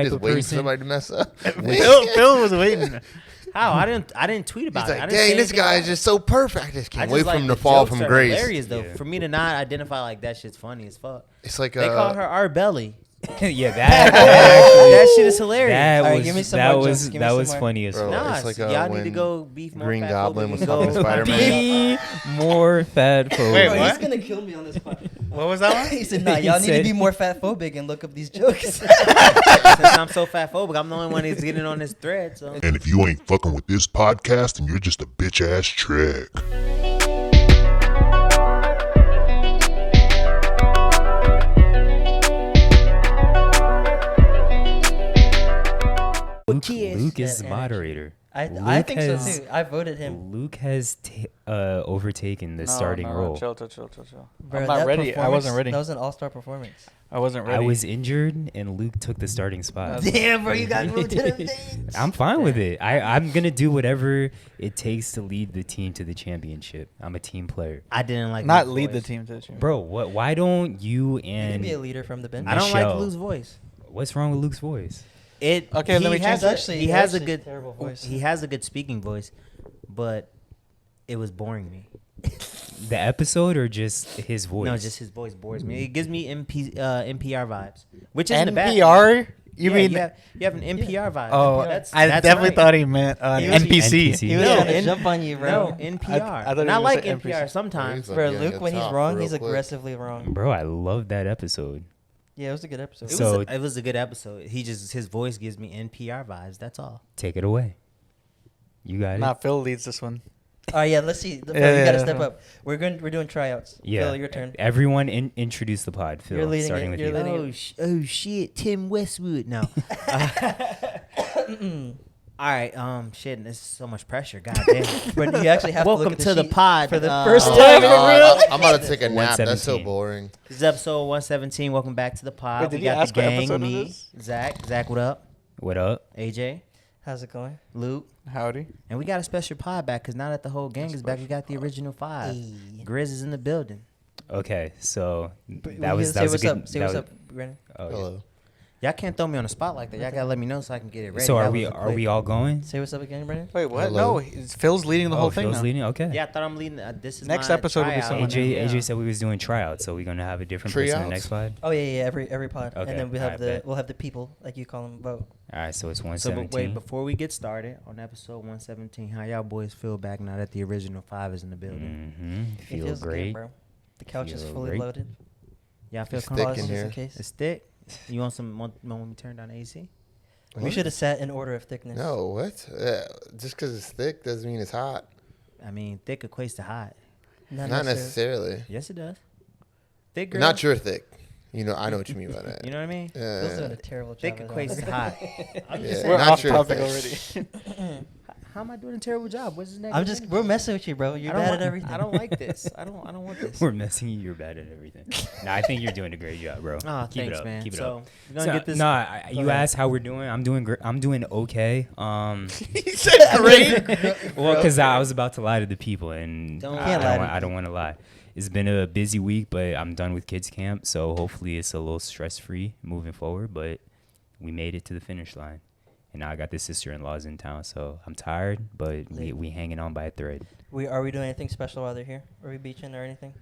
Just waiting for somebody to mess up. Phil was waiting. How? I didn't tweet about He's it. like, I didn't say dang, this anything guy about is it. just so perfect. I just I can't just wait for like him the to fall jokes from are grace. Hilarious though. Yeah. For me to not identify like that shit's funny as fuck. It's like They call her our belly. Yeah, That shit is hilarious. That All right, was give me some that more was jokes. Give me that some was more. funny as Bro, fuck. Nah, it's like y'all need when to go beef more Green fat Goblin phobic was and talking to go Spider-Man. Be more fat phobic. Wait, Bro, what? he's gonna kill me on this part. What was that one? He said, "Nah, y'all need to be more fat phobic and look up these jokes." Since I'm so fat phobic, I'm the only one who's getting on this thread. So And if you ain't fucking with this podcast, then you're just a bitch ass trick. Luke is That the energy. moderator. I think so too. I voted him. Luke has overtaken the starting role. Chill. Bro, I'm not that ready. I wasn't performance- ready. That was an all-star performance. I wasn't I ready. was injured, and Luke took the starting spot. Damn, bro, you got moved to the bench. I'm fine with it. I'm gonna do whatever it takes to lead the team to the championship. I'm a team player, I didn't like not Luke's lead the voice. team to the championship. bro. What? Why don't you You can and be a leader from the bench. I don't like Michelle. Luke's voice. what's wrong with Luke's voice? It Okay, let me he change has it. he has a Actually, good terrible voice. He has a good speaking voice, but it was boring me. The episode or just his voice? No, just his voice bores me. It gives me NPR vibes, which isn't a bad thing. NPR? You Yeah, mean? you have an NPR vibe. Oh, that's I definitely right. thought he meant He was- NPC. He was No, trying to N- jump on you, bro. No, NPR. I thought he Not was like saying NPR NPC. sometimes. He's like Bro, getting Luke, when he's top wrong, real he's quick. aggressively wrong. Bro, I love that episode. Yeah, it was a good episode. So- It was a good episode. His voice gives me NPR vibes. That's all. Take it away. You got it. Nah, Phil leads this one. Oh yeah, let's see. Phil, Yeah, you gotta yeah, step yeah. up. We're doing tryouts. Yeah. Phil, your turn. Everyone introduce the pod. Phil, You're leading starting it. with You're you. leading Oh shit, Tim Westwood. No. All right. Shit. This is so much pressure. God damn. But you actually have Welcome to look at to the sheet pod for the uh, first Oh, time. no, For real. I'm about to take a nap. That's so 117. boring. This is episode 117. Welcome back to the pod. Wait, did we you got ask the what gang. episode it Me, is? Zach, what up? What up? AJ, How's it going? Luke, Howdy. and we got a special pod back because now that the whole gang is back, we got the original five. Hey. Grizz is in the building. Okay, so Say that was what's a up. good. Say that what's was- up, Brandon. okay. Hello. Y'all can't throw me on the spot like that. Y'all gotta let me know so I can get it ready. So That are we was a are quick- we all going? Say what's up again, Brandon. Wait, what? Hello. No, Phil's leading the whole thing Phil's now. leading. Okay. Yeah, I thought I'm leading. This is Next my episode will be tryout. someone AJ Yeah. AJ said we was doing tryouts, so we're gonna have a different person in the Tryouts? next pod. Oh yeah. Every pod, Okay, and then we have alright, bet. we'll have the people like you call them vote. All right, so it's So, but 117. wait, before we get started on episode 117, how y'all boys feel back now that the original five is in the building? Mm-hmm. It Feel feels good, great. bro. The couch is Feel fully great. loaded. Y'all feel It's thick comfortable? in Just here. in case. It's thick. You want some? Want me to turn down the AC? We should have sat in order of thickness. No, what? Just because it's thick doesn't mean it's hot. I mean, thick equates to hot. Not necessarily. Yes, it does. Thick girl. Not your thick. You know, I know what you mean by that. You know what I mean? Phil's doing Yeah. a terrible job. Thick at equates that. to hot. I'm just Yeah. saying. We're Not off your topic thing. already. How am I doing a terrible job? What's his name? we're messing with you, bro. You're bad at everything. I don't like this. I don't want this. We're messing you. You're bad at everything. No, I think you're doing a great job, bro. Oh, Keep thanks, it up. man. Keep it so up. we're gonna So, get this. you ahead. asked how we're doing. I'm doing great. I'm doing okay. He said great. Well, because I was about to lie to the people, and Don't Can't lie to I don't want to lie. It's been a busy week, but I'm done with kids camp, so hopefully it's a little stress free moving forward. But we made it to the finish line, and now I got the sister-in-laws in town, so I'm tired, but we hanging on by a thread. Are we doing anything special while they're here? Are we beaching or anything?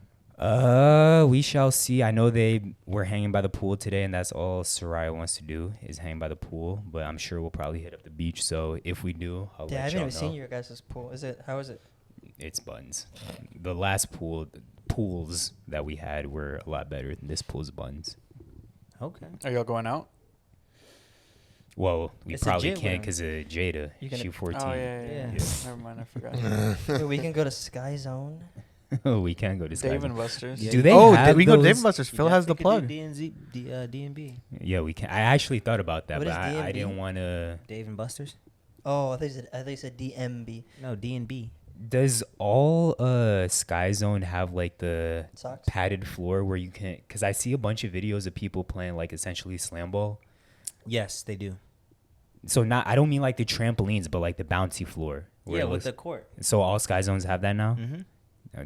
We shall see. I know they were hanging by the pool today, and that's all Soraya wants to do is hang by the pool. But I'm sure we'll probably hit up the beach. So if we do, I'll Yeah, I let haven't y'all even know. seen your guys' pool. How is it? It's buns. The last pools that we had were a lot better than this pool's buns. Okay. Are y'all going out? Well, we It's a probably Jit can't one. because of Jada. You gonna- She 14. Oh, yeah. Yeah. Never mind, I forgot. Wait, we can go to Sky Zone. We can't go to Dave Sky. and Buster's. Yeah. Do they Oh, have we go to Dave those? and Buster's. Phil has the plug. D&B. Yeah, we can. I actually thought about that, What but is I D&B? didn't want to. Dave and Buster's? Oh, I thought you said DMB. No, D&B. Does all Sky Zone have like the Socks? padded floor where you can? Because I see a bunch of videos of people playing like essentially slam ball. Yes, they do. So I don't mean like the trampolines, but like the bouncy floor. where Yeah, it with looks- the court. So all Sky Zones have that now. Mm-hmm.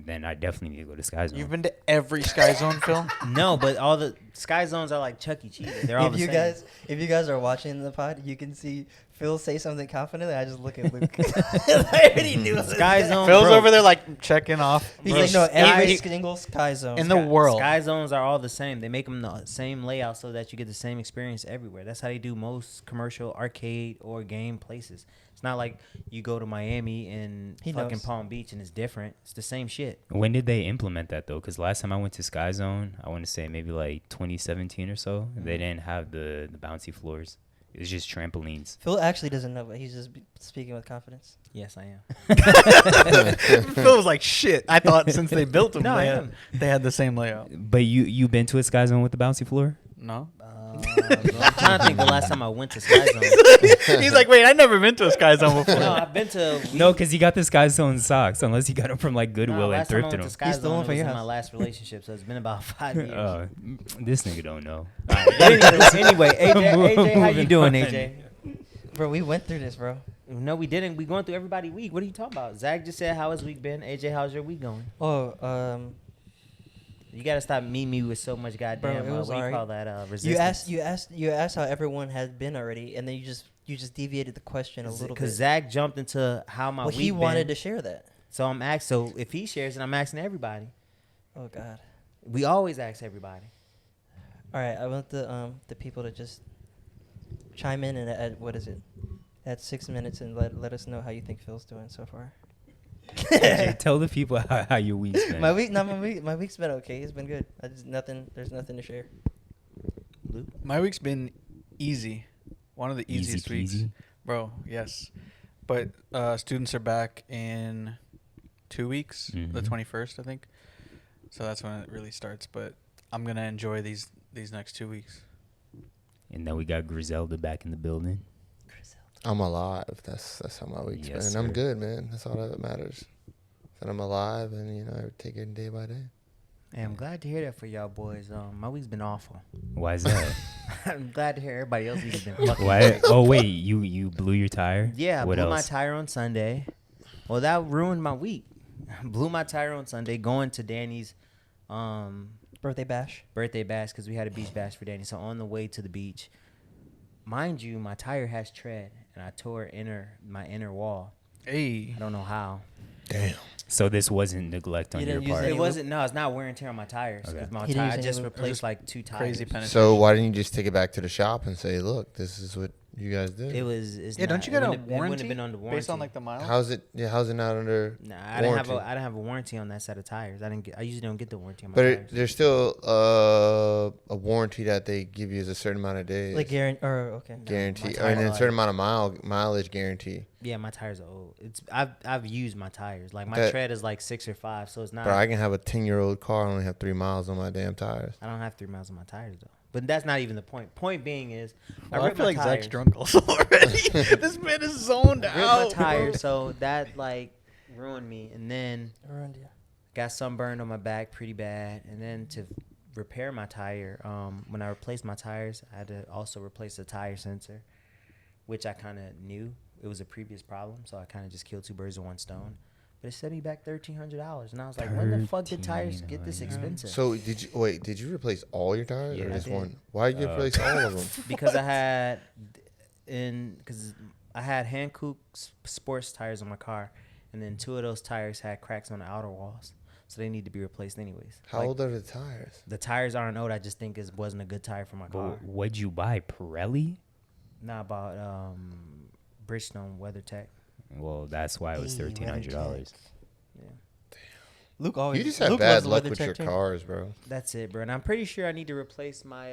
Then I definitely need to go to Sky Zone. You've been to every Sky Zone, Phil? No, but all the Sky zones are like Chuck E. Cheese. They're all If the you same. if you guys are watching the pod, you can see Phil say something confidently. I just look at Luke. I already knew it was Sky that. zone. Phil's bro, over there like checking off. He's Bro, like, no, every Sky- single sky zone. in the world. Sky zones are all the same. They make them the same layout so that you get the same experience everywhere. That's how they do most commercial arcade or game places. It's not like you go to Miami and He fucking knows. Palm Beach and it's different. It's the same shit. When did they implement that though? Because last time I went to Sky Zone, I want to say maybe like 2017 or so. They didn't have the bouncy floors. It was just trampolines. Phil actually doesn't know, but he's just speaking with confidence. Yes, I am. Phil was like, shit. I thought since they built them, No, I am. they had the same layout. But you been to a Sky Zone with the bouncy floor? No. I'm trying to think the last time I went to Sky Zone. He's like, wait, I've never been to a Sky Zone before. No, I've been to. No, because you got the Sky Zone socks, unless you got them from like Goodwill and last time I thrifted went to them. Sky He's Zone, the one it for was your in my house. last relationship, so it's been about 5 years. This nigga don't know. Anyway, AJ, how you doing, Moving AJ? Bro, we went through this, bro. No, we didn't. We going through everybody week. What are you talking about? Zach just said, how has week been? AJ, how's your week going? Oh, You gotta stop meeting me with so much goddamn. Bro, it was what do you alright. call that? Resistance. you asked how everyone had been already, and then you just deviated the question a little bit. Because Zach jumped into how my Well, week he wanted been. to share that. So I'm asked. So if he shares it, I'm asking everybody. Oh God. We always ask everybody. All right, I want the people to just chime in and add what is it? Add 6 minutes and let us know how you think Phil's doing so far. AJ, tell the people how your week's been. My week's been okay. It's been good. There's nothing to share. Luke? My week's been easy. One of the Easy easiest weeks. peasy. Bro, yes. But students are back in 2 weeks, the Mhm. 21st, I think. So that's when it really starts. But I'm going to enjoy these next 2 weeks. And then we got Griselda back in the building. I'm alive. That's how my week's Yes, been. And I'm sir. good, man. That's all that matters. That I'm alive, and I take it day by day. Hey, I'm glad to hear that for y'all boys. My week's been awful. Why is that? I'm glad to hear everybody else's week's been fucking Why? great. Oh wait, you blew your tire? Yeah, I What blew my else? tire on Sunday. Well, that ruined my week. Blew my tire on Sunday going to Danny's Birthday bash. birthday bash because we had a beach bash for Danny. So on the way to the beach, mind you, my tire has tread, and I tore my inner wall. Hey. I don't know how. Damn. So this wasn't neglect on You your didn't use part. any It wasn't. No, it's not wear and tear on my tires. Okay. 'Cause my He didn't tire, I use just any- replaced just like 2 tires. crazy penetration. So why didn't you just take it back to the shop and say, "Look, this is what you guys did"? It was. It's Yeah, not, don't you get a it wouldn't warranty have been under warranty. based on like the miles? How's it? Yeah, how's it not under? Nah, I didn't have warranty? I didn't have a warranty on that set of tires. I usually don't get the warranty on my But tires. there's still a warranty that they give you as a certain amount of days. Like okay. guarantee, my and then a tires certain amount of mileage guarantee. Yeah, my tires are old. I've used my tires. Like my That- tread is like 6 or 5, so it's not. Bro, I can have a 10-year-old car and only have 3 miles on my damn tires. I don't have 3 miles on my tires though. But that's not even the point. Point being is, Well, I ripped feel my like Zach's tires. drunk also already. This man is zoned I ripped out. my bro. tires, so that like ruined me. And then Around you. got sunburned on my back pretty bad. And then to repair my tire, when I replaced my tires, I had to also replace the tire sensor, which I kind of knew it was a previous problem, so I kind of just killed 2 birds with 1 stone. But it set me back $1,300, and I was like, when the fuck did tires get this expensive? So did you replace all your tires Yeah, or I just did. one? Why did you replace all of them? Because I had Hankook sports tires on my car, and then 2 of those tires had cracks on the outer walls, so they need to be replaced anyways. How Like, old are the tires? the tires aren't old. I just think it wasn't a good tire for my car. But what'd you buy? Pirelli? Not about Bridgestone WeatherTech. Well, that's why it was Hey, $1,300. Yeah, Luke always. You just have Luke bad loves the luck weather with check your too. cars, bro. that's it, bro. And I'm pretty sure I need to replace my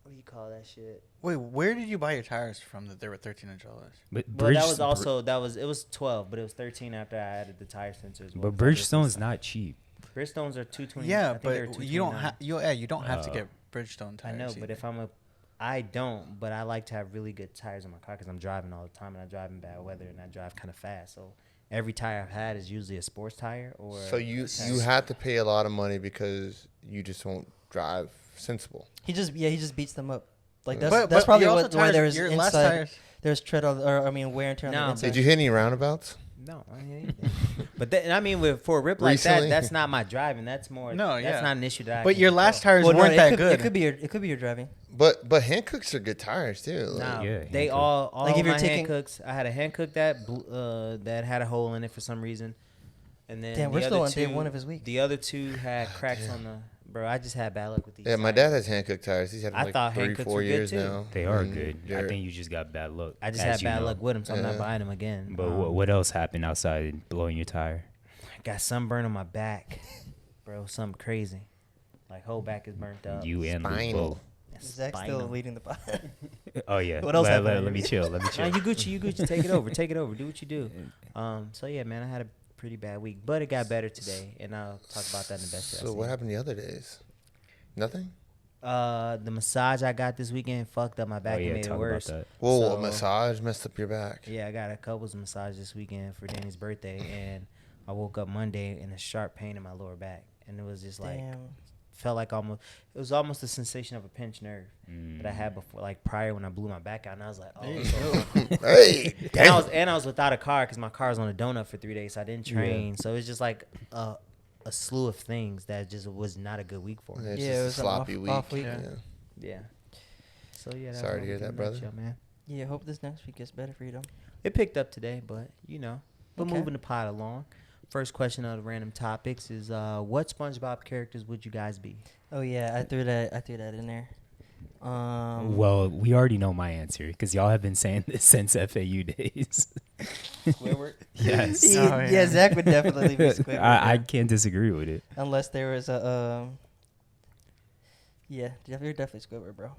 what do you call that shit? Wait, where did you buy your tires from that they were $1,300? But Well, that was Bridgestone- also it was 12, but it was 13 after I added the tire sensors. But Bridgestone's not cheap. Bridgestones are 220. I Yeah, think they were but you don't 229. have you don't have to Oh. get Bridgestone I tires. know, but either. if I don't, but I like to have really good tires on my car because I'm driving all the time and I drive in bad weather and I drive kind of fast. So every tire I've had is usually a sports tire or. So you have to pay a lot of money because you just won't drive sensible. He just beats them up. Like Yeah. that's But probably your why also tires- there's your last inside tires. there's tread on wear and tear on No, the inside. Did you hit any roundabouts? No, I mean anything. But then, I mean, for a rip like Recently? that, that's not my driving. That's more. No, that's yeah. not an issue that. I But can your control. last tires Well, no, weren't that it good. could be your driving. But Hancooks are good tires too. Like, Nah, Yeah, they Hankook. all Like, if you're my taking- Hancooks. I had a Hankook that had a hole in it for some reason, and then Damn, the we're still other on day two- 1 of his week. The other two had cracks on the. Bro, I just had bad luck with these. Yeah, my tires. dad has Hankook tires. He's had them I like thought 3, Hancooks 4 were good, years too. now. They are And good. I they're- think you just got bad luck. I just as had you bad know. luck with them, so I'm not Yeah. buying them again. But what else happened outside blowing your tire? Got sunburn on my back, bro. Something crazy. Like whole back is burnt up. You and Luke Spinal. both. Zach's still Spinal. leading the pod. Oh yeah. What else happened? Let me chill. Let me Nah, chill. you Gucci, you Gucci. Take it over. Take it over. Do what you do. So yeah, man, I had a pretty bad week, but it got better today, and I'll talk about that in the best. So what happened the other days? Nothing. The massage I got this weekend fucked up my back Oh yeah, and made it talk worse. about that. Whoa, So- a massage messed up your back. Yeah, I got a couples massage this weekend for Danny's birthday, and I woke up Monday in a sharp pain in my lower back, and it was just like Damn. felt like it was almost the sensation of a pinched nerve that I had before, like prior when I blew my back out, and I was like, oh. So, Hey, and I was without a car because my car was on a donut for 3 days, so I didn't train. So it was just like a slew of things that just was not a good week for me. It's Yeah, just it a was an sloppy off week. week. Yeah. Yeah. So yeah. that's Sorry what to hear I'm that, doing, brother. chill, man. Yeah, hope this next week gets better for you, though. It picked up today, but we're Okay. moving the pot along. First question of the random topics is what SpongeBob characters would you guys be? Oh yeah, I threw that in there. Well, we already know my answer because y'all have been saying this since FAU days. Squidward? Yes. Yeah, Zach would definitely be Squidward. I can't disagree with it. Unless there was a yeah, you're definitely Squidward, bro.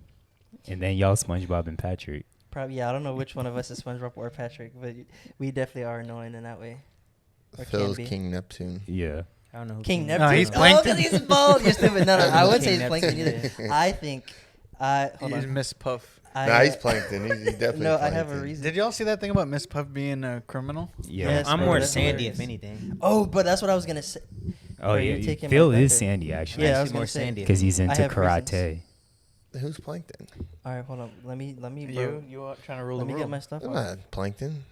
And then y'all SpongeBob and Patrick. Probably, yeah. I don't know which one of us is SpongeBob or Patrick, but we definitely are annoying in that way. Or can Phil's be. King Neptune. Yeah. I don't know who King No, Neptune. he's Oh, Plankton. 'cause he's bald. You're stupid. No, I wouldn't say King he's Plankton Neptune, either. I think hold He's on. Miss Puff. Nah, he's Plankton. He's definitely No, I Plankton. have a reason. Did y'all see that thing about Miss Puff being a criminal? Yeah. Yes, I'm bro, more that's Sandy, hilarious. if anything. Oh, but that's what I was gonna say. Oh Bro, yeah. you're taking Phil my is thunder. Sandy actually. Yeah, I Actually was more gonna say. Sandy. Because he's into have reasons. karate. Who's Plankton? All right, hold on. Let me. Bro, You are trying to rule let the me get world. my stuff. I'm off. not Plankton.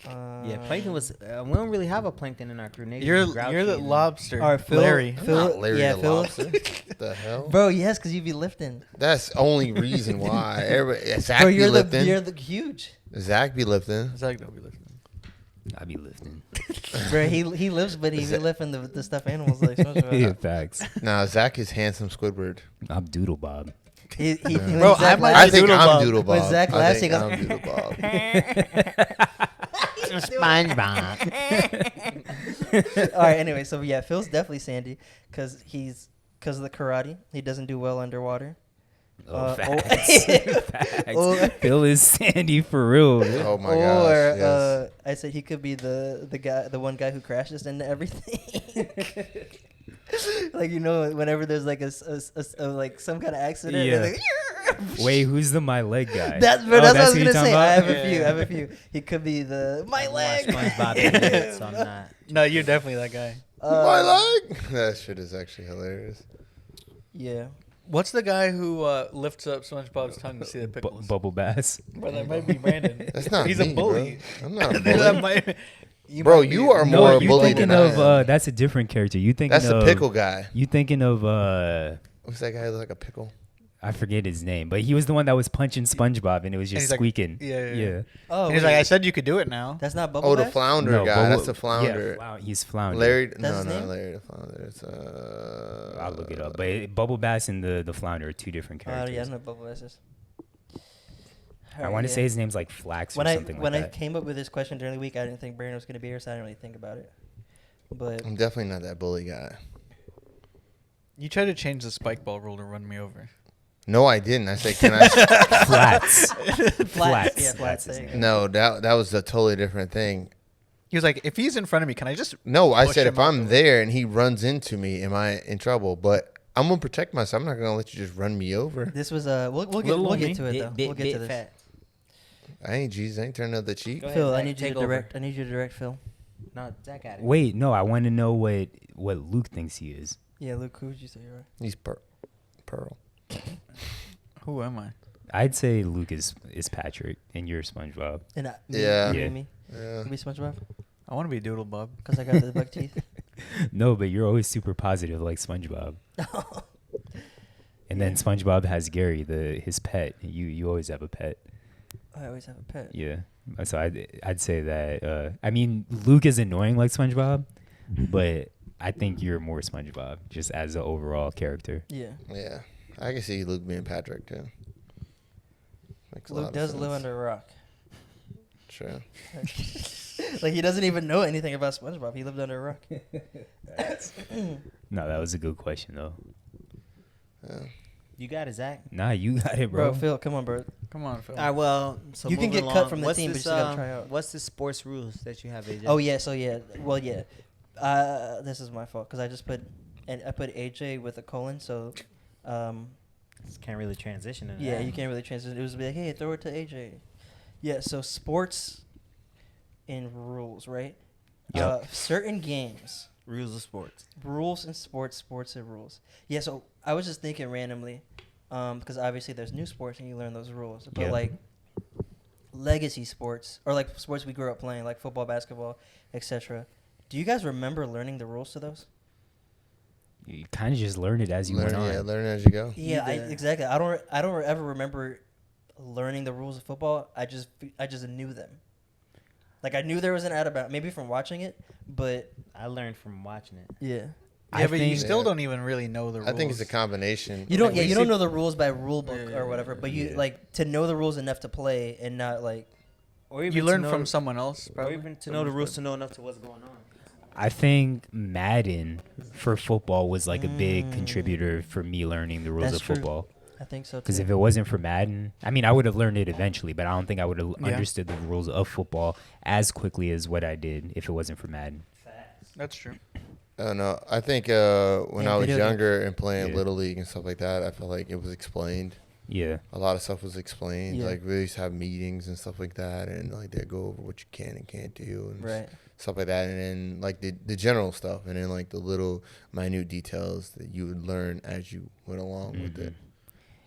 Yeah, Plankton was. We don't really have a Plankton in our crew. Niggas You're was grouchy the and- lobster. All right, Phil. Larry. I'm Phil, not Larry yeah, the Phil. Lobster. The hell? Bro, yes, because you be lifting. That's the only reason why. Everybody, Zach Bro, be lifting. you're the huge. Zach be lifting. Zach, don't be listening. I be lifting. Bro, he lifts, but he be lifting the stuffed animals like SpongeBob. Yeah, facts. Nah, Zach is handsome Squidward. I'm Doodle Bob. When Bro, Zach I might I laughs- think Doodle I'm Bob. Doodle When Bob. Zach I laughs, think he goes, I'm Doodle Bob. SpongeBob. All right, anyway, so yeah, Phil's definitely Sandy because of the karate. He doesn't do well underwater. Oh, Oh. facts. Facts. Or- Phil is Sandy for real. Oh my or gosh. Yes. I said he could be the one guy who crashes into everything. Like whenever there's like a like some kind of accident. Yeah. They're like, Wait, who's the my leg guy? that's Oh, what I was who gonna you're say. talking I about? have a few. He could be my I leg. watch SpongeBob every day, so I'm not. No, you're definitely that guy. My leg. That shit is actually hilarious. Yeah. What's the guy who lifts up SpongeBob's tongue to see the pickles? Bubble Bass. Bro, that might be Brandon. That's not He's me, a bully. Bro. I'm not a That bully. might- Bro, might be- you are No, more a you're bully thinking than I of am. that's a different character. You thinking That's of the pickle guy. You thinking of What's that guy who look like a pickle? I forget his name, but he was the one that was punching SpongeBob and it was And just he's like, squeaking. yeah. Oh, And he's wait, like, I said you could do it now. that's not Bubble Oh, the Bass? flounder No, guy. Bubble- That's the flounder. Yeah, he's Flounder. Larry. That's No, his not name? Larry the flounder. It's I'll look it up. But Bubble Bass and the Flounder are two different Oh characters. yeah, I know what Bubble Bass is. I want to say his name's like Flax or when something when like I that. came up with this question during the week, I didn't think Brandon was gonna be here, so I didn't really think about it. But I'm definitely not that bully guy. You tried to change the spike ball rule to run me over. No, I didn't. I said, can I? Flats. Flats, yeah, That's Flats. his there you name. go. No, that was a totally different thing. He was like, if he's in front of me, can I just... No, I Push said him if out I'm the way. there and he runs into me, am I in trouble? But I'm gonna protect myself. I'm not gonna let you just run me over. This was we'll Little get me. to it though. We'll get to this. Fat. I ain't Jesus. I ain't turning out the cheek. Go ahead, Phil, I Zach, need you take to over. direct. I need you to direct Phil. No, Zach got it. Wait, no, I want to know what Luke thinks he is. Yeah, Luke, who would you say you are? He's Pearl. Who am I? I'd say Luke is Patrick and you're SpongeBob. And Yeah. you Yeah. and me. Yeah. You be SpongeBob. I want to be Doodlebub. Because I got the buck teeth. No, but you're always super positive like SpongeBob. And then SpongeBob has Gary, his pet. You always have a pet. I always have a pet. Yeah. So I'd say that. I mean, Luke is annoying like SpongeBob, but I think you're more SpongeBob just as an overall character. Yeah. Yeah. I can see Luke being Patrick, too. Makes a lot Luke of does sense. live under a rock. True. Like, he doesn't even know anything about SpongeBob. He lived under a rock. No, that was a good question though. Yeah. You got it, Zach. Nah, you got it, Bro, bro. Phil, come on, bro. Come on, Phil. All right, well, so You can moving get cut along, from the what's team, but this, you still gotta try out. What's the sports rules that you have, AJ? Oh, yeah, so yeah. Well, yeah. This is my fault because I just put AJ with a colon, so Can't really transition into yeah, that. you can't really transition. It was like, hey, throw it to AJ. Yeah, so sports and rules, right? Yep. Certain games, Rules of sports. rules in sports, sports and rules. Yeah, so I was just thinking randomly, because obviously there's new sports and you learn those rules. But Yeah. like legacy sports or like sports we grew up playing, like football, basketball, etc. Do you guys remember learning the rules to those? You kind of just learned it as you went on. Yeah, learn as you go. Yeah, Either. exactly. I don't ever remember learning the rules of football. I just knew them. Like I knew there was an ad about maybe from watching it, but I learned from watching it. yeah. Yeah, but you think- still Yeah. don't even really know the rules. I think it's a combination. You don't Like, yeah, we you don't see- know the rules by rule book Yeah, or whatever, but you yeah. like to know the rules enough to play and not like Or even You to learn know- from someone else, Or probably. even to know the rules to know enough to what's going on. I think Madden for football was like a big contributor for me learning the rules That's of true. football. I think so Because too. if it wasn't for Madden, I mean, I would have learned it eventually, but I don't think I would have Yeah. understood the rules of football as quickly as what I did if it wasn't for Madden. That's true. I don't know. I think when Yeah, I was video games. younger and playing Yeah. Little League and stuff like that, I felt like it was explained. Yeah. A lot of stuff was explained. Yeah. Like we used to have meetings and stuff like that, and like they'd go over what you can and can't do and Right. stuff like that, and then like the general stuff, and then like the little minute details that you would learn as you went along with it.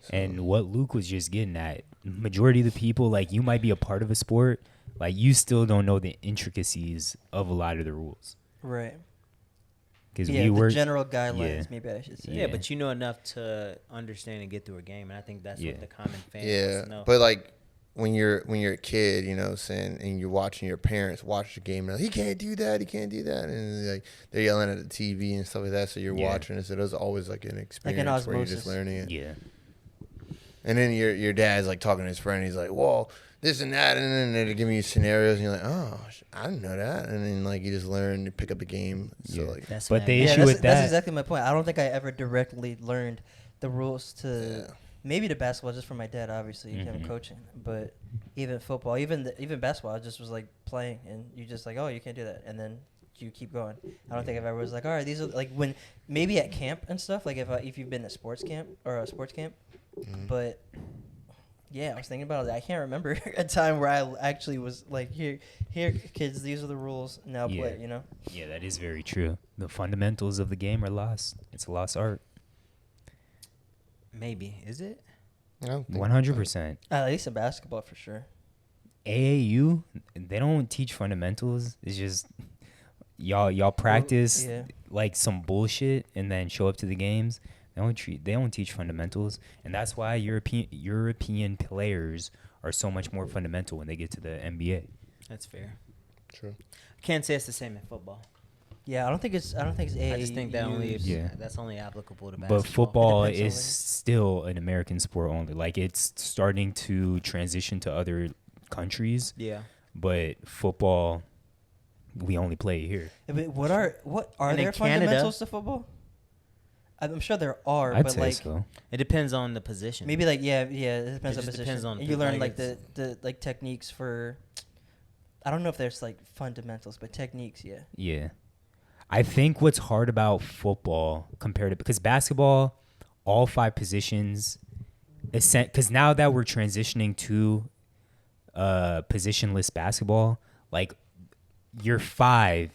So, And what Luke was just getting at, majority of the people, like you might be a part of a sport, like you still don't know the intricacies of a lot of the rules. Right. Because Yeah, we the were, general guidelines, yeah. maybe I should say. Yeah, Yeah. but you know enough to understand and get through a game, and I think that's Yeah. what the common fan yeah, wants to know. but like when you're a kid, you know, what I'm saying, and you're watching your parents watch the game, and like, he can't do that, and like they're yelling at the TV and stuff like that, so you're Yeah. watching it. So there's always like an experience where you're just osmosis. learning it. yeah. And then your dad's like talking to his friend. He's like, "Well, this and that," and then they're giving you scenarios, and you're like, "Oh, I didn't know that." And then like you just learn to pick up the game. So Yeah. like, That's But mad. the Yeah, issue that's, with that's that, exactly my point. I don't think I ever directly learned the rules to yeah. maybe to basketball just from my dad, obviously, him Mhm. coaching. But even football, even basketball, I just was like playing, and you just like, oh, you can't do that, and then you keep going. I don't think I've ever was like, all right, these are like when maybe at camp and stuff, like if you've been to sports camp or a sports camp, Mhm. but. Yeah, I was thinking about it. I can't remember a time where I actually was like, here, kids, these are the rules. Now Yeah. play, you know? yeah, that is very true. The fundamentals of the game are lost. It's a lost art. Maybe. Is it? I don't think 100%. At least in basketball, for sure. AAU, they don't teach fundamentals. It's just y'all practice yeah. like some bullshit and then show up to the games. They don't teach fundamentals, and that's why European players are so much more fundamental when they get to the NBA. That's fair. True. Can't say it's the same in football. Yeah, I don't think it's AAU. I just think that Yeah. that's only applicable to basketball. But football It depends is on still an American sport only. Like it's starting to transition to other countries, Yeah. but football, we only play it here. But what are And in there Canada- fundamentals to football? I'm sure there are, I'd but say like so. It depends on the position. maybe like it depends It on just position. depends on you the- learn like like the like techniques for. I don't know if there's like fundamentals, but techniques, yeah. Yeah. I think what's hard about football compared to because basketball, all 5 positions, because now that we're transitioning to positionless basketball, like your 5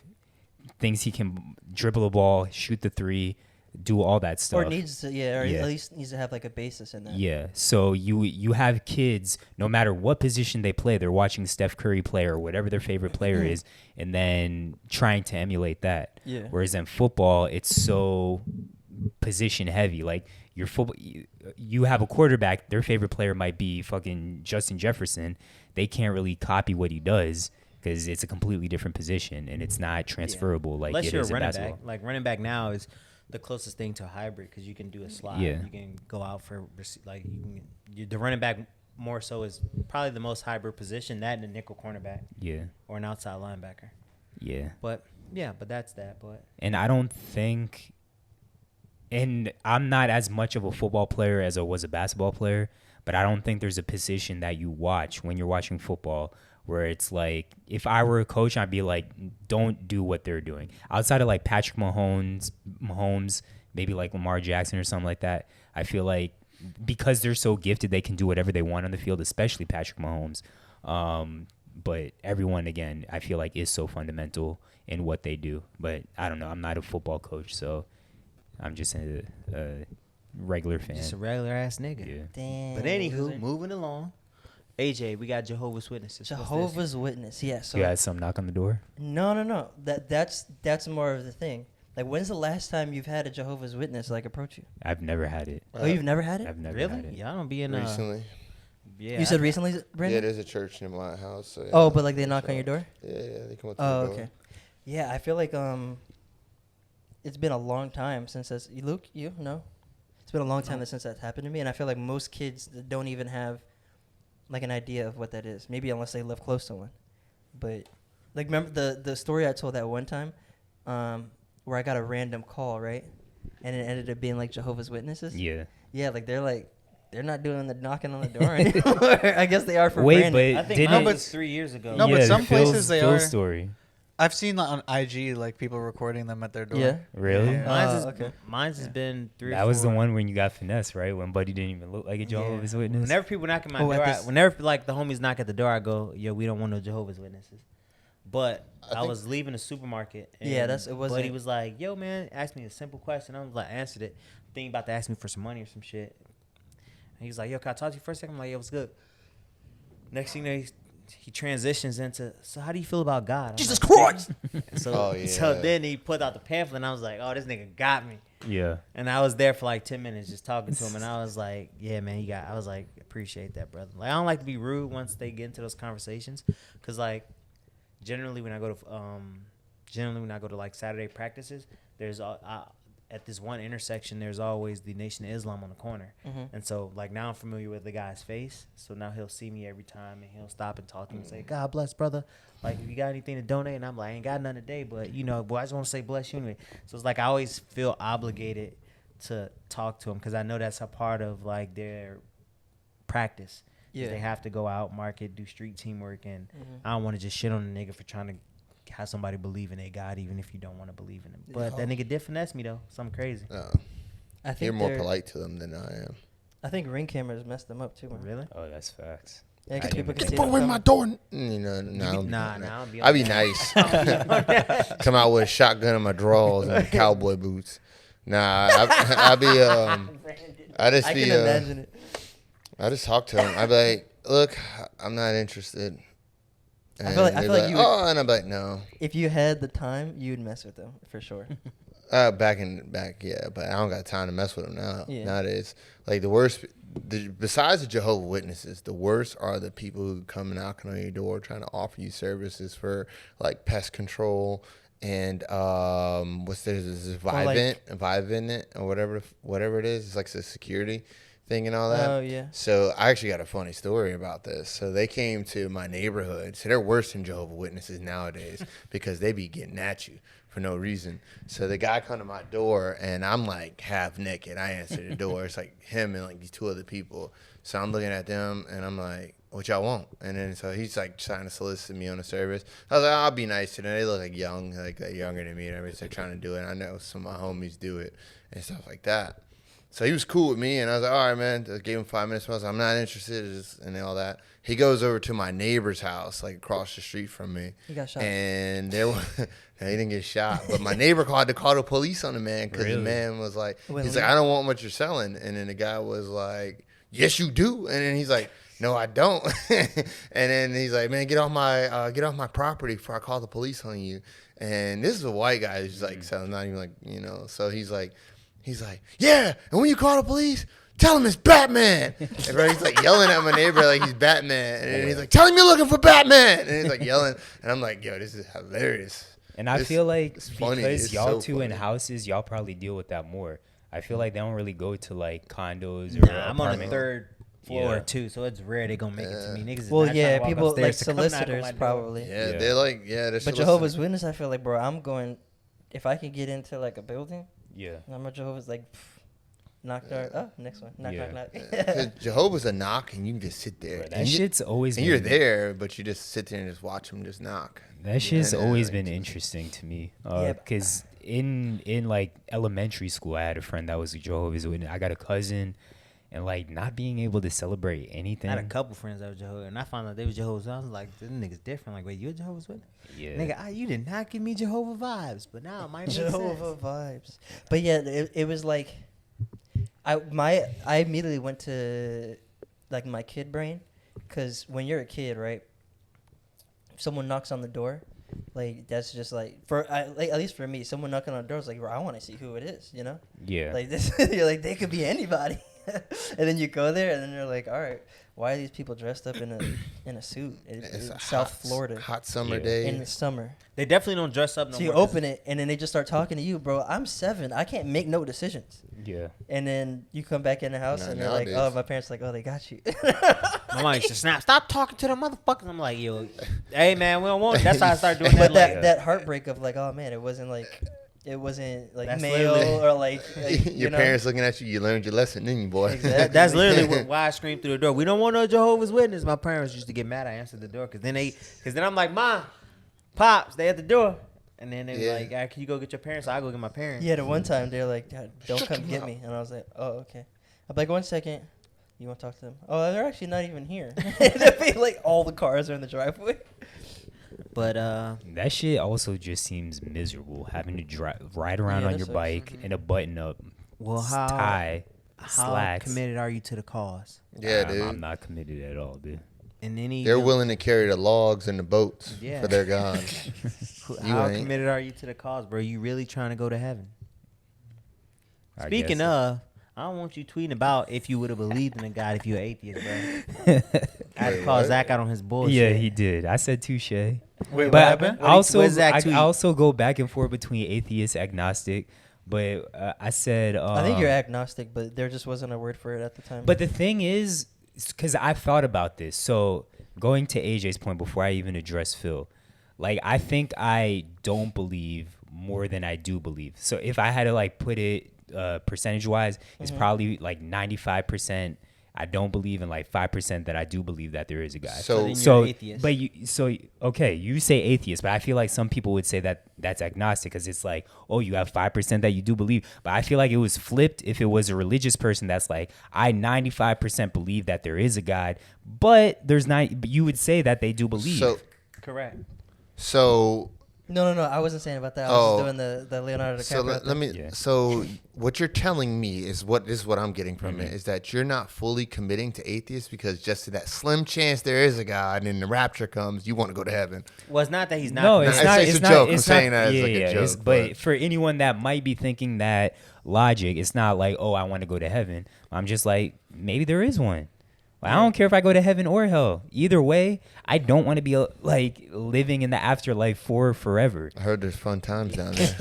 thinks he can dribble a ball, shoot the 3, do all that stuff. Or needs to, or Yeah. at least needs to have like a basis in that. Yeah. So you have kids, no matter what position they play, they're watching Steph Curry play or whatever their favorite player is, and then trying to emulate that. Yeah. Whereas in football, it's so position heavy. Like your football, you have a quarterback, their favorite player might be fucking Justin Jefferson. They can't really copy what he does because it's a completely different position and it's not transferable like Unless it you're is a in running basketball. back. Like running back now is the closest thing to a hybrid because you can do a slide. Yeah. You can go out for like the running back more so is probably the most hybrid position. That and a nickel cornerback Yeah. or an outside linebacker. Yeah. But but that's that. But And I don't think, and I'm not as much of a football player as I was a basketball player, but I don't think there's a position that you watch when you're watching football where it's like, if I were a coach, I'd be like, don't do what they're doing. Outside of like Patrick Mahomes, maybe like Lamar Jackson or something like that, I feel like because they're so gifted, they can do whatever they want on the field, especially Patrick Mahomes. But everyone, again, I feel like is so fundamental in what they do. But I don't know. I'm not a football coach, so I'm just a regular fan. just a regular ass nigga. Yeah. Damn. But anywho, moving along. AJ, we got Jehovah's Witnesses. What's this? Jehovah's Witness. Yeah. So You got some knock on the door? no. That's more of the thing. Like, when's the last time you've had a Jehovah's Witness like approach you? I've never had it. Oh, you've never had it? I've never Really? had it. Yeah, I don't be in Recently. Yeah. You said I- recently, Yeah, Brandon? there's a church in my house. So yeah, Oh, but like they knock on your door? Yeah, they come up to Oh, the door. okay. Yeah, I feel like it's been a long time since that's Luke. You no, it's been a long time since that's happened to me, and I feel like most kids don't even have like an idea of what that is. Maybe unless they live close to one. But like, remember the story I told that one time, where I got a random call, right, and it ended up being like Jehovah's Witnesses. Yeah. Yeah, like they're not doing the knocking on the door anymore. I guess they are for Wait, Brandon. but I think didn't mine but- was 3 years ago. No, but some Phil's- places they Phil's are. story. I've seen on IG like people recording them at their door. Yeah. Really? Yeah. Mine's has been 3 or 4. That was the one when you got finesse, right? When Buddy didn't even look like a Jehovah's Witness. Whenever people knock at my Oh, at door, this- whenever like the homies knock at the door, I go, "Yo, we don't want no Jehovah's Witnesses." But I I think- was leaving the supermarket. And Yeah, it wasn't. Buddy was like, "Yo, man, ask me a simple question." I was like, answered it. Thinking about to ask me for some money or some shit. And he was like, "Yo, can I talk to you for a second?" I'm like, "Yo, what's good?" Next thing you know, he transitions into, "So how do you feel about God?" I'm Jesus like, Christ! So, Oh, yeah. so then he put out the pamphlet, and I was like, "Oh, this nigga got me." Yeah. And I was there for like 10 minutes just talking to him, and I was like, "Yeah, man, you got." I was like, "Appreciate that, brother." Like, I don't like to be rude once they get into those conversations, cause like generally when I go to like Saturday practices, there's at this one intersection, there's always the Nation of Islam on the corner, and so like now I'm familiar with the guy's face, so now he'll see me every time, and he'll stop and talk to me and say, "God bless, brother. Like, if you got anything to donate," and I'm like, "I ain't got nothing today, but you know, boy, I just want to say bless you anyway." So it's like I always feel obligated to talk to him because I know that's a part of like their practice. Yeah. They have to go out, market, do street teamwork, and I don't want to just shit on a nigga for trying to have somebody believe in a God, even if you don't want to believe in him. But that nigga did finesse me though, something crazy. I think You're more they're- polite to them than I am. I think ring cameras messed them up too, man. Really? Oh, that's facts. Yeah, 'cause I people didn't can see Get them away coming. my door. You know, no. Nah, I'll be I'd be on nice. Come out with a shotgun in my drawers and cowboy boots. Nah, I'd be I just I be can imagine it. I just talk to him. I'd be like, "Look, I'm not interested." And I feel like they'd be you would- "Oh," and I'm like, "No." If you had the time, you'd mess with them for sure. Back, yeah, but I don't got time to mess with them now. Yeah. Nowadays, like the worst, besides the Jehovah's Witnesses, the worst are the people who come knocking on your door trying to offer you services for like pest control and what's this Vivint or whatever it is. It's like the security thing and all that. Oh, yeah. So I actually got a funny story about this. So they came to my neighborhood. So they're worse than Jehovah's Witnesses nowadays because they be getting at you for no reason. So the guy come to my door and I'm like half naked. I answer the door. It's like him and like these two other people. So I'm looking at them and I'm like, "What y'all want?" And then so he's like trying to solicit me on the service. I was like, "I'll be nice to them. They look like young, like they're younger than me and everything. So they're trying to do it. I know some of my homies do it and stuff like that." So he was cool with me, and I was like, all right, man. I gave him 5 minutes. I was like, I'm not interested, and all that. He goes over to my neighbor's house, like across the street from me. He got shot. And there was, no, he didn't get shot. But my neighbor had to call the police on the man because the man was like, he's like, I don't want what you're selling. And then the guy was like, yes, you do. And then he's like, no, I don't. And then he's like, man, get off my property before I call the police on you. And this is a white guy who's like, selling, not even like, So he's like, yeah. And when you call the police, tell him it's Batman. And bro, he's like yelling at my neighbor like he's Batman. And then he's like, tell him you're looking for Batman. And he's like yelling. And I'm like, yo, this is hilarious. And I feel like funny. because It's y'all so two in funny. houses, y'all probably deal with that more. I feel like they don't really go to like condos or Nah, I'm on the apartment. third floor Yeah. too, so it's rare they gonna make it to me. Niggas is Well, not yeah, trying to walk people like upstairs to come knock on solicitors my door. probably. Yeah, Yeah. they're like, they're But soliciting. Jehovah's Witness, I feel like, bro, I'm going. If I can get into like a building, Yeah. I'm a Jehovah's like, knock door. Oh, next one. Knock, Yeah. knock, knock. Because Jehovah's a knock, and you can just sit there. Bro, that and shit's always and been, you're there, but you just sit there and just watch them just knock. That shit's Yeah, always like- been interesting to me. Yeah, Because in like elementary school, I had a friend that was a Jehovah's Witness. I got a cousin, and like not being able to celebrate anything. I had a couple friends that were Jehovah's, and I found out they was Jehovah's. I was like, this nigga's different. Like, wait, you a Jehovah's Witness? Yeah. Nigga, you did not give me Jehovah vibes, but now it might make Jehovah sense. vibes. But yeah, it was like, I immediately went to like my kid brain, because when you're a kid, right? If someone knocks on the door, like that's just like like at least for me, someone knocking on the door is like, bro, I want to see who it is, you know? Yeah. Like this, you're like they could be anybody, and then you go there, and then you're like, all right, why are these people dressed up in a suit? It's a South hot, Florida hot summer Yeah. day. in the summer. They definitely don't dress up no So you more. open it, and then they just start talking to you, bro. I'm 7. I can't make no decisions. Yeah. And then you come back in the house, Not and they're like, nowadays. "Oh, my parents are like, oh, they got you." My mom used to snap. Stop talking to the motherfuckers. I'm like, yo, hey man, we don't want. That's how I started doing that. But Like, that heartbreak of like, oh man, it wasn't like That's male literally- or like Your you know? parents looking at you, you learned your lesson, didn't you, boy? Exactly. that's literally why I screamed through the door. We don't want no Jehovah's Witness. My parents used to get mad. I answered the door because then I'm like, Mom, Pops, they at the door. And then they were Yeah. like, can you go get your parents? I go get my parents. Yeah, the one time they're like, "Dad, don't Shut come your get mouth. me," and I was like, "Oh, okay." I'm like, 1 second. You want to talk to them? Oh, they're actually not even here. It'd be like all the cars are in the driveway. But That shit also just seems miserable, having to ride around Yeah, on that your sucks. bike in a button-up well, tie, how slacks. committed are you to the cause? Yeah, dude. I'm not committed at all, dude. And any They're willing to carry the logs and the boats Yeah. for their God. You how ain't. committed are you to the cause, bro? You really trying to go to heaven? I Speaking guess. of, I don't want you tweeting about if you would have believed in a God if you're an atheist, bro. I had to Wait, call what? Zach out on his bullshit. Yeah, he did. I said touche. Wait, But what happened? I also, What did Zach I tweet? also go back and forth between atheist, agnostic. But I said, I think you're agnostic, but there just wasn't a word for it at the time. But the thing is, because I've thought about this. So going to AJ's point before I even address Phil, like I think I don't believe more than I do believe. So if I had to like put it percentage wise, it's probably like 95%. I don't believe in like 5% that I do believe that there is a God. So- then So, you're an atheist. but okay, you say atheist, but I feel like some people would say that that's agnostic because it's like, oh, you have 5% that you do believe. But I feel like it was flipped if it was a religious person that's like, I 95% believe that there is a God, but there's not. But you would say that they do believe. Correct. So no, I wasn't saying about that. I was Oh. just doing the Leonardo DiCaprio. So let me. Yeah. So what you're telling me is what I'm getting from it is that you're not fully committing to atheist because just to that slim chance there is a God and the rapture comes, you want to go to heaven. Well, it's not that he's not. No, committed. it's It's not. a It's not. joke. I'm It's saying not, that as yeah, like a yeah, joke, but but- for anyone that might be thinking that logic, it's not like, oh, I want to go to heaven. I'm just like, maybe there is one. Like, I don't care if I go to heaven or hell. Either way, I don't want to be like living in the afterlife for forever. I heard there's fun times down there.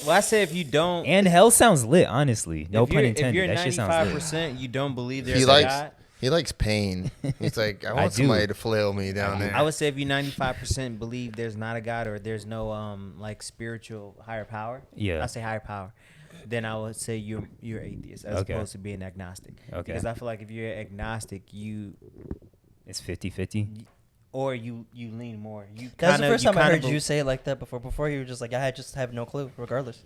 Well, I said if you don't. And hell sounds lit, honestly. No if pun you're, intended. If you're That shit sounds lit. 95%, you don't believe there's he a likes God. he likes pain. He's like, I want do. somebody to flail me down there. I would say if you 95% believe there's not a God or there's no like spiritual higher power. Yeah. I say higher power. Then I would say you're atheist as Okay. opposed to being agnostic. Okay. Because I feel like if you're agnostic, It's 50-50. or you lean more. You That's the kinda- first time I kinda heard you say it like that before. Before you were just like, I just have no clue, regardless.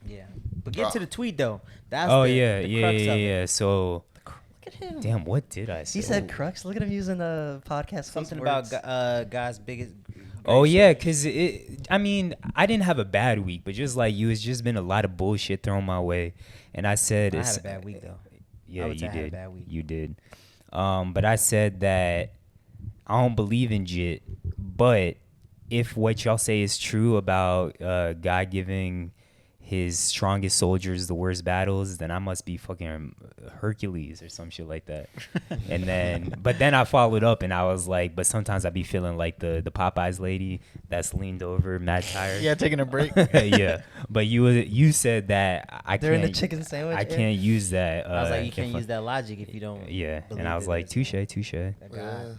Yeah. But get to the tweet though. That's Oh the yeah, crux of it. yeah. So Look at him. damn, what did I say? He said crux. Look at him using the podcast. Something words. about God's biggest. Oh great yeah, shit. cause I mean, I didn't have a bad week, but just like you, it's just been a lot of bullshit thrown my way, and I said I it's had a bad week though. Yeah, I would say you I had a did. bad week. You did. But I said that I don't believe in JIT, but if what y'all say is true about God giving his strongest soldiers the worst battles, then I must be fucking Hercules or some shit like that. But then I followed up and I was like, but sometimes I be feeling like the Popeyes lady that's leaned over, mad tired. Yeah, taking a break. Yeah, but you said that I They're in can't. the chicken sandwich. I can't use that. I was like, you if can't use that logic if you don't. Yeah, believe and I was that like, there's touche. a God. Yeah.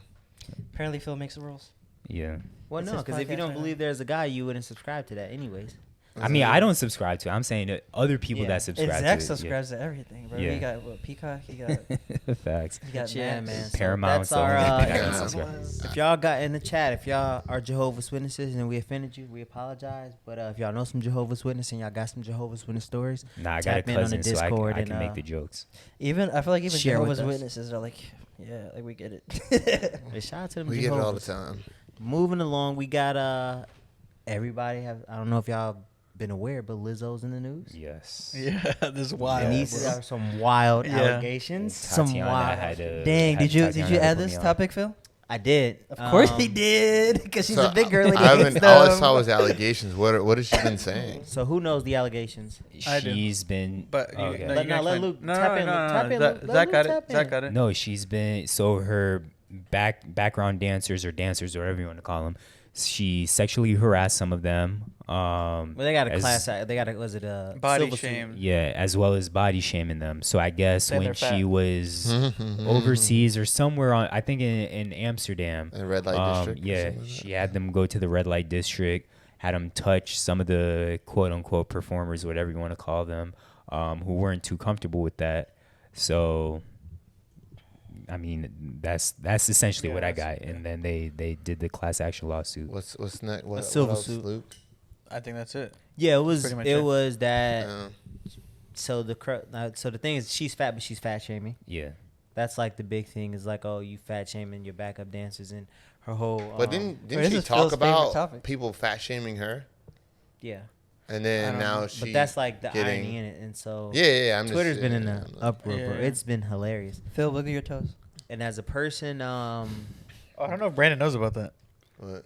Apparently, Phil makes the rules. Yeah. Well, It's no, his because if you podcast don't right believe there's a God, you wouldn't subscribe to that, anyways. I mean, I don't subscribe to it. I'm saying that other people Yeah. that And subscribe Zach to it. subscribes to everything, bro. Yeah. He got what, Peacock. He got Facts. he got Yeah, Max. man. So Paramount, that's so our, I think I yeah. can subscribe. If y'all got in the chat, if y'all are Jehovah's Witnesses and we offended you, we apologize. But if y'all know some Jehovah's Witnesses and y'all got some Jehovah's Witness stories, Nah, I got a tap in on the cousin, so I Discord can and, make the jokes. Even I feel like even Share with Jehovah's us. Witnesses are like, yeah, like we get it. hey, shout out to them We get it all the Jehovah's. time. Moving along, we got everybody have. I don't know if y'all been aware, but Lizzo's in the news. Yes. Yeah, this is wild. And these are some wild Yeah. allegations. Some Tatiana wild. had a- Dang, had did you Tatiana add put this me on. topic, Phil? I did. Of course he did, because she's So, a big girl. I haven't. All I saw was allegations. What has she been saying? So who knows the allegations? I do. She's been. But you, okay. no, Let- you now can let explain. Luke no, tap in, no, Luke, no, tap no. in, Zach, Luke. Let Zach Luke got tap it. Zach in. got it. No, she's been. So her background dancers or dancers, whatever you want to call them, she sexually harassed some of them. Well, they got a as- class. They got a. Was it a Body silver suit? shame. Yeah, as well as body shaming them. So I guess Saying when they're fat. she was overseas or somewhere on, I think in Amsterdam, In red light district. or yeah, something like that? she had them go to the red light district, had them touch some of the quote unquote performers, whatever you want to call them, who weren't too comfortable with that. So, I mean, that's essentially Yeah, what I that's- got. And then they did the class action lawsuit. What's next? What silver else, suit. Luke? I think that's it. Yeah, it was. Pretty much It it. was that. Yeah. So so the thing is, she's fat, but she's fat shaming. Yeah. That's like the big thing. Is like, oh, you fat shaming your backup dancers and her whole. But didn't this she is talk Phil's favorite about topic. people fat shaming her? yeah. And then I don't now know. she. But that's like the getting- irony in it, and so Yeah. I'm Twitter's just, been in yeah, an I'm not- uproar, bro. Yeah. It's been hilarious. Phil, wiggle your toes. And as a person, Oh, I don't know if Brandon knows about that. What?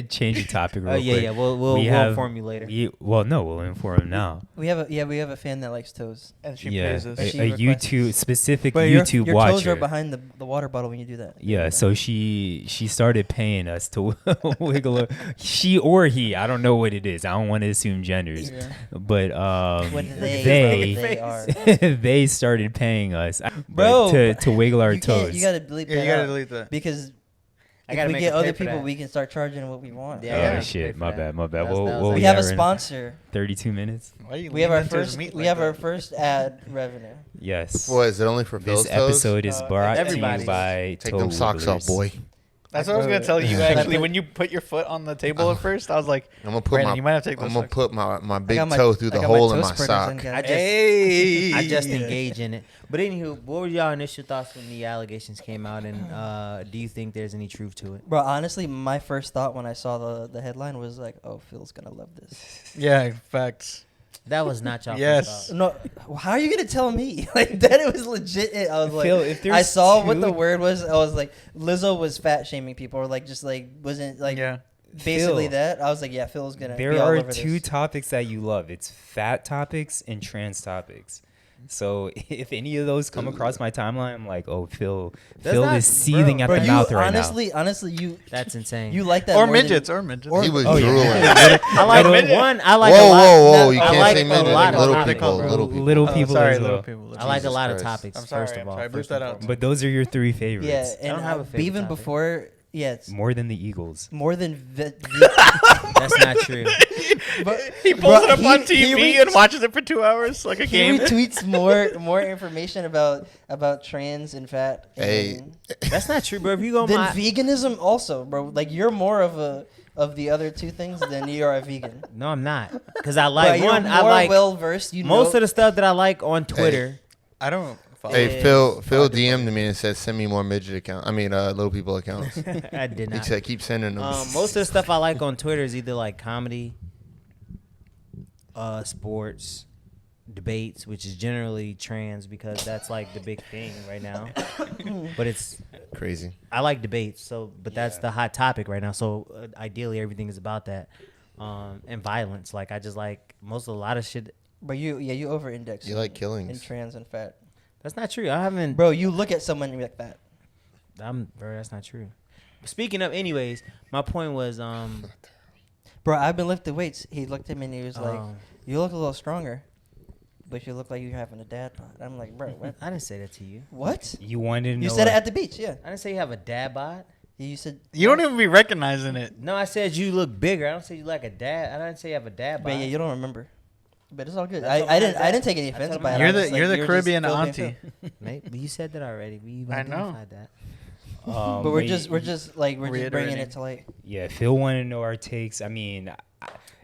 Change the topic real oh yeah, quick. yeah, we'll We have- inform you later. We'll inform him now. We have a fan that likes toes. And she Yeah, pays us. a She requests- YouTube specific But YouTube your watcher. toes are behind the water bottle when you do that. Yeah, so she started paying us to wiggle her. She or he, I don't know what it is. I don't want to assume genders, but When they they are. they started paying us, Bro, to wiggle our You can't- toes. You gotta delete Yeah, that you gotta out, delete that. because I if gotta we make get her pay other for people, that. we can start charging what we want. Yeah, oh I gotta pay shit, for my that. bad. That was- What that was We Yeah, have a at right now? sponsor. 32 minutes. Why are you We have our leaning into his first. meat We like have that? our first ad revenue. Yes. What is it only for Phil's This toes? episode is brought to you everybody's. by Take them socks off, boy. That's what I was gonna tell you. Actually, when you put your foot on the table at first, I was like, I'm gonna put Brandon, you might have to take I'm those gonna socks. put my big got my- toe through I the got hole toe in my spreaders sock. in, guys. I just "Hey, I just engage in it. But anywho, what were y'all initial thoughts when the allegations came out, and do you think there's any truth to it? Bro, honestly, my first thought when I saw the headline was like, "Oh, Phil's gonna love this." Yeah, facts. That was not y'all. Yes. first thought. No, how are you gonna tell me like that? It was legit. I was like, Phil, if I there's saw what the two- word was. I was like, Lizzo was fat shaming people, or like just like wasn't like Yeah. basically Phil, that. I was like, yeah, Phil's gonna. be There all are over two this. topics that you love. It's fat topics and trans topics. So if any of those come across my timeline, I'm like, oh, Phil not- is seething bro, at Bro, the you mouth right honestly, you That's insane. you like that Or more than- midgets. He was Oh, yeah. drooling. I like Little- one. I like Whoa, a lot. whoa, whoa! You I can't like say a midget. lot of Little topics, people. bro. Little people. Little Oh, people sorry, as little well. people. I like a Jesus lot of Christ. topics. I'm sorry. First of all, I bleeped first that and out. foremost. But those are your three favorites. Yeah, I don't and have a favorite even topic. before, yeah, it's More than the Eagles. more than That's not true. but He pulls it up he- on he TV re- and watches it for 2 hours like a he game. retweets more information about trans and fat. Hey. And That's not true, bro. If you go then my veganism also, bro. Like you're more of a of the other two things, then you are a vegan. No, I'm not. Because I like But one. you're I more like well versed. You most know. of the stuff that I like on Twitter. I don't follow. Hey, Phil DM'd me and said, send me more midget accounts. I mean, little people accounts. I did He not. said, keep sending them. Most of the stuff I like on Twitter is either like comedy, sports, debates, which is generally trans because that's like the big thing right now. But it's Crazy. I like debates, so but that's the hot topic right now. So ideally, everything is about that, and violence. Like I just like a lot of shit. But you over index. You like killings. in trans and fat. That's not true. I haven't. Bro, you look at someone and you're like fat. Bro, that's not true. Speaking of, anyways, my point was, Bro, I've been lifting weights. He looked at me and he was like, um, "You look a little stronger, but you look like you're having a dad bod." I'm like, "Bro, what? I didn't say that to you. What? You wanted to know. You said it at the beach, yeah. I didn't say you have a dad bod. You said You don't even be recognizing it. No, I said you look bigger. I don't say you like a dad. I didn't say you have a dad bod. But yeah, you don't remember. But it's all good. That's what I I didn't. said. I didn't take any I offense told by him it. You're I the was just you're like, the were Caribbean just auntie. Mate, but you said that already. We I know. identified that. But we're just bringing Reiterating. it to light. Yeah, Phil wanted to know our takes. I mean,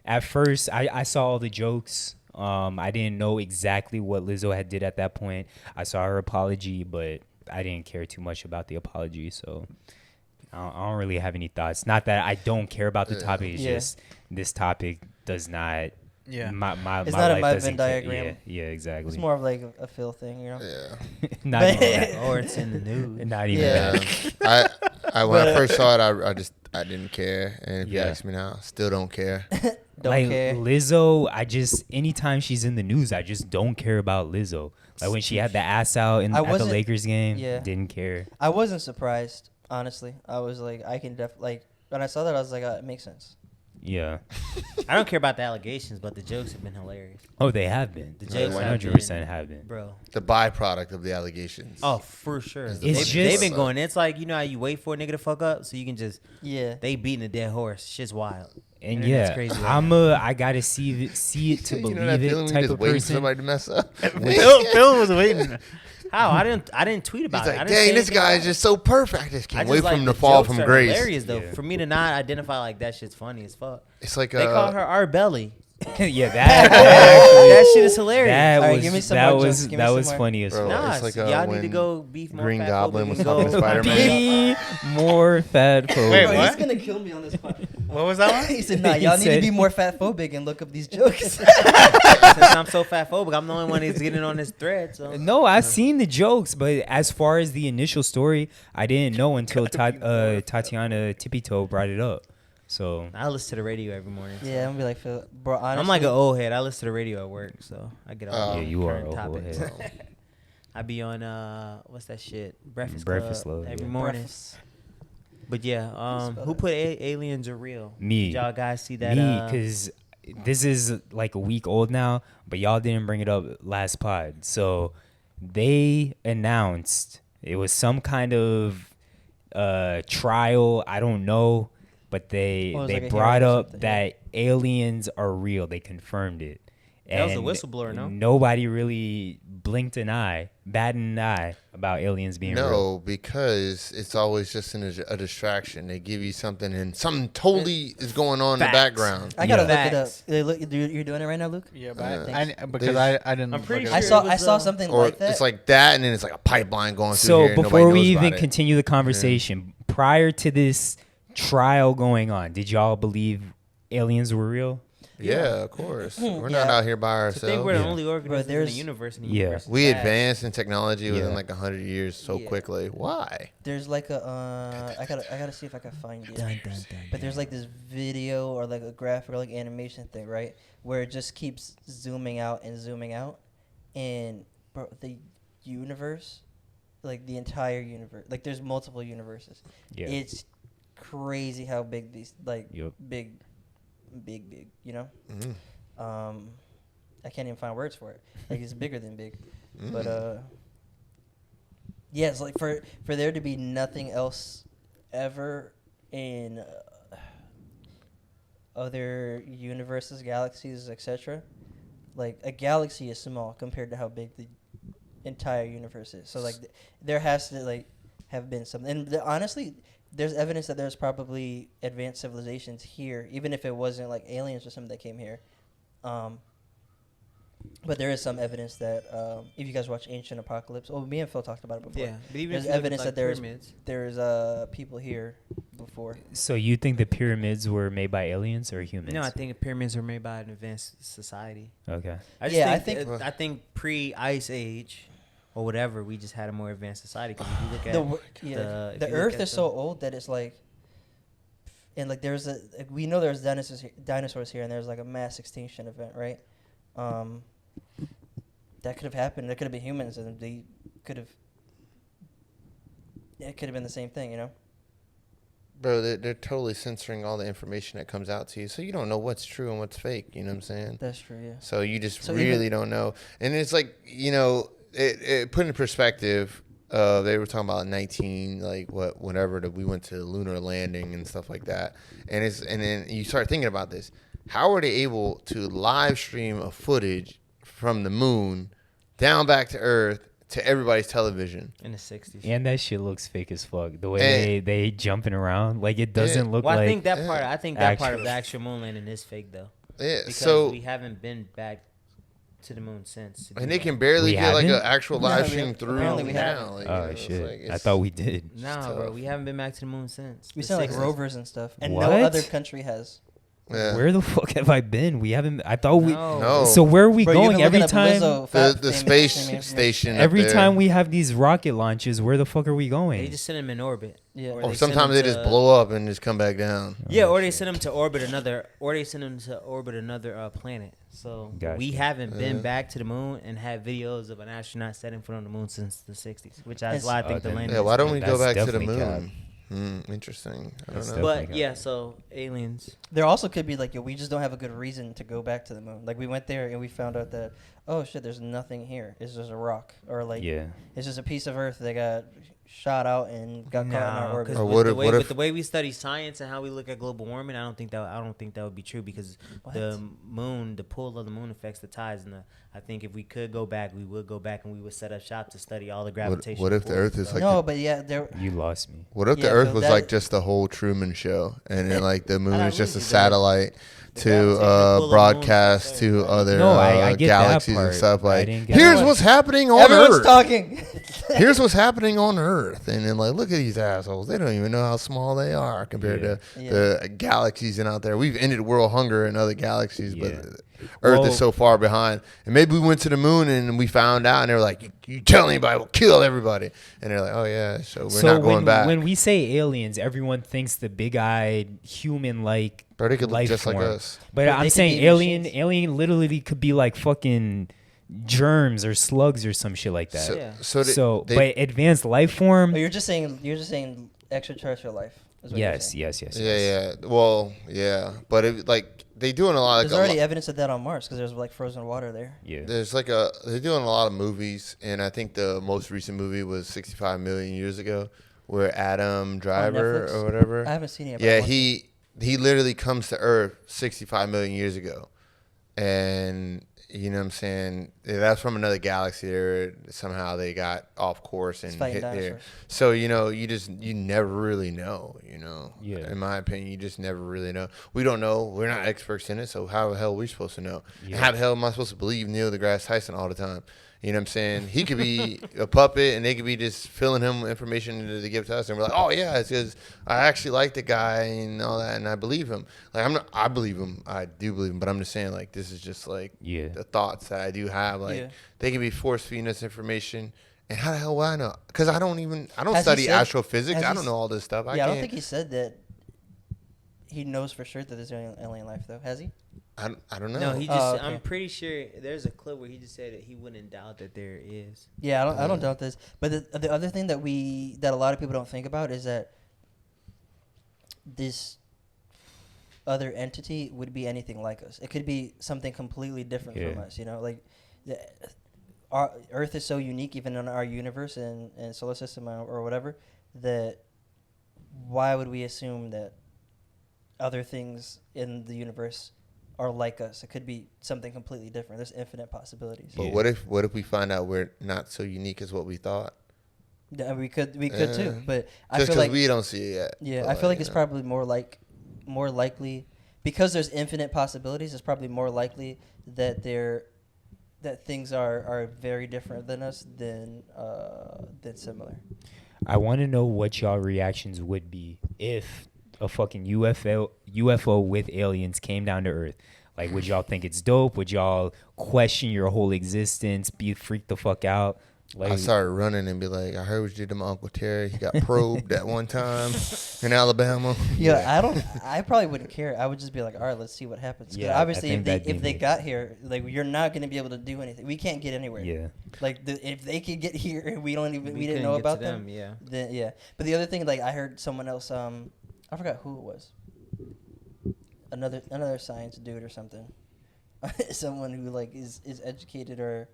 at first, I saw all the jokes. I didn't know exactly what Lizzo had did at that point. I saw her apology, but I didn't care too much about the apology, so I don't really have any thoughts. Not that I don't care about the topic. It's just this topic does not. Yeah. My It's my not a life my doesn't Venn care. diagram. Yeah, exactly. It's more of like a Phil thing, you know. Yeah. Not But- even that. Or it's in the news. Not even Yeah. that. I when I first saw it, I didn't care. And if you Yeah. ask me now, still don't care. Don't Like care. Lizzo, anytime she's in the news, I just don't care about Lizzo. Like when she had the ass out at the wasn't- Lakers game, yeah. didn't care. I wasn't surprised, honestly. I was like, I can like when I saw that, I was like, it makes sense. Yeah. I don't care about the allegations, but the jokes have been hilarious. Oh, they have been. The Yeah, jokes have 100% been, have been. bro. The byproduct of the allegations. Oh, for sure. It's They've just- been going. It's like, you know how you wait for a nigga to fuck up so you can just. Yeah. They beating a dead horse. Shit's wild. And Internet's yeah, crazy right I gotta see it to You believe know that feeling it when type you just of waiting for person. somebody to mess up. Phil was waiting. How? I didn't tweet about He's it. like, I didn't dang, say this anything guy about is it. just so perfect. I just I can't just wait like for him the to fall jokes from are grace. Hilarious though. Yeah. For me to not identify like that shit's funny as fuck. It's like They call her our belly. Yeah, That shit is hilarious. that All right, was give me some that more was jokes. Give me that some was more. funny as Bro, fuck. Nah, it's like, y'all need when to go beef more Green fat Goblin phobic was and fucking go- Spider-Man. Be more fat phobic. Wait, Bro, what? he's gonna kill me on this part. What was that one? He said, "Nah, He y'all need to said- be more fat phobic and look up these jokes." Since I'm so fat phobic, I'm the only one who's getting on this thread. So No, I've seen the jokes, but as far as the initial story, I didn't know until Tatiana Tippy Toe brought it up. So I listen to the radio every morning. so. Yeah, I'm gonna be like, Phil, bro. Honestly, I'm like an old head. I listen to the radio at work, so I get all Yeah, the you are current an old topics. head. I be on what's that shit? Breakfast Breakfast Club Club, every yeah. morning. Breakfast. But yeah, who put aliens are real? Me. Did y'all guys see that? me, because this is like a week old now, but y'all didn't bring it up last pod. So they announced it was some kind of trial. I don't know, but they Oh, it was like a brought hearing or up something, that aliens are real. They confirmed it. That was a And whistleblower, no? Nobody really blinked an eye, batted an eye about aliens being real. No, because it's always just a distraction. They give you something and something totally is going on in the Facts. background. I gotta Yeah. look it up. Facts. You're doing it right now, Luke. Yeah, Yeah. but because There's- I didn't. I'm pretty look sure it it up. was, I saw something Or like that. it's like that, and then it's like a pipeline going through So here. and before nobody we knows about even it. continue the conversation, prior to this trial going on, did y'all believe aliens were real? Yeah, of course. We're Yeah. not out here by I think we're ourselves. the only organism in the there's- universe. And the Yeah. universe is We vast. advanced in technology within Yeah. like 100 years so Yeah. quickly. Why? There's like a I gotta see if I can find it. Dun, dun, dun, But there's like this video or like a graphic or like animation thing, right? Where it just keeps zooming out, and bro, the universe, like the entire universe, like there's multiple universes. Yeah. It's crazy how big these like Yup. big, you know. Mm. I can't even find words for it. Like it's bigger than big, Mm. but yeah, it's like for there to be nothing else ever in other universes, galaxies, etc. Like a galaxy is small compared to how big the entire universe is. So like there has to like have been something. And honestly, there's evidence that there's probably advanced civilizations here, even if it wasn't like aliens or something that came here. But there is some evidence that if you guys watch Ancient Apocalypse, me and Phil talked about it before. Yeah, but even There's if you look at, evidence like, that pyramids. there's people here before. So you think the pyramids were made by aliens or humans? No, I think the pyramids were made by an advanced society. Okay. I think pre-ice age or whatever, we just had a more advanced society. Because if you look at the Earth is so old that it's like, and like we know there's dinosaurs here, and there's like a mass extinction event, right? That could have happened. There could have been humans, and it could have been the same thing, you know. Bro, they're totally censoring all the information that comes out to you, so you don't know what's true and what's fake. You know what I'm saying? That's true. Yeah. So you just really don't know, and it's like, you know, it put in perspective. They were talking about 19, like whenever that we went to the lunar landing and stuff like that, and then you start thinking about this. How are they able to live stream a footage from the moon down back to Earth to everybody's television in the 60s? And that shit looks fake as fuck. The way they jumping around, like it doesn't look well, like. I think that part of the actual moon landing is fake though. Yeah, because so we haven't been back to the moon since. And they can barely get like an actual live stream through apparently we now. haven't. Like, Oh shit! I thought we did. Nah, bro, we haven't been back to the moon since. We the sent like 60s. rovers and stuff, and What? no other country has. Yeah. Where the fuck have I been? We haven't. I thought we. No. So where are we Bro, you've going been every looking up time? Lizzo The famous space station. Every up there. time we have these rocket launches, where the fuck are we going? They just send them in orbit. Yeah. Or Or they send sometimes them they just to- blow up and just come back down. Yeah, or they send them to orbit another, planet. So Gotcha. we haven't been back to the moon and had videos of an astronaut setting foot on the moon since the 60s, which is why I think the then- landing. Yeah, why don't we go That's back to the definitely moon? Interesting. I That's don't know. But yeah, so aliens. There also could be like, we just don't have a good reason to go back to the moon. Like we went there and we found out that, oh shit, there's nothing here. It's just a rock, or like, it's just a piece of Earth that got shot out and got caught in our orbit. Or With the way we study science and how we look at global warming, I don't think that would be true, because the moon, the pull of the moon affects the tides, and I think if we could go back, we would go back and we would set up shop to study all the gravitation. What if the Earth is like? No, but yeah, there. You lost me. What if the Earth was like just the whole Truman Show, and then like the moon is just a satellite to broadcast to other I get galaxies that part. and stuff? Like, get here's that. what's happening on Everyone's Earth. talking. Here's what's happening on Earth, and then like, look at these assholes. They don't even know how small they are compared to the galaxies and out there. We've ended world hunger in other galaxies, but Earth is so far behind. And maybe we went to the moon and we found out, and they were like, "You tell anybody, we'll kill everybody." And they're like, "Oh yeah, so we're not going back." When we say aliens, everyone thinks the big-eyed, human-like Bro, they could look life just like form. us. But They I'm could saying be alien. machines. Alien literally could be like fucking germs or slugs or some shit like that. So But advanced life form. Oh, you're just saying extraterrestrial life. Is what you're saying. Yes. Yeah. Well, yeah, but like they doing a lot. There's already evidence of that on Mars because there's like frozen water there. Yeah. There's like they're doing a lot of movies, and I think the most recent movie was 65 million years ago, where Adam Driver Netflix? or whatever. I haven't seen it. But Yeah, he literally comes to Earth 65 million years ago, and you know what I'm saying, that's from another galaxy. There somehow they got off course and hit there. Dinosaurs. So you never really know. Yeah. In my opinion, you just never really know. We don't know. We're not experts in it. So how the hell are we supposed to know? Yeah. And how the hell am I supposed to believe Neil deGrasse Tyson all the time? You know what I'm saying? He could be a puppet, and they could be just filling him information to give to us, and we're like, oh yeah, it's because I actually like the guy and all that, and I believe him. Like I believe him. I do believe him, but I'm just saying, like, this is just like the thoughts that I do have. Like they could be force feeding us information, and how the hell would I know? Because I don't study astrophysics. I don't know all this stuff. I don't think he said that. He knows for sure that there's alien life, though. Has he? I don't know. No, he just. Okay. I'm pretty sure there's a clip where he just said that he wouldn't doubt that there is. Yeah, I don't doubt this. But the other thing that a lot of people don't think about is that this other entity would be anything like us. It could be something completely different from us. Like our Earth is so unique, even in our universe and solar system or whatever, that why would we assume that other things in the universe are like us? It could be something completely different. There's infinite possibilities. But what if we find out we're not so unique as what we thought? Yeah, we could Yeah. too, but I Just feel because like we don't see it yet. yeah, But I feel like you it's know. probably more likely because there's infinite possibilities. It's probably more likely that things are very different than us than similar. I want to know what y'all reactions would be if a fucking UFO with aliens came down to Earth. Like, would y'all think it's dope? Would y'all question your whole existence? Be freaked the fuck out? Like, I started running and be like, I heard what you did to my Uncle Terry. He got probed that one time in Alabama. Yeah, I probably wouldn't care. I would just be like, all right, let's see what happens. 'Cause Yeah, I obviously, think that'd if be they me. got here, like you're not going to be able to do anything. We can't get anywhere. yeah. Like if they could get here and we didn't couldn't know get about to them. Yeah. Then yeah. But the other thing, like I heard someone else, I forgot who it was. Another science dude or something. Someone who like is educated or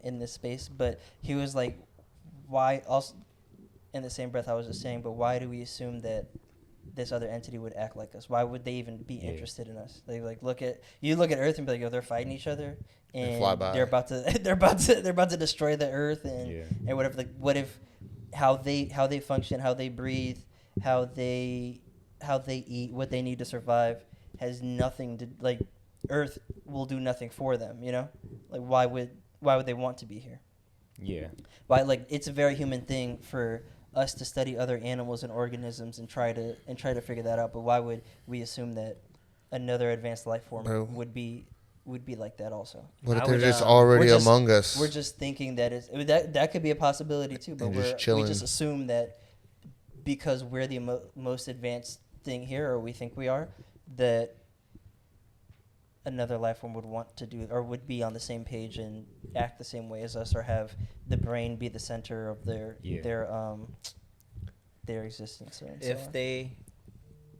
in this space, but he was like, why also in the same breath I was just saying, but why do we assume that this other entity would act like us? Why would they even be interested in us? They like look at Earth and be like, oh, they're fighting each other and fly by. they're about to destroy the Earth and whatever. Like what if how they function, how they breathe, how they eat, what they need to survive has nothing to like. Earth will do nothing for them, you know? Like why would they want to be here? Yeah. Why like it's a very human thing for us to study other animals and organisms and try to figure that out, but why would we assume that another advanced life form would be like that also? What if I they're would, just already we're just- among us? We're just thinking that that could be a possibility too, but And just we chilling. just assume that because we're the most advanced thing here, or we think we are, that another life form would want to do or would be on the same page and act the same way as us, or have the brain be the center of their existence. And so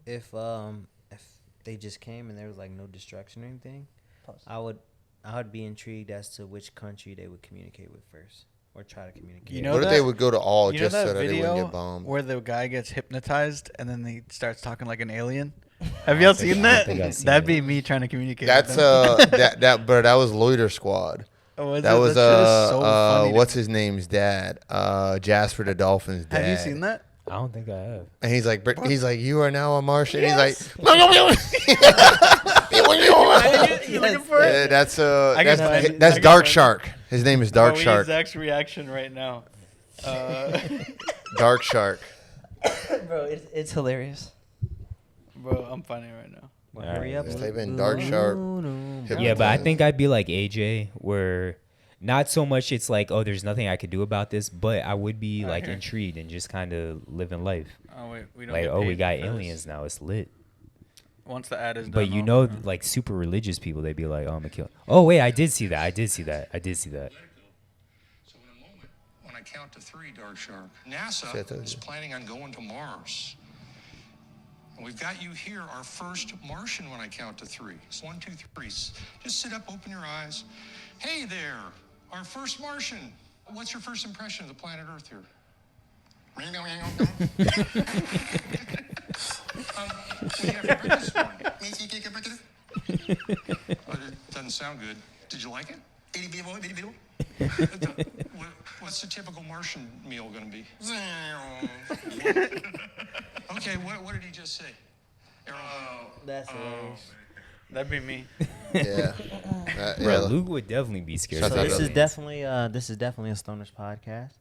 If on. if they just came and there was like no distraction or anything, Pause. I would be intrigued as to which country they would communicate with first or try to communicate. You know What if that- they would go to all You know just so that that they video wouldn't get bombed? where the guy gets hypnotized and then he starts talking like an alien? Have y'all seen that? think I've seen That'd that. be me trying to communicate. That's with them. that was Loiter Squad. Oh, That was shit is so funny to what's me. his name's dad? Jasper the Dolphin's dad. Have you seen that? I don't think I have. And he's like, you are now a Martian. Yes. He's like, You looking for it? yeah, that's I can find it. I that's can Dark find it. Shark. His name is Dark We need Shark. Zach's reaction right now. Dark Shark. Bro, it's hilarious. Bro, I'm finding it right now. Well, Alright, hurry up. just type in Dark Shark. Yeah, but I think I'd be like AJ, where not so much it's like, oh, there's nothing I could do about this, but I would be like here. intrigued and just kind of living life. Oh wait, we don't. Like, get oh, we paid got for this. aliens now. It's lit. Once the ad is done. But you I'll- know, like super religious people, they'd be like, oh, I'm gonna kill. Oh wait, I did see that. I did see that. So in a moment, when I count to 3, Dark Shark, See, I told NASA is you. planning on going to Mars. And we've got you here, our first Martian, when I count to 3. It's 1, 2, 3. Just sit up, open your eyes. Hey there, our first Martian. What's your first impression of the planet Earth here? What do you have for breakfast this morning? Oh, it doesn't sound good. Did you like it? What's the typical Martian meal going to be? Okay, what did he just say? That's hilarious. That'd be me. Yeah. Bro, Luke would definitely be scared. Shut So up, this Billy. is definitely a Stoners podcast.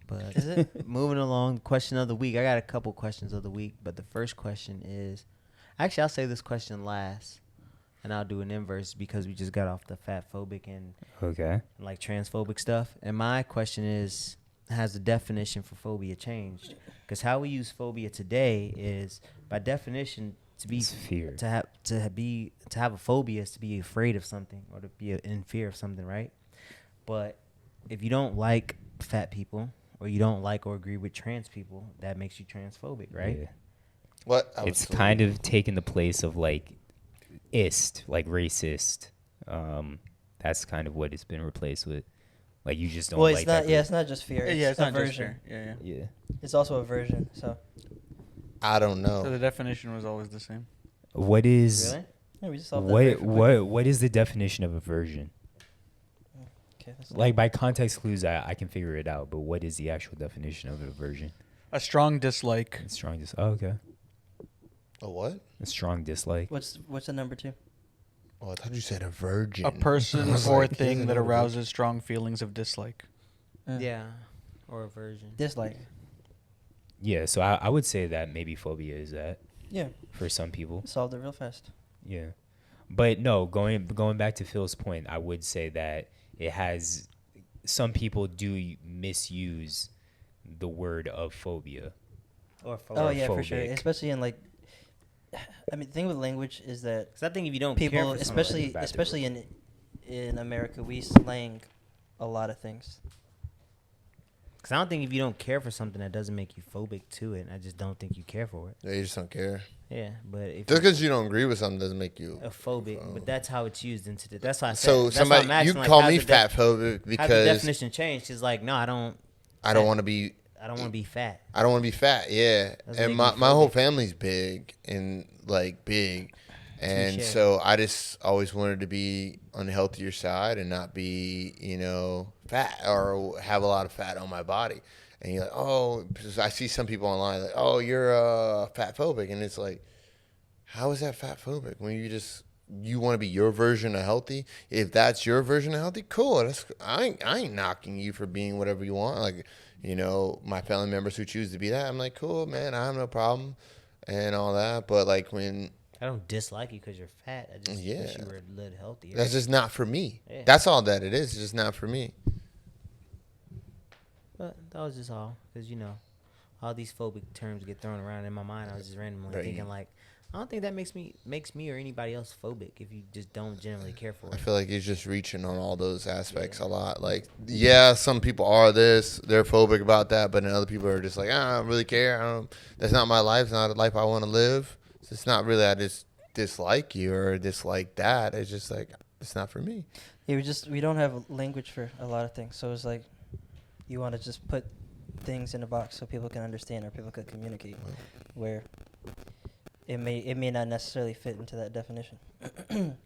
But Is it? moving along, question of the week. I got a couple questions of the week, but the first question is, actually, I'll say this question last, and I'll do an inverse because we just got off the fat phobic and Okay. like transphobic stuff. And my question is, has the definition for phobia changed? Because how we use phobia today is, by definition, to be It's fear. to have a phobia is to be afraid of something or to be in fear of something, right? But if you don't like fat people or you don't like or agree with trans people, that makes you transphobic, right? Yeah. What? It's kind of taken the place of like like racist. That's kind of what it's been replaced with. Like you just don't Well, like it's not. that Yeah, group. it's not just fear. Yeah, it's not just aversion. fair. Yeah. Yeah. It's also aversion. So I don't So the know. definition was always the same. What is Really? yeah, we just solved that very what is the definition of aversion? Okay. Like by context clues, I can figure it out. But what is the actual definition of aversion? A strong dislike. A strong okay. A what? A strong dislike. What's the number 2? Oh, I thought you said a virgin. A person I was or like, he thing doesn't that know what a arouses strong feelings of dislike. Yeah, or aversion. Dislike. Yeah, so I would say that maybe phobia is that Yeah. for some people. Solved it real fast. Yeah, but no, going back to Phil's point, I would say that it has some people do misuse the word of phobia. Or Oh yeah, for sure. phobic. Especially in like, I mean, the thing with language is that Because I think if you don't people, care for something, especially in America, we slang a lot of things. because I don't think if you don't care for something, that doesn't make you phobic to it. I just don't think you care for it. Yeah, you just don't care. Yeah, but if Just because you don't agree with something doesn't make you a phobic, but that's how it's used into the. That's why I said. So that's why somebody, I'm asking, you like, call how's me the fat phobic How's the because definition changed? She's like, no, I don't want to be. I don't want to be fat. I don't want to be fat. Yeah, Doesn't and make me my whole phobic. family's big and like big, and Touche. so I just always wanted to be on the healthier side and not be fat or have a lot of fat on my body. And you're like, oh, because I see some people online like, oh, you're fat phobic, and it's like, how is that fat phobic when you want to be your version of healthy? If that's your version of healthy, cool. I ain't knocking you for being whatever you want. Like, my family members who choose to be that, I'm like, cool, man, I have no problem and all that. But like when I don't dislike you because you're fat. I just wish you were a little healthier. that's just not for me. Yeah. That's all that it is. It's just not for me. But that was just all, because all these phobic terms get thrown around in my mind. I was just randomly Right. thinking like, I don't think that makes me or anybody else phobic if you just don't generally care for I it. feel like he's just reaching on all those aspects a lot. Like, yeah, some people are they're phobic about that, but then other people are just like, I don't really care. That's not my life. It's not a life I want to live. It's not really I just dislike you or dislike that. It's just like, it's not for me. Yeah, we don't have language for a lot of things, so it's like you want to just put things in a box so people can understand or people can communicate, where it may not necessarily fit into that definition.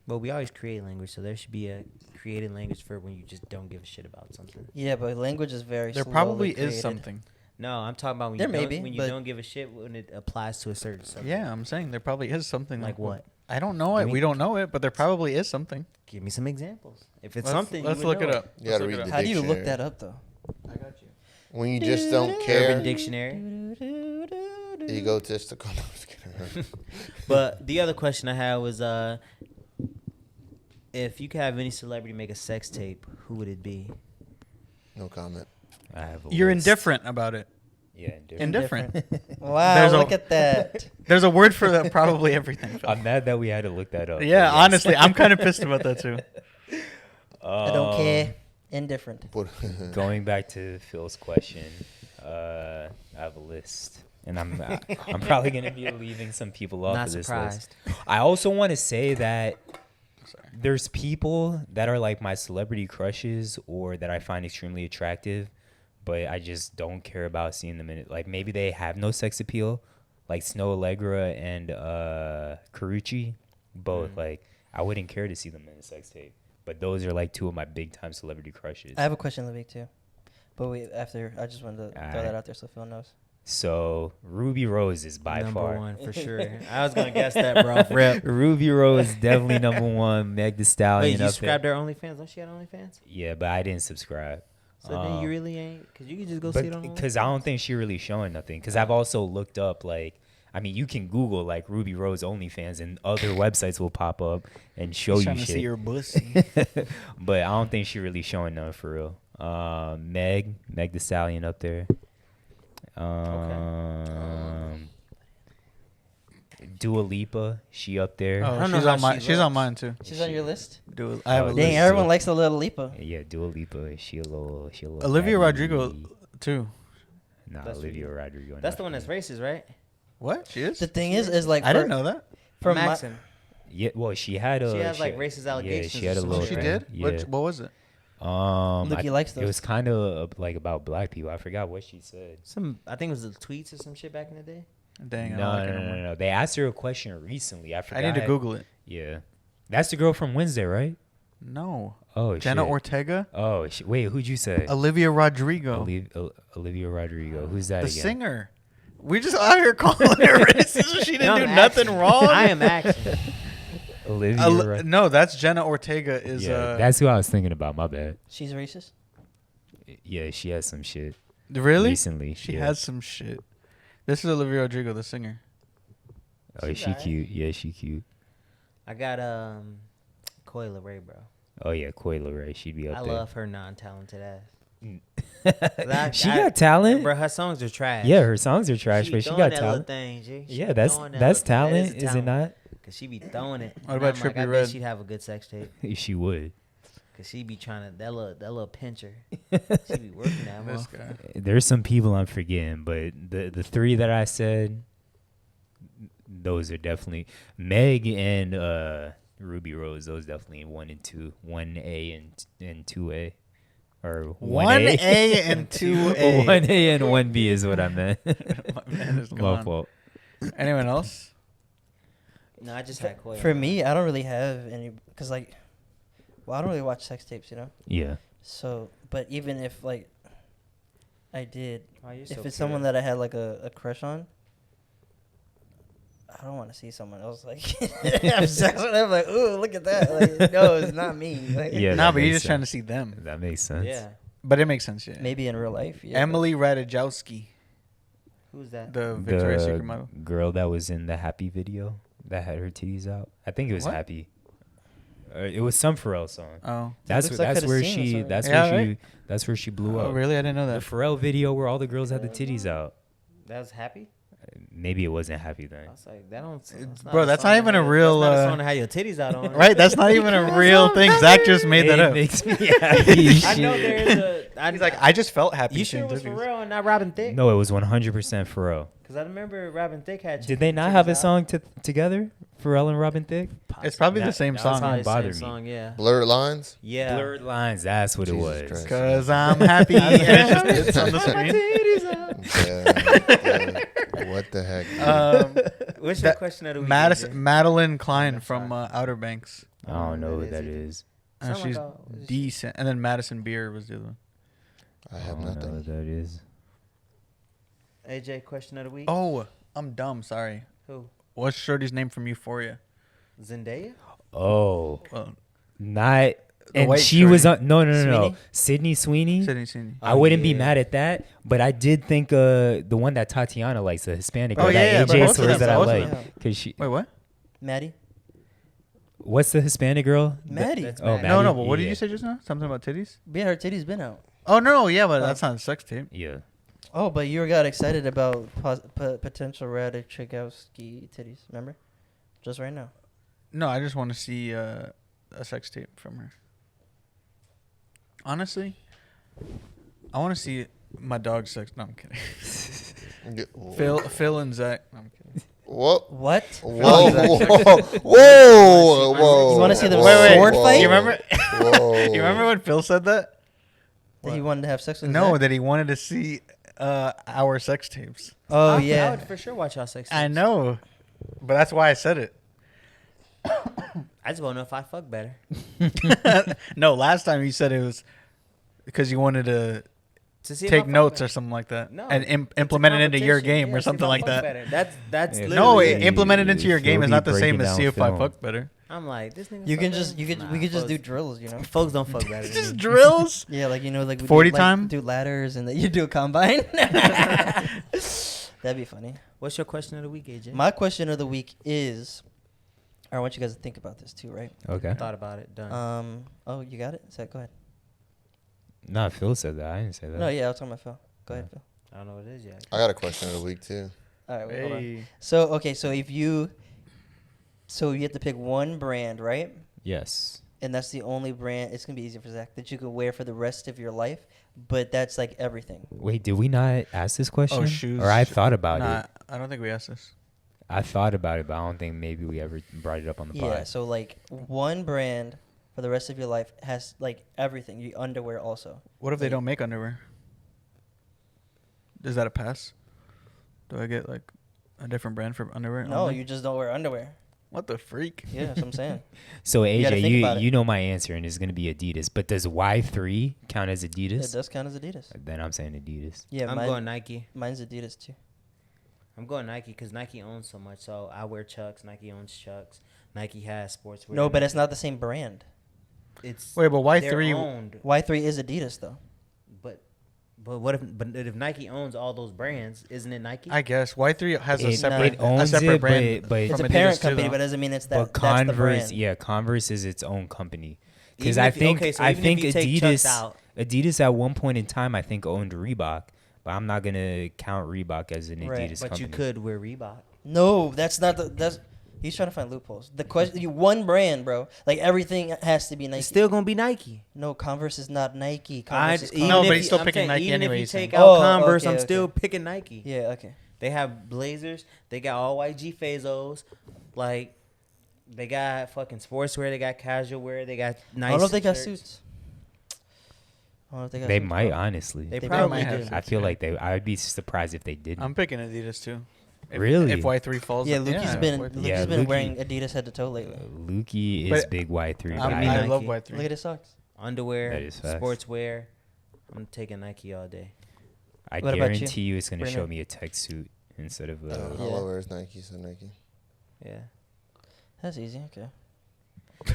But we always create language, so there should be a created language for when you just don't give a shit about something. Yeah, but language is very There slowly probably is created. something. No, I'm talking about when There you may don't, be, when you but- don't give a shit when it applies to a certain subject. Yeah, I'm saying there probably is something. Like what? I don't know it. Give me- We don't know it, but there probably is something. Give me some examples. If it's Let's- something, Let's you would look know it up. You gotta Let's look read it the up. How do you look dictionary. that up though? I got you. When you just don't Urban care, Dictionary. egotistical. No, I'm just kidding. But the other question I had was, if you could have any celebrity make a sex tape, who would it be? No comment. I have a You're list. indifferent about it. Yeah, Indifferent. Wow, There's look at that. There's a word for that. Probably everything. Phil. I'm mad that we had to look that up. Yeah, but yes. honestly, I'm kind of pissed about that too. I don't care. Indifferent. Going back to Phil's question, I have a list, and I'm probably gonna be leaving some people off Not of this surprised. list. I also want to say that Sorry. there's people that are like my celebrity crushes or that I find extremely attractive, but I just don't care about seeing them in it. Like maybe they have no sex appeal, like Snow Allegra and Carucci, both. Like I wouldn't care to see them in a sex tape. But those are like two of my big time celebrity crushes. I have a question of the week too, but after I just wanted to throw Alright. that out there so Phil knows. So Ruby Rose is by number far one for sure. I was gonna guess that, bro. Rip. Ruby Rose definitely number one. Meg Thee Stallion. Wait, you up subscribed to there. her OnlyFans? Don't she have OnlyFans? Yeah, but I didn't subscribe. So then you really ain't, because you can just go see it on Because I don't think she really showing nothing. Because I've also looked up you can Google like Ruby Rose OnlyFans and other websites will pop up and show He's you trying to shit. see your pussy. But I don't think she really showing nothing for real. Meg Thee Stallion up there. Dua Lipa, she up there. Oh, don't know she's how on mine. she She's on looks. mine too. She's on your list. I have a Oh, Dang, list. everyone likes a little Lipa. Yeah, Dua Lipa. She a little. Olivia fatty. Rodrigo too. Nah, That's Olivia Rodrigo. That's not the one that's me. racist, right? What? She is? The thing is like I didn't know that. from my, Maxim. Yeah, well, she had a. She has, like, racist Yeah, allegations she had or a some little. She shit, thing. did? Yeah. What was it? Nikki likes It those. was kind of like about black people. I forgot what she said. I think it was the tweets or some shit back in the day. Dang, I No, don't like no, it no, no no, more. no. They asked her a question recently. I I forgot. need to Google it. Yeah, that's the girl from Wednesday, right? No. Oh, Jenna shit. Ortega. Oh, wait, who'd you say? Olivia Rodrigo. Olivia Rodrigo. Who's that The again? singer. We just out here calling her racist. She didn't do nothing wrong. I am action. Olivia. No, that's Jenna Ortega. That's who I was thinking about. My bad. She's racist. Yeah, she has some shit. Really? Recently, She has some shit. This is Olivia Rodrigo, the singer. Oh, is she cute? Yeah, she cute. I got Coi Leray, bro. Oh yeah, Coi Leray. She'd be up I there. love her non-talented ass. She got talent. Bro, her songs are trash. Yeah, her songs are trash, but she got talent. Thing, G. She Yeah, be throwing that that's little thing. That talent, is it not? Cause she be throwing it. What about And I'm Trippie I Redd? bet she'd have a good sex tape. She would. Cause she be trying to that little pincher. She be working that This one. guy. There's some people I'm forgetting, but the three that I said, those are definitely Meg and Ruby Rose. Those definitely 1 and 2, 1A and 2A, or 1A and 2A. 1A and 1B is what I meant. My man is My gone. fault. Anyone else? No, I just had Coi. For me, I don't really have any, cause like, well, I don't really watch sex tapes, you know. Yeah. So, but even if like, I did, Oh, you're if so it's pure. someone that I had like a crush on, I don't want to see someone else like have sex with them. Like, ooh, look at that. Like, no, it's not me. Like, Yeah. Nah, that but you're makes just trying to sense. see them. That makes sense. Yeah. But it makes sense, yeah. maybe in real life. Yeah, Emily Ratajkowski, Who's that? the Victoria's Secret The model. girl that was in the Happy video that had her titties out. I think it was What? Happy. It was some Pharrell song. Oh. That's looks like that's could've where seen she this that's already. where Yeah, she that's where she blew Oh, up. really? I didn't know The that. Pharrell video where all the girls had the titties out. That was Happy. Maybe it wasn't Happy then. I was like, that don't. Bro, that's not even a real, That's not a song to have your titties out on. Right? That's not even a real thing. Zach just made that It up. makes me happy. I know there's a. He's like, I just felt happy. You sure seeing it was titties. Pharrell and not Robin Thicke? No, it was 100% Pharrell. Because I remember Robin Thicke had. Did they not titties have a out. song together? Pharrell and Robin Thicke? It's probably the That- same that was song. probably- Probably bother the same me. song, yeah. Blurred lines. Yeah. Blurred Lines, that's what Jesus it was. Christ. Cause I'm happy. And it's just on the screen. Yeah. What the heck? What's your That- question of the week? Madeline Klein from Outer Banks. I don't know who that is. Sound She's like a- decent. And then Madison Beer was the other one. I I have don't know who nothing. that is. AJ, question of the week. Oh, I'm dumb. Sorry. Who? What's Shorty's name from Euphoria? Zendaya? Oh, Well, not. And white she was shorty. on. No. Sweeney? Sydney Sweeney. Sydney. I wouldn't be yeah. mad at that, but I did think the one that Tatiana likes, the Hispanic Oh, girl, yeah, that but AJ both of swears them, that I both of like, them. because she. Wait, what? Maddie. What's the Hispanic girl? Maddie. That's Oh, Maddie. No, Maddie? but what did Yeah. you say just now? Something about titties? Yeah, her titties been out. Oh, no, yeah, but that's not a sex tape. Yeah. Oh, but you got excited about potential Ratajkowski titties. Remember? Just right now. No, I just want to see a sex tape from her. Honestly, I want to see my dog sex. No, I'm kidding. Phil and Zach. No, I'm kidding. What? What? Whoa! Whoa! You wanna see them Wait, sword whoa, fight? You remember? Whoa! You remember when Phil said that? That he wanted to have sex with No, Zach? that he wanted to see our sex tapes. Oh, I yeah. would for sure watch y'all sex I tapes. know, but that's why I said it. I just want to know if I fuck better. No, last time you said it was because you wanted to To see if I take fuck notes better. or something like that, No, and it's a implement it into your competition. game Yeah, or see if something I like fuck that. better. That's Yeah, No, literally it. implement it into your game Phil is be not the same breaking as see down if I film. fuck better. I'm like, this nigga. You fuck can better? just, we Nah, could just do folks- drills, you know? Folks don't fuck better than Just me. drills. Yeah, like, you know, like we 40 do, time? do ladders and then you do a combine. That'd be funny. What's your question of the week, AJ? My question of the week is, I want you guys to think about this too, right? Okay. Thought about it. Done. Oh, you got it? Go ahead. Nah, Phil said that. I didn't say that. No, yeah, I was talking about Phil. Go ahead, Phil. I don't know what it is yet. I got a question of the week too. All right, wait, hold on. Hey. So, okay, so you have to pick one brand, right? Yes. And that's the only brand, it's going to be easy for Zach, that you can wear for the rest of your life, but that's like everything. Wait, did we not ask this question? Oh, shoes. Or I thought about Nah, it. I don't think we asked this. I thought about it, but I don't think maybe we ever brought it up on the pod. Yeah, so like one brand for the rest of your life has like everything, your underwear also. What if they Like- don't make underwear? Is that a pass? Do I get like a different brand for underwear? No, only? you just don't wear underwear. What the freak? Yeah, that's what I'm saying. So gotta think AJ, about it. you know my answer, and it's gonna be Adidas. But does Y3 count as Adidas? It does count as Adidas. Then I'm saying Adidas. Yeah, I'm going Nike. Mine's Adidas too. I'm going Nike because Nike owns so much. So I wear Chucks. Nike owns Chucks. Nike has sportswear. No, but it's not the same brand. It's Wait, but they're Y3 owned. Y3 is Adidas though. But what if? But if Nike owns all those brands, isn't it Nike? I guess Y3 has a It separate owns separate it, brand. but It's from a parent Adidas too, company, though. but doesn't mean it's that. But That's the Converse, brand. yeah, Converse is its own company. Because Even I if- think okay, so I even if think you take Chucks Adidas out- Adidas at one point in time I think owned Reebok, but I'm not gonna count Reebok as an Right, Adidas but company. you could wear Reebok. No, that's not the. That's he's trying to find loopholes. The question, you one brand, bro. Like everything has to be Nike. It's still gonna be Nike. No, Converse is not Nike. Converse is Even No, Converse. but if he's you- still I'm picking saying, Nike even anyway, if you he's saying. take out Oh, Converse, okay, I'm okay. still picking Nike. Yeah. Okay. They have Blazers. They got all white G Fazos. Like, they got fucking sportswear. They got casual wear. They got nice. I don't know if they got shirts. suits. I don't know if they got They suits, might bro. honestly. They They probably might do. have. I feel like they. I'd be surprised if they didn't. I'm picking Adidas too. Really? If Y3 falls. Yeah, Lukey's been Y3. Lukey's Yeah, been Lukey- wearing Adidas head to toe lately. Lukey is But big Y3. I, But mean, I, I love Nike. Y3. Look at his socks. Underwear, That is facts. sportswear. I'm taking Nike all day. I What about you, guarantee you it's gonna show Brandon? me a tech suit instead of All Yeah. I wear is Nike, so Nike. Yeah. That's easy. Okay.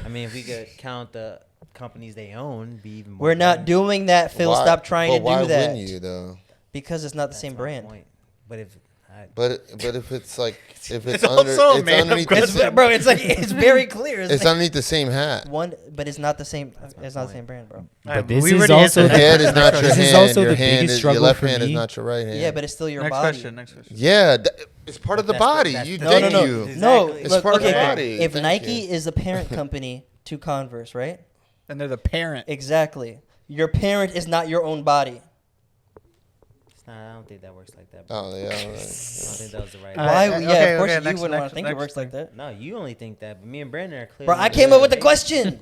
I mean, if we could count the companies they own, it'd be even more. We're not brands. doing that, Phil. Why- Stop trying but to why do that. wouldn't you though? Because it's not the That's same my brand. point. But if But if it's like if it's, It's under also a it's made-up underneath question. the, Bro, it's like it's very clear. it's underneath the same hat. one, but it's not the same. That's my It's not the point. same brand, bro. But this we is already also Your answered head that. is not your This is hand. also Your the hand biggest is struggle your left for hand is me. not your right hand. Yeah, but it's still your Next body. question. Next question. Yeah, it's part of the That's the- body. that's You the- No, thank no, no, you. no. Exactly. It's Look, part of the okay, body. if Thank Nike you. is a parent company to Converse, right? And they're the parent. Exactly. Your parent is not your own body. it's not, I don't think that works like that. Bro. Oh yeah. All I right. don't think that was the right. All Why? right, Yeah, okay, of course okay, you next- wouldn't want next- to think it next works like thing. that. No, you only think that, but me and Brandon are clearly. Bro, I came up with the question.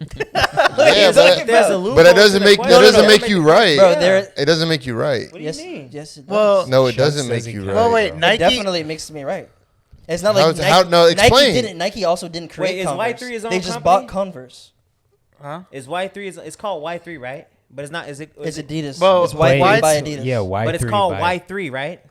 Yeah, but There's a loophole but it to doesn't the make question. that doesn't no, make you right. Bro, there. It doesn't make you right. What do Yes, you mean? yes, it does. Well, No, it Shucks doesn't make doesn't you count. right. Well, wait, bro. Nike- It definitely makes me right. It's not like How's- Nike, how- no, Nike explain. didn't. Nike also didn't create Wait, is Converse. Y3 his own They just company? bought Converse. Huh? Is Y3 is it's called Y3, right? But it's not. Is it? It's Adidas. Well, it's Y3 wait, by it's- Adidas. Yeah, Y3. But it's called by- Y3, right?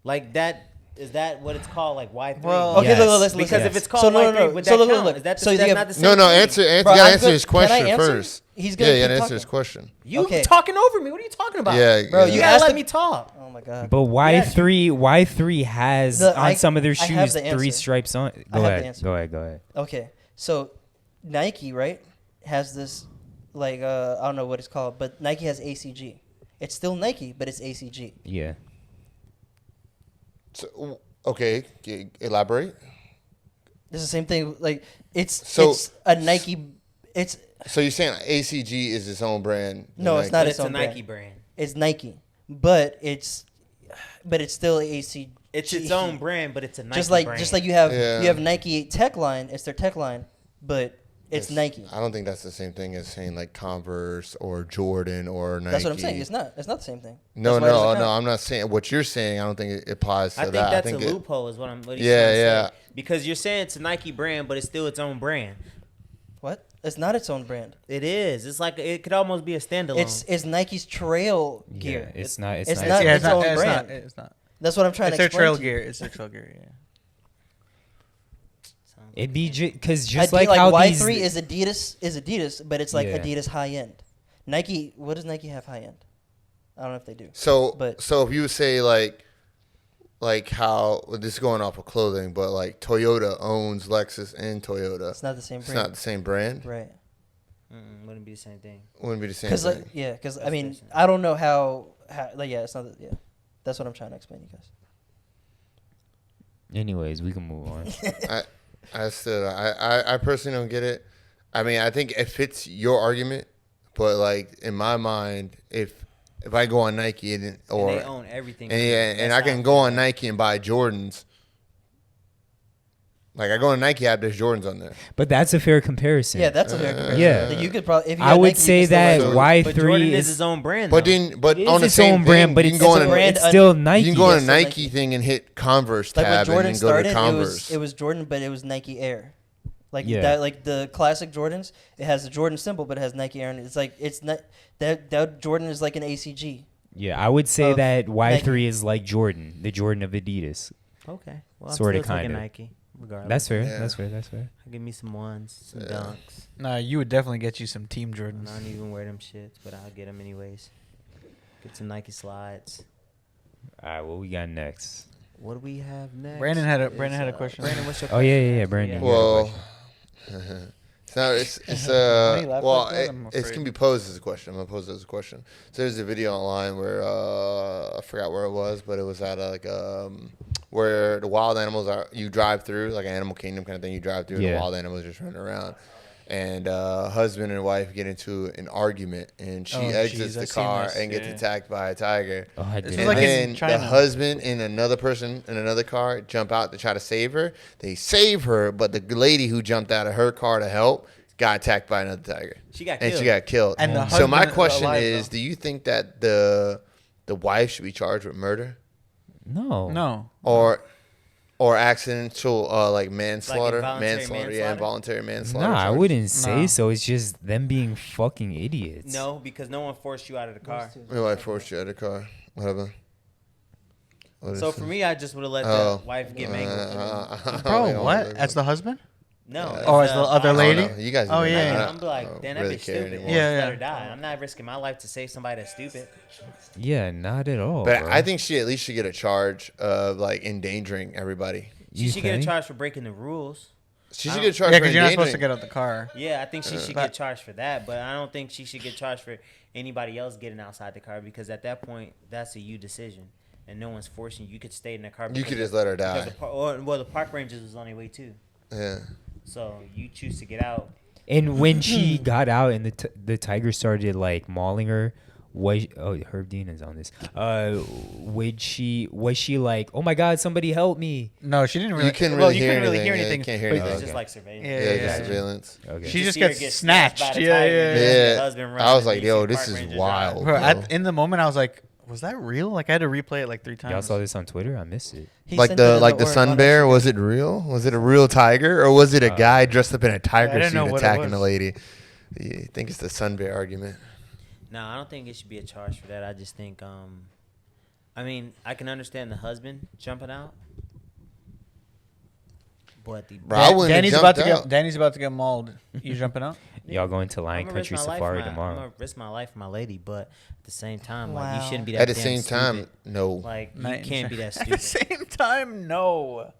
Like that. Is that what it's called? Like Y3? Well- Okay, Yes. look, let's because listen. if it's called So, no, Y3, no, no. would So, that look, count? look. Is that So, that's yeah, not the same No, no. thing? Answer. You Bro, gotta I'm answer good. his Can I question answer? first. He's gonna Yeah, you keep gotta answer talking. his question. You Okay. talking over me? What are you talking about? Yeah, Bro, You you gotta asked let the- me talk. Oh my god. But Y3 has on some of their I have shoes the 3 answer. stripes on. I have Go the ahead. answer. Go ahead. Go ahead. Okay, so Nike, right, has this like I don't know what it's called, but Nike has ACG. It's still Nike, but it's ACG. Yeah. So, okay, elaborate. It's the same thing. Like it's So- it's a Nike. It's So you're saying ACG is its own brand? No, it's Nike. not But its it's a own Nike brand. brand. It's Nike, but it's still ACG. It's its own brand, but it's a Nike Just like brand. you have Yeah. Nike Tech Line. It's their Tech Line, but it's Nike. I don't think that's the same thing as saying like Converse or Jordan or Nike. That's what I'm saying. It's not. It's not the same thing. No, That's why it doesn't no, count. no. I'm not saying what you're saying. I don't think it applies to I think that. that's I think a it, loophole, is what I'm. What he's Yeah, trying to yeah. say. Because you're saying it's a Nike brand, but it's still its own brand. What? It's not its own brand. It is. It's like it could almost be a standalone. It's Nike's trail gear. Yeah, it's not. It's, it's not. not Yeah, its own it's brand. not. It's not. That's what I'm trying It's to their explain trail to you. gear. It's their trail gear. Yeah. It'd be because I just feel like like how Y3 these. is Adidas, but it's like Yeah. Adidas high end. Nike, what does Nike have high end? I don't know if they do. So, But- so if you say like how this is going off of clothing, but like Toyota owns Lexus and Toyota. It's not the same It's brand. not the same brand. Right. Wouldn't be the same thing. Wouldn't be the same Because thing. because I That's mean different. I don't know how like it's not yeah. That's what I'm trying to explain to you guys. Anyways, we can move on. I personally don't get it. I mean, I think it fits your argument, but like in my mind, if I go on Nike and or And they own everything. and I can go on Nike and buy Jordans, Like I go on Nike app, there's Jordans on there. But that's a fair comparison. Yeah, that's a fair comparison. Yeah. That you could probably. If you I had would Nike, you say could still that wear But Jordan Y3 is his is. own brand. But though. then, but It on is the its same own brand, thing, but you it's can go a on brand it's still under- Nike. you can go on a Yes, Nike Nike. thing and hit Converse like when tab and Jordan then go started, to Converse. it was Jordan, but it was Nike Air. Like Yeah. that, like the classic Jordans, it has the Jordan symbol, but it has Nike Air, and it's like it's not that Jordan is like an ACG. Yeah, I would say Of that Y3 Nike. is like Jordan, the Jordan of Adidas. Okay. Well, I'm Sorta, still taking kinda. Nike, regardless. That's fair. Yeah. That's fair. That's fair. Give me some ones, some dunks. Nah, you would definitely get you some Team I Jordans. don't even wear them shits, but I'll get them anyways. Get some Nike slides. All right, what we got next? What do we have next? Brandon had a Is, question. Brandon, what's your Oh, yeah, question? yeah, Brandon. Yeah. Yeah. Well, so it's Why you laugh well like that? I'm it afraid. can be posed as a question. I'm gonna pose it as a question. So there's a video online where I forgot where it was, but it was at where the wild animals are. You drive through like an Animal Kingdom kind of thing. You drive through, and Yeah. the wild animals just running around. And husband and wife get into an argument, and she Oh, exits jeez, the I've seen car this, and gets yeah. attacked by a tiger. Oh, I This did. was And like in then the China. husband and another person in another car jump out to try to save her. They save her, but the lady who jumped out of her car to help got attacked by another tiger. She got And killed. she got killed. And the So my husband question alive, is, though. do you think that the wife should be charged with murder No. No. or accidental like manslaughter, involuntary manslaughter, yeah, manslaughter? involuntary manslaughter? Nah, I charges? wouldn't say No. so. It's just them being fucking idiots. No, because no one forced you out of the car. My wife forced you out of the car. What happened? What So is for it? me, I just would have let Oh. the wife get mangled. Bro, what? As the husband? No. Oh, as the other I don't lady? know. You guys. Oh, know yeah, that. yeah. I'm like, I don't damn, that really bitch care stupid. anymore. Yeah, Just yeah. let her die. I'm not risking my life to save somebody that's stupid. Yeah, not at all. But bro. I think she at least should get a charge of like endangering everybody. She You should get a think? charge for breaking the rules. She I should don't- get a charge Yeah, for because you're not endangering. supposed to get out the car. Yeah, I think she should But- get charged for that, but I don't think she should get charged for anybody else getting outside the car because at that point, that's a you decision, and no one's forcing you. You could stay in the car. You because could just let her because die. the park rangers was on their way too, Yeah. so you choose to get out. And when she got out and the tiger started like mauling her, Herb Dean is on this. Was she like, oh my god, somebody help me? No, she didn't really. You couldn't well, really you hear couldn't really anything. hear Yeah, you anything. can't hear but- anything. It's just Okay. like surveillance. Yeah, Yeah, yeah, just yeah. surveillance. Okay. She You just see her gets get snatched. by the Yeah, tiger, yeah, and yeah. the Yeah. husband I runs was and like, you see yo, the this park is ranger drive. wild. Bro, Bro. in the moment, I was like, was that real? Like, I had to replay it like 3 times. Y'all saw this on Twitter? I missed it. He Like sent it the in like the org sun on bear, Instagram. was it real? Was it a real tiger or was it a guy dressed up in a tiger didn't know suit what it attacking was. the lady? Yeah, I think it's the sun bear argument. No, I don't think it should be a charge for that. I just think, I mean, I can understand the husband jumping out, but the Bro, I wouldn't have Danny's about jumped to out. get Danny's about to get mauled. You jumping out? Y'all going to Lion I'ma risk Country my life Safari for my- tomorrow? I'm gonna risk my life for my lady, but at the same time, like Wow. you shouldn't be that. At the damn same time, stupid. no. Like you Night can't be that At the stupid. same time, no.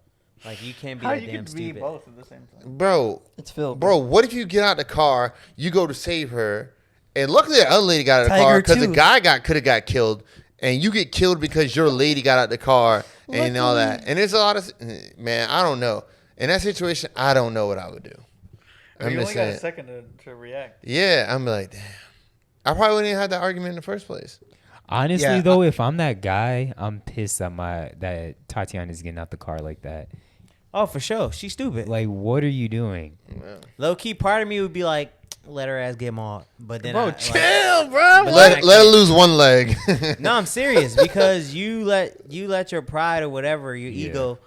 Like you can't be How that you damn could be stupid. both at the same time? Bro, It's Phil. bro, what if you get out the car, you go to save her, and luckily the other lady got out of the car Tiger because the too. guy could have got killed, and you get killed because your lady got out the car and all that. And there's a lot of man, I don't know. In that situation, I don't know what I would do. I'm You just only got a saying. second to react. Yeah, I'm like, damn. I probably wouldn't even have that argument in the first place. Honestly, Yeah, though, if I'm that guy, I'm pissed that Tatiana's getting out the car like that. Oh, for sure, she's stupid. Like, what are you doing? Low key, part of me would be like, let her ass get mauled, but then Bro, I, chill, like, bro. but Let then I her can't- lose one leg. No, I'm serious because you let your pride or whatever, your Yeah. ego,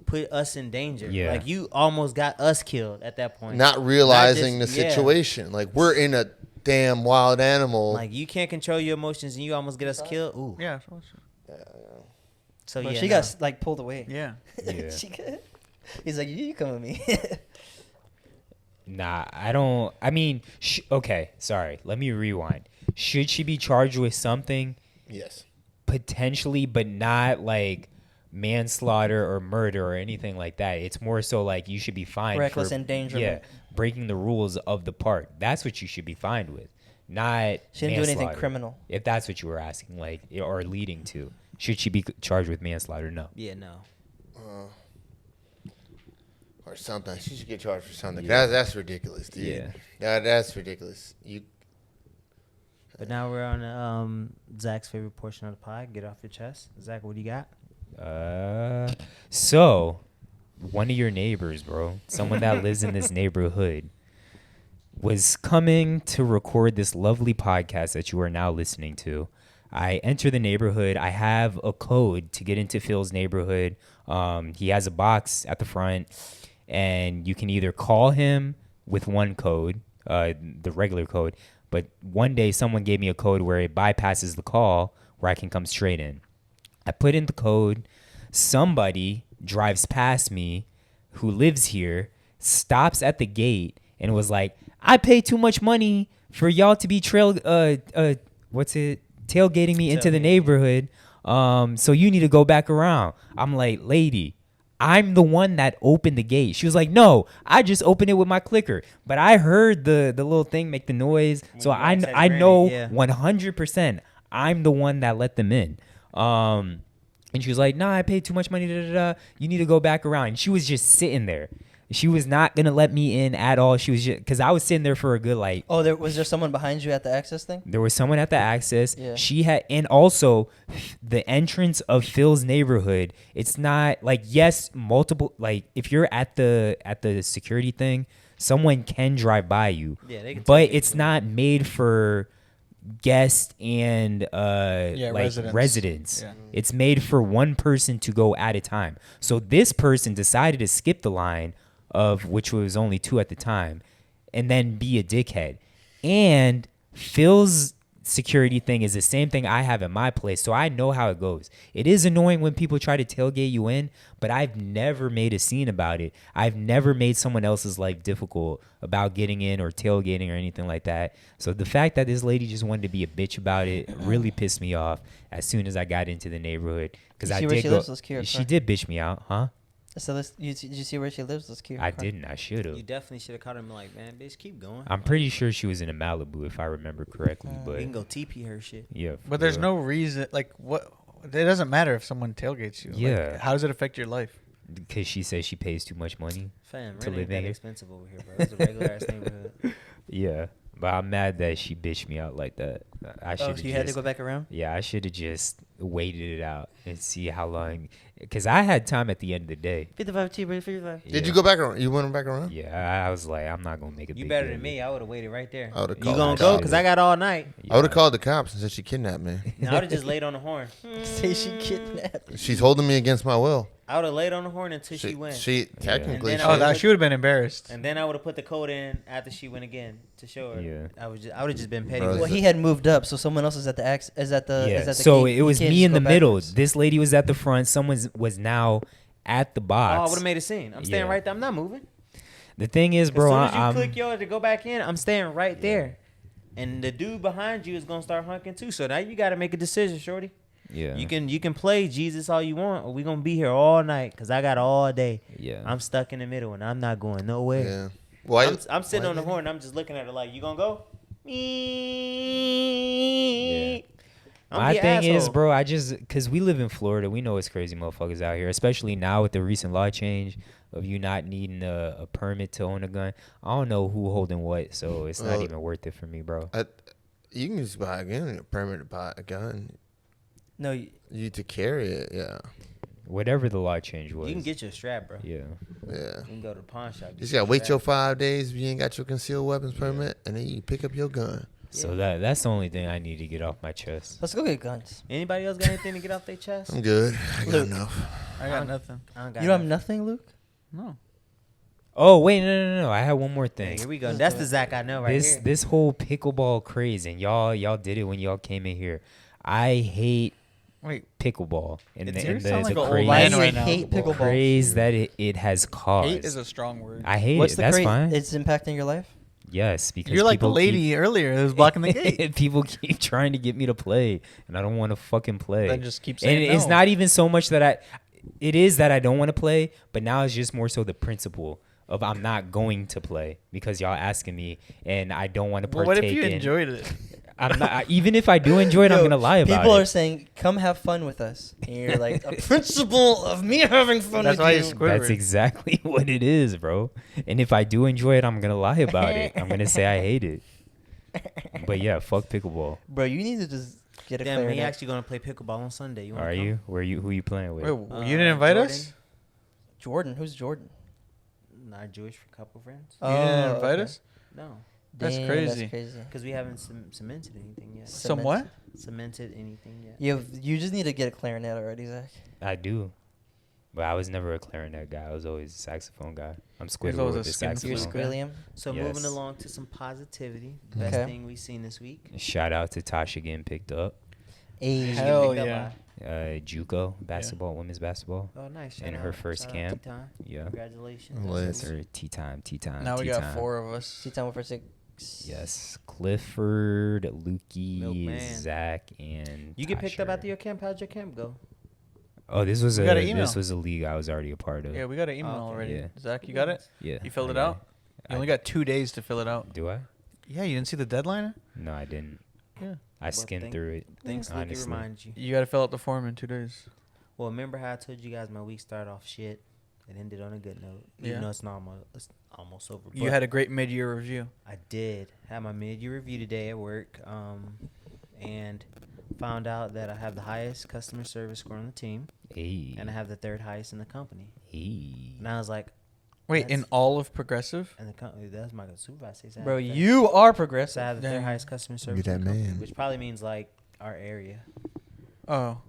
put us in danger. Yeah. Like you almost got us killed at that point. Not realizing Not just- the yeah. situation. Like we're in a damn wild animal. Like you can't control your emotions and you almost get us killed. Ooh. Yeah. So But yeah, she no. got like pulled away. Yeah. Yeah. She could. He's like, you come with me. Nah, I don't. I mean, okay, sorry. Let me rewind. Should she be charged with something? Yes. Potentially, but not like manslaughter or murder or anything like that. It's more so like you should be fined Reckless for endangerment. Yeah, breaking the rules of the park. That's what you should be fined with, not She didn't do anything manslaughter. criminal. If that's what you were asking, like or leading to, should she be charged with manslaughter? No. Yeah, no. Or something. She should get charged for something. Yeah. That's ridiculous, dude. Yeah. That's ridiculous. You But now we're on Zach's favorite portion of the pod. Get off your chest, Zach. What do you got? So one of your neighbors, bro, someone that lives in this neighborhood, was coming to record this lovely podcast that you are now listening to. I enter the neighborhood. I have a code to get into Phil's neighborhood. He has a box at the front, and you can either call him with one code, the regular code, but one day someone gave me a code where it bypasses the call, where I can come straight in. I put in the code. Somebody drives past me who lives here, stops at the gate, and was like, I pay too much money for y'all to be tailgating me into the neighborhood. So you need to go back around. I'm like, lady, I'm the one that opened the gate. She was like, no, I just opened it with my clicker. But I heard the little thing make the noise. So I know 100% I'm the one that let them in. And she was like, nah, I paid too much money. You need to go back around. And she was just sitting there. She was not going to let me in at all. She was just, because I was sitting there for a good, like. Oh, was there someone behind you at the access thing? There was someone at the access. Yeah. She had, and also the entrance of Phil's neighborhood. It's not like, yes, multiple, like if you're at the security thing, someone can drive by you. Yeah, they can. But it's not made for guests and residents. Yeah. It's made for one person to go at a time. So this person decided to skip the line, of which was only 2 at the time, and then be a dickhead. And Phil's security thing is the same thing I have at my place, so I know how it goes. It is annoying when people try to tailgate you in, but I've never made a scene about it. I've never made someone else's life difficult about getting in or tailgating or anything like that. So the fact that this lady just wanted to be a bitch about it really pissed me off as soon as I got into the neighborhood. Because I did go. She did bitch me out, huh? So did you see where she lives? Let's keep. I didn't. I should have. You definitely should have caught him like, man, bitch, keep going. I'm pretty sure she was in a Malibu, if I remember correctly. But you can go TP her shit. Yeah. But there's no reason. Like, what? It doesn't matter if someone tailgates you. Yeah. Like, how does it affect your life? Because she says she pays too much money. Fam, rent ain't that expensive over here, bro. It's a regular ass neighborhood. Yeah. But I'm mad that she bitched me out like that. So you had to go back around? Yeah, I should have just waited it out and see how long. Because I had time at the end of the day. 55 cheaper, 55. Did you go back around? You went back around? Yeah, I was like, I'm not going to make a big You better deal. than me. I would have waited right there. I would have You called. going to go? Because I got all night. I would have called the cops and said she kidnapped me. No, I would have just laid on the horn. Say she kidnapped. She's holding me against my will. I would have laid on the horn until she went. She technically. She would have been embarrassed. And then I would have put the code in after she went again to show her. Yeah. I would have just been petty. Well, he had moved up, so someone else is at the So gate. it was me in the middle. This lady was at the front. Someone was now at the box. Oh, I would have made a scene. I'm staying right there. I'm not moving. The thing is, bro, as soon as you click yours to go back in, I'm staying right there. And the dude behind you is gonna start honking too. So now you got to make a decision, shorty. Yeah. You can play Jesus all you want, or we gonna be here all night because I got all day. Yeah. I'm stuck in the middle and I'm not going nowhere. Yeah. Why? I'm sitting on the horn. And I'm just looking at her like, you gonna go? Yeah. My thing is, bro, because we live in Florida, we know it's crazy motherfuckers out here, especially now with the recent law change of you not needing a permit to own a gun. I don't know who holding what, so it's not even worth it for me, bro. You can just buy a permit to buy a gun. No, you to carry it, yeah. Whatever the law change was. You can get your strap, bro. Yeah. Yeah. You can go to the pawn shop. You just gotta wait your 5 days if you ain't got your concealed weapons permit, and then you can pick up your gun. So that's the only thing I need to get off my chest. Let's go get guns. Anybody else got anything to get off their chest? I'm good. I got enough. I got nothing. You don't have nothing, Luke? No. Oh wait, no! I have one more thing. Here we go. That's the Zach I know right here. This whole pickleball craze, and y'all did it when y'all came in here. I hate pickleball and the craze. Why do you hate pickleball? Craze that it has caused. Hate is a strong word. I hate it. That's fine. It's impacting your life? Yes, because you're like the lady earlier that was blocking the gate. People keep trying to get me to play, and I don't want to fucking play. Then just keep saying and it's not even so much that it is that I don't want to play, but now it's just more so the principle of I'm not going to play because y'all asking me, and I don't want to partake. What if you enjoyed it? I'm not. Even if I do enjoy it, I'm gonna lie about it. People are saying, "Come have fun with us," and you're like, "A principle of me having fun with you." That's exactly what it is, bro. And if I do enjoy it, I'm gonna lie about it. I'm gonna say I hate it. But yeah, fuck pickleball, bro. You need to just get a. Damn, we actually gonna play pickleball on Sunday. Are you? Who you playing with? Wait, you didn't invite us? Jordan. Who's Jordan? Our Jewish couple friends. You didn't invite okay. us? No, That's Damn, crazy. That's crazy. because we haven't cemented anything yet. Some what? Cemented anything yet? You just need to get a clarinet already, Zach. I do. But I was never a clarinet guy. I was always a saxophone guy. I'm always Squidward a with the skin You're saxophone. Squilliam. So Yes. moving along to some positivity. Best Okay. thing we've seen this week. Shout out to Tasha getting picked up. Hey. Hell Picked up yeah. JUCO basketball, women's basketball. by- Oh, nice. In Shout her out. first Shout out camp. T-Time. Yeah. Congratulations. Lit. That's her tea time. Now we got tea-time. 4 of us. T-Town for 6. Yes. Clifford, Lukey, Milkman. Zach, and You get picked up Tasha. after your camp. How'd your camp go? Oh, this was We got an email. this was a league I was already a part of. Yeah, we got an email Oh, okay. already. Yeah. Zach, you got it? Yeah. You filled it I- out? You only got 2 days to fill it out. Do I? Yeah, you didn't see the deadline? No, I didn't. Yeah. I skimmed through it. Thanks, Luke. honestly. Remind you. You got to fill out the form in 2 days. Well, remember how I told you guys my week started off shit and ended on a good note. Yeah. Even though it's almost over. You But had a great mid-year review. I did have my mid-year review today at work, and found out that I have the highest customer service score on the team, Hey. and I have the third highest in the company. Hey. And I was like, Wait, in That's- all of Progressive? and the company, that's my supervisor. Said I Bro, have the third- you are so I progressive. have the third Dang. highest customer service that in the company, man. which probably means like our area. Oh.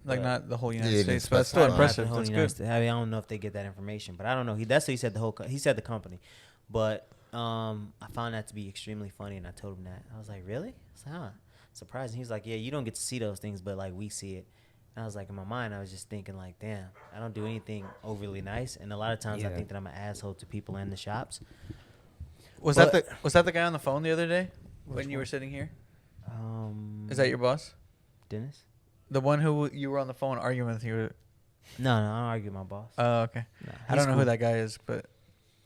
Like But- not the whole Yeah, United they didn't States, but that's still specify. impressive. Not the whole That's United good. States. I mean, I don't know if they get that information, but I don't know. That's what he said. He said the company, but I found that to be extremely funny, and I told him that. I was like, really? I was like, huh. Surprised. He was like, yeah, you don't get to see those things, but like we see it. And I was like, in my mind, I was just thinking like, damn, I don't do anything overly nice, and a lot of times I Yeah. think that I'm an asshole to people in the shops. Was But- that the guy on the phone the other day Which when you were one? sitting here? Is Is that your boss? Dennis? The one who you were on the phone arguing with? You. No, I don't argue with my boss. Oh, okay. Nah, I he's don't know cool. who that guy is, but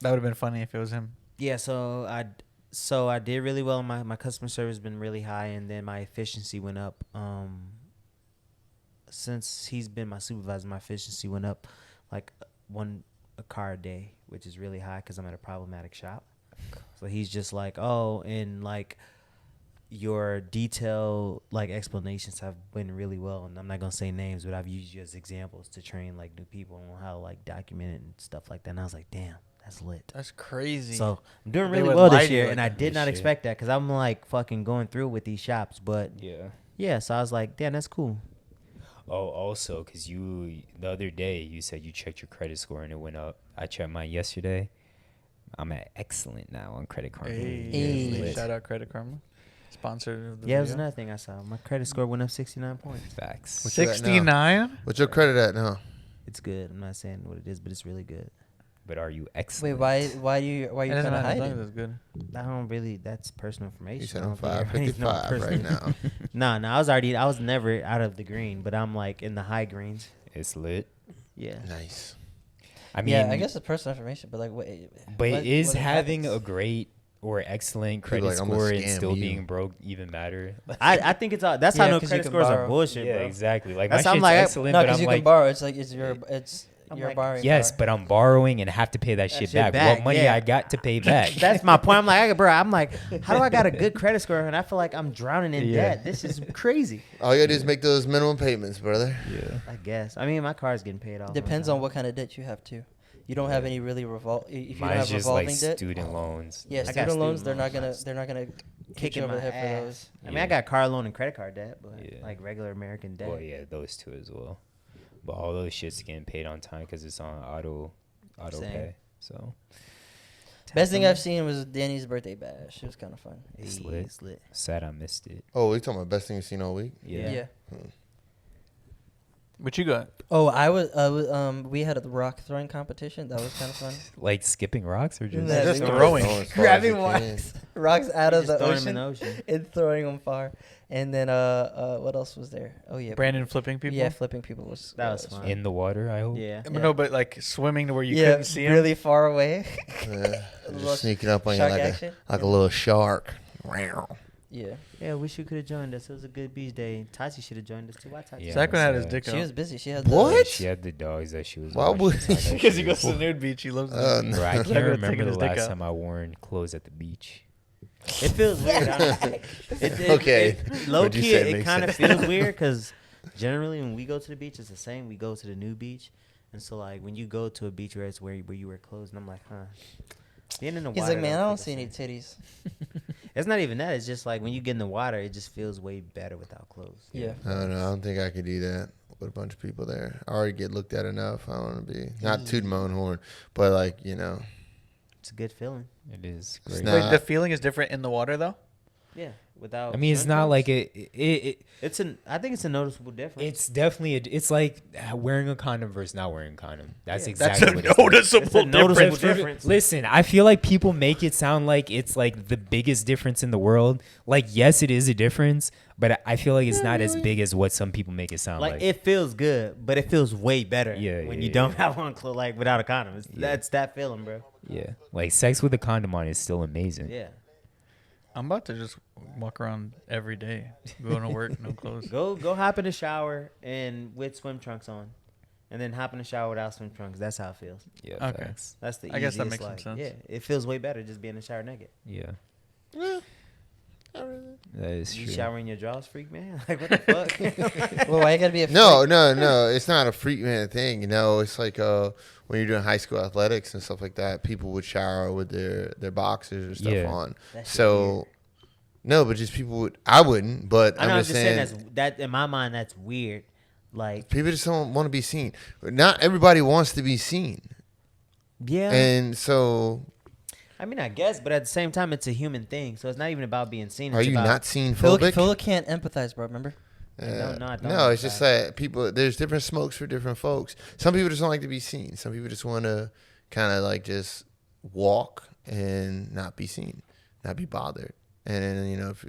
that would have been funny if it was him. Yeah, so I did really well. My customer service has been really high, and then my efficiency went up. Since he's been my supervisor, my efficiency went up like a car a day, which is really high because I'm at a problematic shop. So he's just like, oh, and like your detailed like explanations have been really well, and I'm not gonna say names, but I've used you as examples to train like new people on how to like document it and stuff like that. And I was like, damn, that's lit. That's crazy. So I'm doing They really would well lie this to you year, like and I that. did not Shit. expect that because I'm like fucking going through with these shops. But Yeah. yeah, so I was like, damn, that's cool. Oh, also, because the other day you said you checked your credit score and it went up. I checked mine yesterday. I'm at excellent now on Credit Karma. Hey. Lit. Shout out Credit Karma. Sponsored of the Yeah, it was video. another thing I saw. My credit score went up 69 points. Facts. What's your- 69? What's your credit at now? It's good. I'm not saying what it is, but it's really good. But are you Wait, excellent? why are you It kind doesn't of matter as long as hiding? it's good. I don't really. That's personal information. You said I I'm don't think everybody needs to know my 555 right personal- now. Nah, I was never out of the green, but I'm like in the high greens. It's lit. Yeah. Nice. I mean, Yeah, I guess it's personal information, but like, But what- is what having happens? a great or excellent People credit like, "I'm gonna score and scam still you." being broke even matter? I think it's all. That's how Yeah, no 'cause you credit can scores are borrow. bullshit, Yeah, bro. exactly. Like That's- my I'm shit's like, excellent, No, but because I'm you like, can borrow. It's like I'm you're like, borrowing. yes, car. but I'm borrowing and have to pay that shit shit back. back, What money yeah. I got to pay back? That's my point. I'm like, bro, I'm like, how do I got a good credit score and I feel like I'm drowning in Yeah. debt? This is crazy. All you gotta do is make those minimum payments, brother. Yeah. I guess. I mean, my car's getting paid off. Depends on what kind of debt you have too. You don't have any really if you don't Mine's have just like revolving debt. student loans. Yeah, I got student loans. student They're loans. not gonna kick Kicking you over my the head for ass. those. I mean, I got car loan and credit card debt, but Yeah. like regular American debt. Well, yeah, those two as well. But all those shits getting paid on time because it's on auto Same. pay. So Best thing I've seen was Danny's birthday bash. It was kind of fun. It's Hey, lit. it's lit. sad I missed it. Oh, we talking about best thing you've seen all week? Yeah. What you got? Oh, we had a rock throwing competition. That was kind of fun. Like skipping rocks or just Yeah, Just they- throwing. As far as Grabbing you can. rocks out You of just the throw 'em in ocean the ocean. and throwing them far. And then what else was there? Oh yeah, Brandon flipping people? Yeah, flipping people was That was fun. in the water? I hope. Yeah. But no, but like swimming to where you yeah, couldn't see him. really far away. Yeah, little just sneaking up on you shark like action. a little shark. Yeah, Yeah, wish you could have joined us. It was a good beach day. Tati should have joined us too. Why Tati? Yeah. Zach had his so- dick she out. was busy. She had What? Yeah, she had the dogs that she was. Why watching, would- so I know Because she he goes to was- the nude beach. He loves Uh, it. Bro, I Zach can't would've taken remember his the dick last out. time I worn clothes at the beach. It feels weird. Honestly. Okay. Low What'd you key, say it makes kind of sense. feels weird because generally when we go to the beach, it's the same. We go to the new beach, And so like when you go to a beach where it's where you wear clothes, and I'm like, huh. Being in the He's water, like, man, I don't feel see the any same. titties. It's not even that. It's just like when you get in the water, it just feels way better without clothes. Yeah. I don't know. I don't think I could do that with a bunch of people there. I already get looked at enough. I don't want to be not tooting my own horn, but like It's a good feeling. It is It's great. not- Wait, the feeling is different in the water though. Yeah, without. I mean, it's not like it I think it's a noticeable difference. it's definitely it's like wearing a condom versus not wearing a condom. That's Yeah. exactly That's what a it's like. noticeable It's a noticeable difference. difference. Listen, I feel like people make it sound like it's like the biggest difference in the world. Like, yes, it is a difference, but I feel like it's not as big as what some people make it sound like. Like it feels good, but it feels way better Yeah, when yeah, you don't yeah. have on clothes like without a condom. That's that feeling, bro. Yeah, like sex with a condom on is still amazing. Yeah. I'm about to just walk around every day, going to work, no clothes. Go hop in the shower and with swim trunks on, and then hop in the shower without swim trunks. That's how it feels. Yeah, Okay. facts. That's the I guess that easiest, makes some like, sense. Yeah, it feels way better just being in the shower naked. Yeah, that is You true. showering your drawers, freak man? Like what the fuck? Well, why you gotta be a No. It's not a freak man thing. It's like when you're doing high school athletics and stuff like that, people would shower with their boxers or stuff Yeah. on. That shit So no, but just people would. I wouldn't, but I know. I'm I'm just just saying. saying that in my mind that's weird. Like People just don't want to be seen. Not everybody wants to be seen, yeah, and so I mean I guess, but at the same time it's a human thing. So it's not even about being seen. It's are you about, not seen Phil phobic? can't empathize, bro. Remember? I don't know, I don't No, it's just empathize. that people. There's different smokes for different folks. Some people just don't like to be seen. Some people just want to kind of like just walk and not be seen, not be bothered. And then if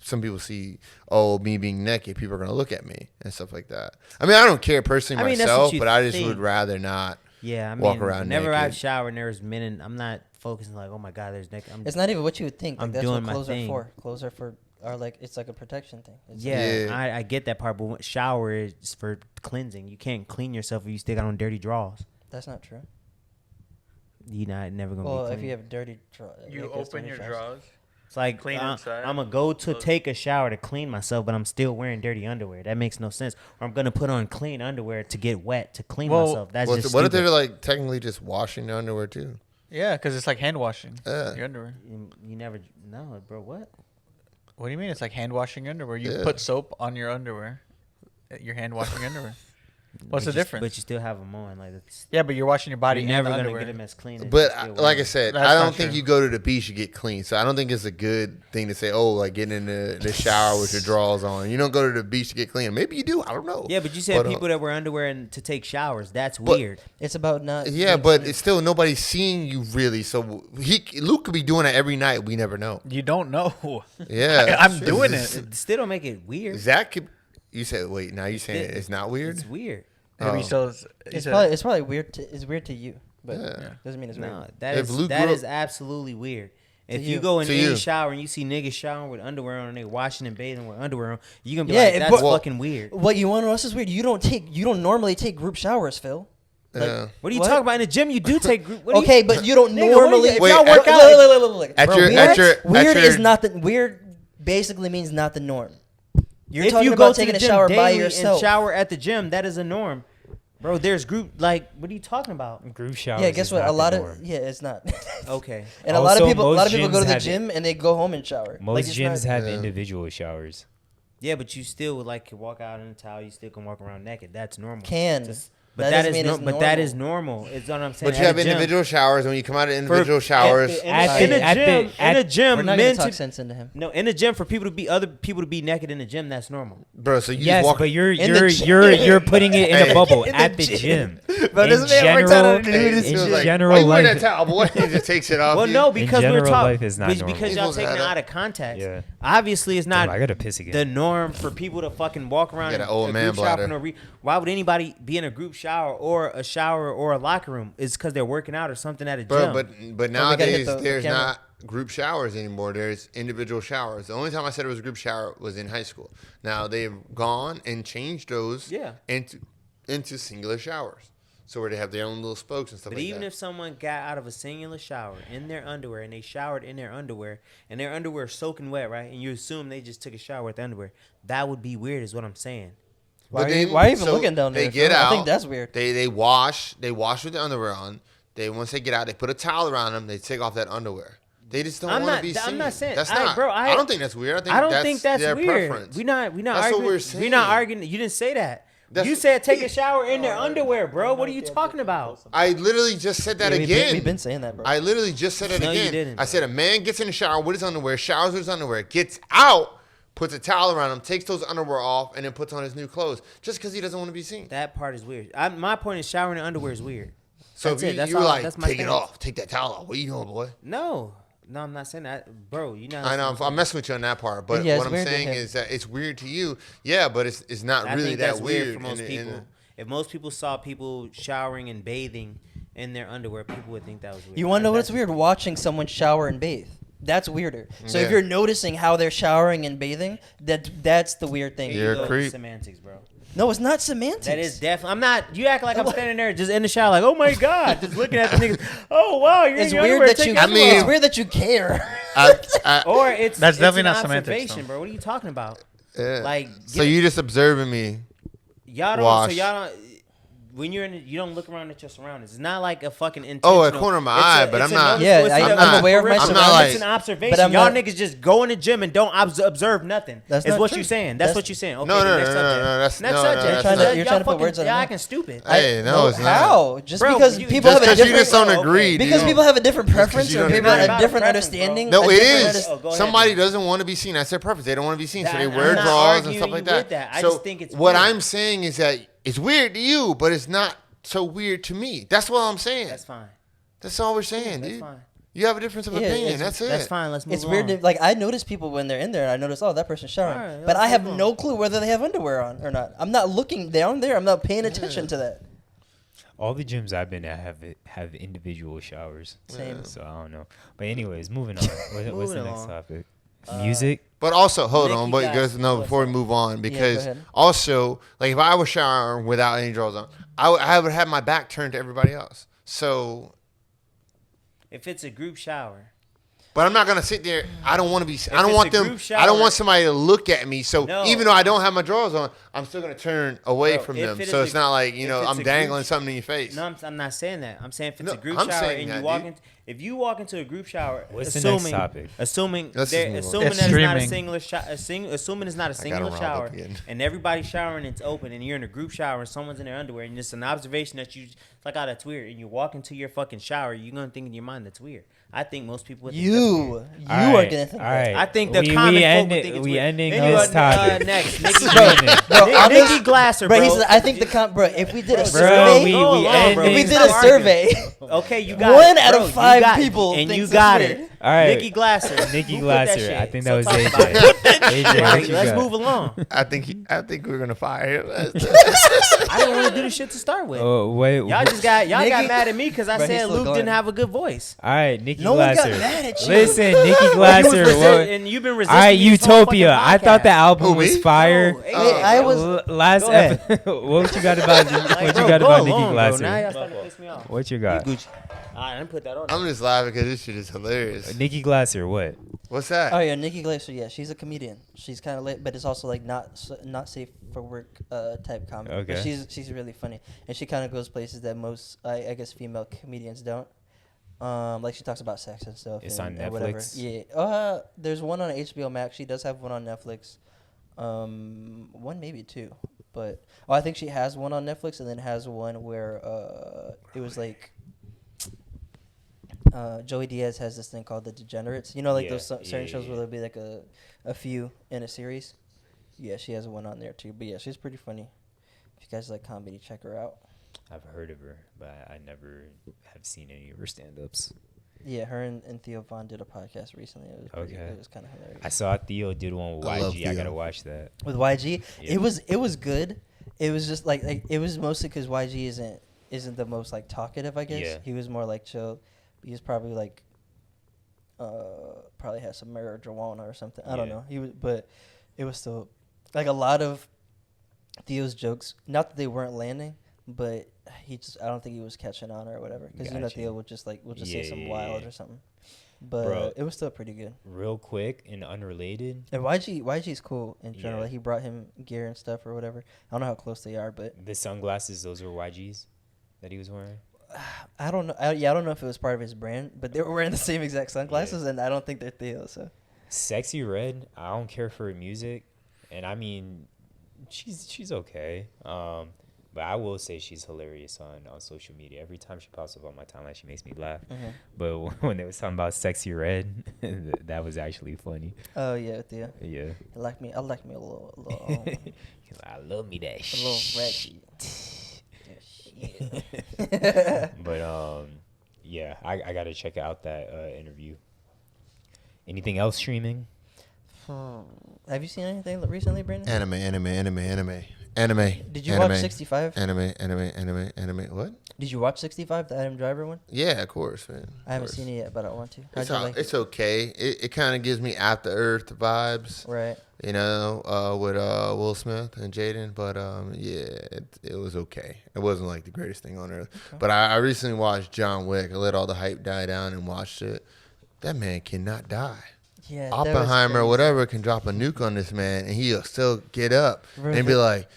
some people see, me being naked, people are gonna look at me and stuff like that. I mean, I don't care personally I mean, that's what myself, you but I just think. would rather not. Yeah, I mean, walk around whenever naked. I've showered and there's men, and I'm not focusing like, oh my god, there's naked. It's not even what you would think. Like, I'm that's doing what my clothes thing. are for. Clothes are like it's like a protection thing. It's Yeah, Yeah. I get that part, but shower is for cleansing. You can't clean yourself if you still got on dirty drawers. that's not true. You not never gonna Well, be clean. if you have dirty drawers, You open your drawers. It's like Clean inside. I'm gonna go to Close. take a shower to clean myself, but I'm still wearing dirty underwear. That makes no sense. Or I'm gonna put on clean underwear to get wet to clean Well, myself. That's What, just what if stupid. they're like technically just washing their underwear too? Yeah, because it's like hand washing Yeah. your underwear. You never no, bro. What? What do you mean? It's like hand washing underwear. You Yeah. put soap on your underwear. You're hand washing underwear. What's But the difference? But you still have them on. Like it's, Yeah, but you're washing your body you're and never the gonna underwear. get them as clean. As But you still like wear I them. said, That's I not don't think true. you go to the beach to get clean. So I don't think it's a good thing to say, like getting in the shower with your drawers on. You don't go to the beach to get clean. Maybe you do. I don't know. Yeah, but you said But, people that wear underwear and to take showers. That's but- weird. It's about not. Yeah, being but clean. it's still nobody's seeing you really. So Luke could be doing it every night. We never know. You don't know. Yeah, I'm doing it. It still don't make it weird. Zach could. You said wait. Now you saying it's not weird? It's weird. Maybe Oh. so. it's probably weird. It's weird to you, but Yeah. doesn't mean it's No, weird. that If is Luke that grew is up- absolutely weird. If you. you go in To any you. shower and you see niggas showering with underwear on and they washing and bathing with underwear on, you gonna be Yeah, like, it- that's but- fucking weird. What you want to know is weird. You don't normally take group showers, Phil. Yeah. What are you What? talking about in the gym? You do take group. What do Okay, you, but you don't Nigga, what do you- normally. if Wait, y'all work at- out, Look. At Bro, your weird- at your Weird at your, is not the weird. Basically means not the norm. You're if talking you go about to taking the a gym shower by daily yourself. and shower at the gym, that is a norm, bro. There's group like, what are you talking about? Group showers. Yeah, guess is what? not A the lot norm. of it's not. Okay, And a lot of Also, people most go to gyms the have- gym and they go home and shower. Most it's gyms not- have Yeah. individual showers. yeah, but you still like can walk out in a towel. You still can walk around naked. That's normal. Can. Just- That but doesn't that is mean it's but that normal. is normal. It's what I'm saying. but you At have a gym- individual showers. When you come out of individual showers, in At a the- at the- gym, at- in a gym, We're not men gonna talk to sense into him. no in a gym for other people to be naked in the gym. That's normal. bro. So you Yes, just walk. but you're in the you're gym. you're putting it in Hey. a bubble In the at the gym. gym. But In doesn't mean every time general, I do this in He was like, general why you wearing life, that towel, boy? He just takes it off. Well, you. no, because we're general talking life is not normal. because He's y'all supposed to taking it have out that. of context. Yeah. Obviously, it's Damn, not I gotta piss again. the norm for people to fucking walk around You in got an old a man group shower. bladder. Why would anybody be in a group shower or a locker room? It's because they're working out or something at a Bro, gym. but we gotta hit nowadays the there's camera. not group showers anymore. There's individual showers. The only time I said it was a group shower was in high school. Now they've gone and changed those Yeah. into singular showers. So where they have their own little spokes and stuff But like even that. if someone got out of a singular shower in their underwear and they showered in their underwear and their underwear is soaking wet, right? And you assume they just took a shower with the underwear, that would be weird, is what I'm saying. Why are you even looking down there? They get out. I think that's weird. They wash with the underwear on. Once they get out, they put a towel around them. They take off that underwear. They just don't want to be seen. I'm not saying that's not. bro. I don't think that's weird. I don't think that's their weird. preference. We're not That's arguing. what we're saying. We're not arguing. You didn't say that. You said take a shower in their underwear, bro. What are you talking about? I literally just said that again. We've been saying that, bro. I literally just said it No, you again. didn't, I said a man gets in the shower with his underwear, showers with his underwear, gets out, puts a towel around him, takes those underwear off, and then puts on his new clothes just because he doesn't want to be seen. That part is weird. My point is showering in underwear is weird. So That's if it. That's you were all- like, that's my take it stance. off, take that towel off. What are you doing, boy? No, I'm not saying that, bro. You know. I know I'm messing with you on that part, but Yeah, what it's I'm weird to saying him. is that it's weird to you. Yeah, but it's not I really think that that's weird for And- most and- people. If most people saw people showering and bathing in their underwear, people would think that was weird. You want to know what's That's- weird? Watching someone shower and bathe. That's weirder. So Yeah. if you're noticing how they're showering and bathing, that's the weird thing. You're a Ego creep. Semantics, bro. No, it's not semantics. That is definitely. I'm not. You act like I'm standing there just in the shower, like, oh my god, just looking at the niggas. Oh wow, you're It's in your weird underwear, that you. take your shoes it's off. weird that you care. Or it's That's it's definitely an not semantics, observation, though. bro. What are you talking about? Yeah. Like, So you just observing me. y'all don't. wash. So y'all don't. When you're in, you don't look around at your surroundings. It's not like a fucking Oh, intentional. a corner of my eye, but I'm not- Yeah, it's I'm aware of my peripheral. surroundings. It's an observation. But I'm Y'all not- niggas just go in the gym and don't observe nothing. That's Is not what true. you're saying. That's- That's what you're saying. Okay, No, the no, next no, subject. no, that's- next no, no, subject. that's not- you're trying to put fucking- words on y'all my acting stupid. Hey, no, it's not. How? Just Bro, because you- people Just have a because you different. just don't okay. agree. Because dude. people have a different Just 'cause preference you or don't people agree. have Not a about different preference, understanding. No, a it different is. Oh, go ahead, Somebody dude. doesn't want to be seen. That's their purpose. They don't want to be seen, so they I'm wear not drawers and arguing stuff like you that. with that. I so just think it's what weird. I'm saying is that it's weird to you, but it's not so weird to me. That's what I'm saying. That's fine. That's all we're saying, That's dude. fine. You have a difference of Yeah, opinion. it's- That's it. That's fine. Let's move It's on. weird. Like I notice people when they're in there. I notice, oh, that person's showering, Alright, but I let's have move on. no clue whether they have underwear on or not. I'm not looking down there. I'm not paying attention to that. All the gyms I've been at have individual showers. Same. So I don't know. But anyways, moving on. What's the Moving next along. topic? Music. But also, hold Nikki on, but Glaser. guys, no, before we move on, go because ahead. also, like, if I was showering without any drawers on, I would have my back turned to everybody else. So, If it's a group shower, but I'm not gonna sit there. I don't want to be. I don't it's want a them. group I don't shower- want somebody to look at me. So No. even though I don't have my drawers on, I'm still gonna turn away Bro, from if them. it So is it's a- not like if I'm it's a dangling group- something in your face. no, I'm not saying that. I'm saying if it's No, a group I'm shower saying and that, you walk dude. in, if you walk into a group shower, What's the next topic? assuming Let's they're- just move on. assuming It's that it's not a streaming. singular assuming it's not a singular riled shower, up again. and everybody's showering, it's open, and you're in a group shower, and someone's in their underwear, and it's an observation that you like, oh, that's weird, and you walk into your fucking shower, you're gonna think in your mind that's weird. I think most people would think that's weird. You All are right, gonna think all that. right. I think the we common folk end would it- think it's we weird. ending Anyway, this topic. next, Nikki, Streaming. Nikki Glaser, Bro, bro. he said, I think bro, if we did a Bro, survey, we Go along, ending. bro. if we did Stop a arguing. survey, Okay, you got One it. out of Bro, you 5 got it. people and thinks you it's got weird. it. All right. Nikki Glaser. Nikki Who put that Glaser. shit? I think So that was talk AJ. about it. AJ, Right, what you let's got? move along. I think we're gonna fire him. I didn't want to do this shit to start with. Oh, wait. Y'all got Nikki- mad at me because I Bro, he's said still Luke going. didn't have a good voice. All right, Nikki No one Glaser. got mad at you. Listen, Nikki You was Glaser. and you've been All resisting. right, me this whole Utopia. fucking I thought the podcast. album Who, was me? fire. No, Wait, I was. Last Go ahead. episode. What you got about Like, what bro, you got go about along, Nikki bro. Now Glaser? y'all starting to piss me off. What you got? I didn't put that on. I'm just laughing because this shit is hilarious. Nikki Glaser. What? What's that? Oh yeah, Nikki Glaser. Yeah, she's a comedian. She's kind of late, but it's also like not safe for work type comedy. Okay. But she's really funny, and she kind of goes places that most I guess female comedians don't. Like she talks about sex and stuff. It's and, on and whatever. Netflix? Yeah. There's one on HBO Max. She does have one on Netflix. One maybe two, but I think she has one on Netflix and then has one where it was like. Joey Diaz has this thing called The Degenerates. You know, like Yeah, those certain yeah, shows yeah. where there'll be like a few in a series. Yeah, she has one on there too. But yeah, she's pretty funny. If you guys like comedy, check her out. I've heard of her, but I never have seen any of her stand-ups. Yeah, her and Theo Von did a podcast recently. It was Okay. It was kind of hilarious. I saw Theo did one with I love YG. I gotta Theo. watch that. With YG, Yeah. it was good. It was just like it was mostly because YG isn't the most like talkative. I guess Yeah. he was more like chill. He's probably like probably has some marijuana or something. I don't Yeah. know. He was, but it was still like a lot of Theo's jokes. Not that they weren't landing, but I don't think he was catching on or whatever. Because Gotcha. Theo would just say some Yeah. wild or something. But Bro. it was still pretty good. Real quick and unrelated, And YG's cool in general. Yeah. Like, he brought him gear and stuff or whatever. I don't know how close they are, but the sunglasses, those were YGs that he was wearing. I don't know. I don't know if it was part of his brand, but they were wearing the same exact sunglasses, and I don't think they're Theo. So Sexy Red, I don't care for her music, and I mean, she's okay. But I will say she's hilarious on social media. Every time she pops up on my timeline, she makes me laugh. But when they was talking about Sexy Red, that was actually funny. oh yeah, Theo. Yeah. I like me a little He's like, I love me that a little shit. ratchet. But yeah, I gotta check out that interview. Anything else streaming? Have you seen anything recently, Brandon? Anime. Did you watch 65? Anime. What? Did you watch 65, the Adam Driver one? Yeah, of course, man. I haven't seen it yet, but I want to. It's, How'd you like it's okay. It kind of gives me After Earth vibes. Right. You know, with Will Smith and Jaden, but yeah, it was okay. It wasn't like the greatest thing on earth. Okay. But I recently watched John Wick. I let all the hype die down and watched it. That man cannot die. Yeah. that was Oppenheimer or crazy. whatever can drop a nuke on this man, and he'll still get up Bro, and be like,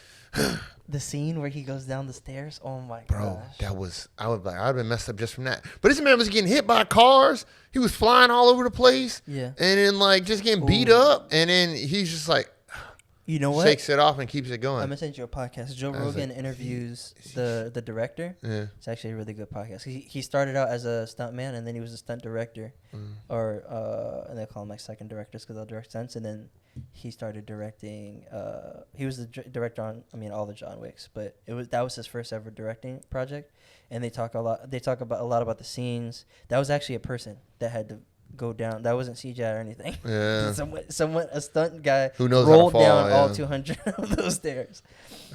the scene where he goes down the stairs. Oh my bro, gosh. I would have been messed up just from that. But this man was getting hit by cars. He was flying all over the place. Yeah. And then like just getting beat Ooh. up, and then he's just like You know what? shakes it off and keeps it going. I'm gonna send you a podcast. Joe I was Rogan like, interviews the director. Yeah. It's actually a really good podcast. He started out as a stunt man, and then he was a stunt director, and they call him like second directors because they'll direct stunts. And then he started directing. He was the director on all the John Wicks, but that was his first ever directing project. And they talk a lot about the scenes. That was actually a person that had to go down. That wasn't CGI or anything. Yeah. Someone, a stunt guy Who knows how to rolled fall, down all yeah. 200 of those stairs.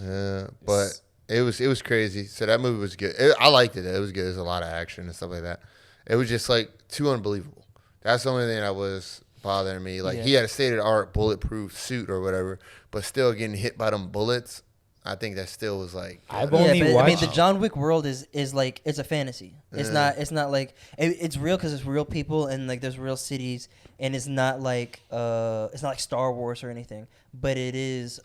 Yeah, but it was crazy. So that movie was good. I liked it. It was good. There's a lot of action and stuff like that. It was just like too unbelievable. That's the only thing that was bothering me. Like he had a state of the art bulletproof suit or whatever, but still getting hit by them bullets. I think that still was like. I've Yeah, only but watched. the John Wick world is like it's a fantasy. It's not like it's real because it's real people and like there's real cities and it's not like Star Wars or anything. But it is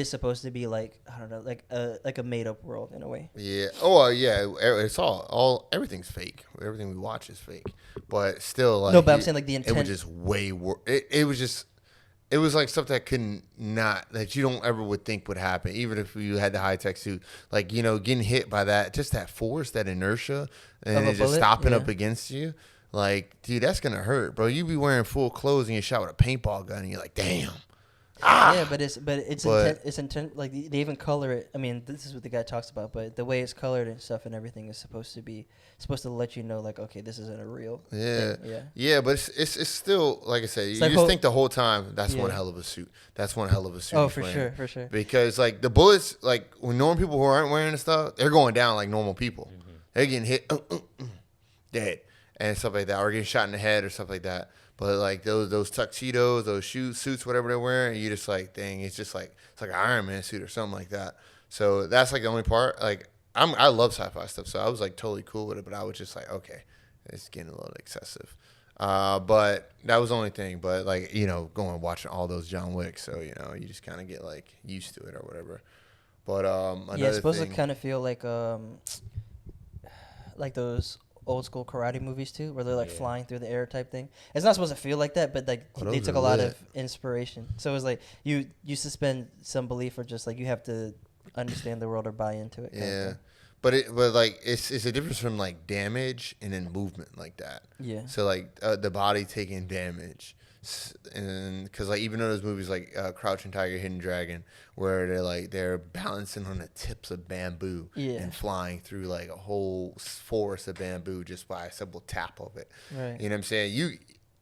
supposed to be like I don't know like a made up world in a way. Yeah. Oh yeah. It's all everything's fake. Everything we watch is fake. But still, like. No, but I'm saying like the It intent. was just way worse. It was like stuff that that you don't ever would think would happen, even if you had the high tech suit. Like, you know, getting hit by that, just that force, that inertia, and Of a it just bullet? stopping Yeah. up against you. Like, dude, that's gonna hurt, bro. You be wearing full clothes and you're shot with a paintball gun, and you're like, damn. Yeah, but it's But- intent. Like they even color it. I mean, this is what the guy talks about, but the way it's colored and stuff and everything is supposed to let you know, like, okay, this isn't a real. Yeah. thing. Yeah. Yeah, but it's still, like I said, you like just think the whole time, that's one Yeah. hell of a suit. That's one hell of a suit. Oh, he's for wearing. sure, for sure. Because, like, the bullets, like, when normal people who aren't wearing the stuff, they're going down like normal people. Mm-hmm. They're getting hit, dead, and stuff like that, or getting shot in the head or stuff like that. But, like, those tuxedos, those suits, whatever they're wearing, you just, like, dang, it's just, like, it's like an Iron Man suit or something like that. So that's, like, the only part. Like, I love sci-fi stuff, so I was, like, totally cool with it, but I was just like, okay, it's getting a little excessive. But that was the only thing. But, like, you know, going and watching all those John Wicks, so, you know, you just kind of get, like, used to it or whatever. But Yeah, it's supposed thing, to kind of feel like those old school karate movies too, where they're like flying through the air type thing. It's not supposed to feel like that, but like Oh, they those took are a lot lit. of inspiration. So it was like you suspend some belief, or just like you have to understand the world or buy into it. kind of yeah. thing. But like it's a difference from like damage and then movement like that. Yeah. So like the body taking damage, and because like even though those movies like Crouching Tiger, Hidden Dragon, where they're balancing on the tips of bamboo Yeah. and flying through like a whole forest of bamboo just by a simple tap of it. Right. You know what I'm saying?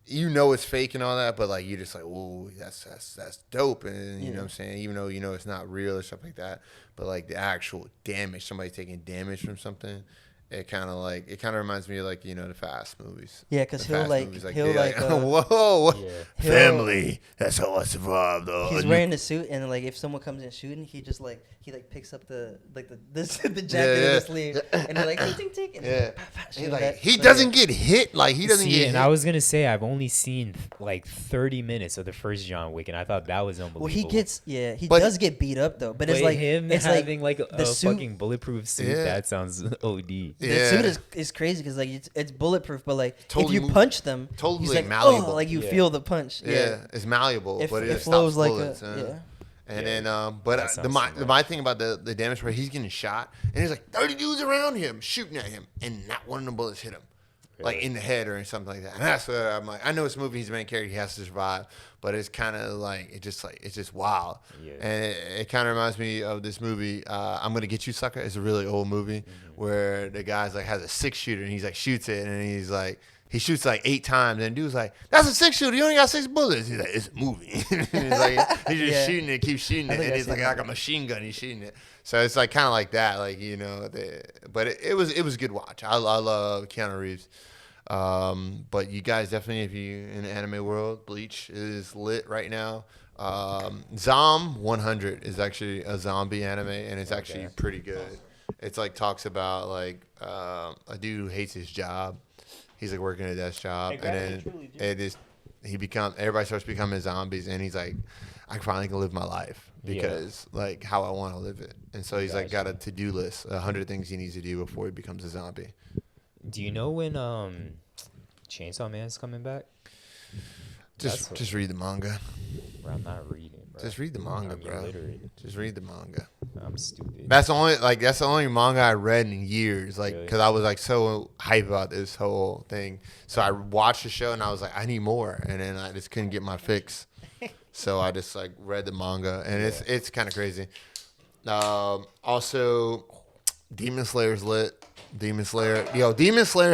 You know it's fake and all that, but like you're just like, whoa, that's dope, and you know what I'm saying? Even though you know it's not real or stuff like that, but like the actual damage, somebody taking damage from something, it kind of reminds me of like, you know, the Fast movies. Yeah, because The he'll Fast like movies, he'll like whoa, he'll- family. That's how I survived. he's wearing the suit, and like if someone comes in shooting, he just like picks up the jacket of the sleeve, and he's like tink tink, and Yeah. he's Like, he doesn't get hit. Like he doesn't get and hit. I was gonna say I've only seen like 30 minutes of the first John Wick, and I thought that was unbelievable. Well, he But- does get beat up though, but it's But like him it's having like the a suit. fucking bulletproof suit. Yeah. That sounds OD. The Yeah. suit is crazy because like it's bulletproof, but like Totally if you move- punch them, totally he's like, malleable. oh, like you Yeah. feel the punch. Yeah, it's malleable, It, but it it flows stops like bullets. a yeah. And Yeah. then, but That sounds my similar. thing about the damage where he's getting shot, and there's like 30 dudes around him shooting at him, and not one of the bullets hit him, like Really? in the head or something like that. And that's where I'm like, I know it's a movie, he's the main character, he has to survive, but it's kind of like it's just wild. Yeah. And it kind of reminds me of this movie, I'm Gonna Get You, Sucker. It's a really old movie where the guy's like has a 6-shooter and he's like shoots it, and he's like. He shoots like 8 times, and dude's like, "That's a 6-shooter. You only got 6 bullets." He's like, "It's a movie." he's like, he's just Yeah. shooting it, keeps shooting I it, think and I've he's like seen that. a machine gun. He's shooting it, so it's like kind of like that, like you know. But it was a good watch. I love Keanu Reeves. But you guys definitely, if you in the anime world, Bleach is lit right now. Zom 100 is actually a zombie anime, and it's actually pretty good. It's like talks about like a dude who hates his job. He's like working a desk job, and then everybody starts becoming zombies, and he's like, I finally can live my life because like how I want to live it. And so he's like got a to-do list, 100 things he needs to do before he becomes a zombie. Do you know when Chainsaw Man's coming back? Just read the manga. Bro, I'm not reading, bro. Just read the manga, I'm bro. illiterate. Just read the manga. I'm stupid. That's the only manga I read in years, like Really? because I was like so hype about this whole thing. So I watched the show and I was like, I need more, and then I just couldn't get my fix. So I just like read the manga, and it's kind of crazy. Also, Demon Slayer's lit. Demon Slayer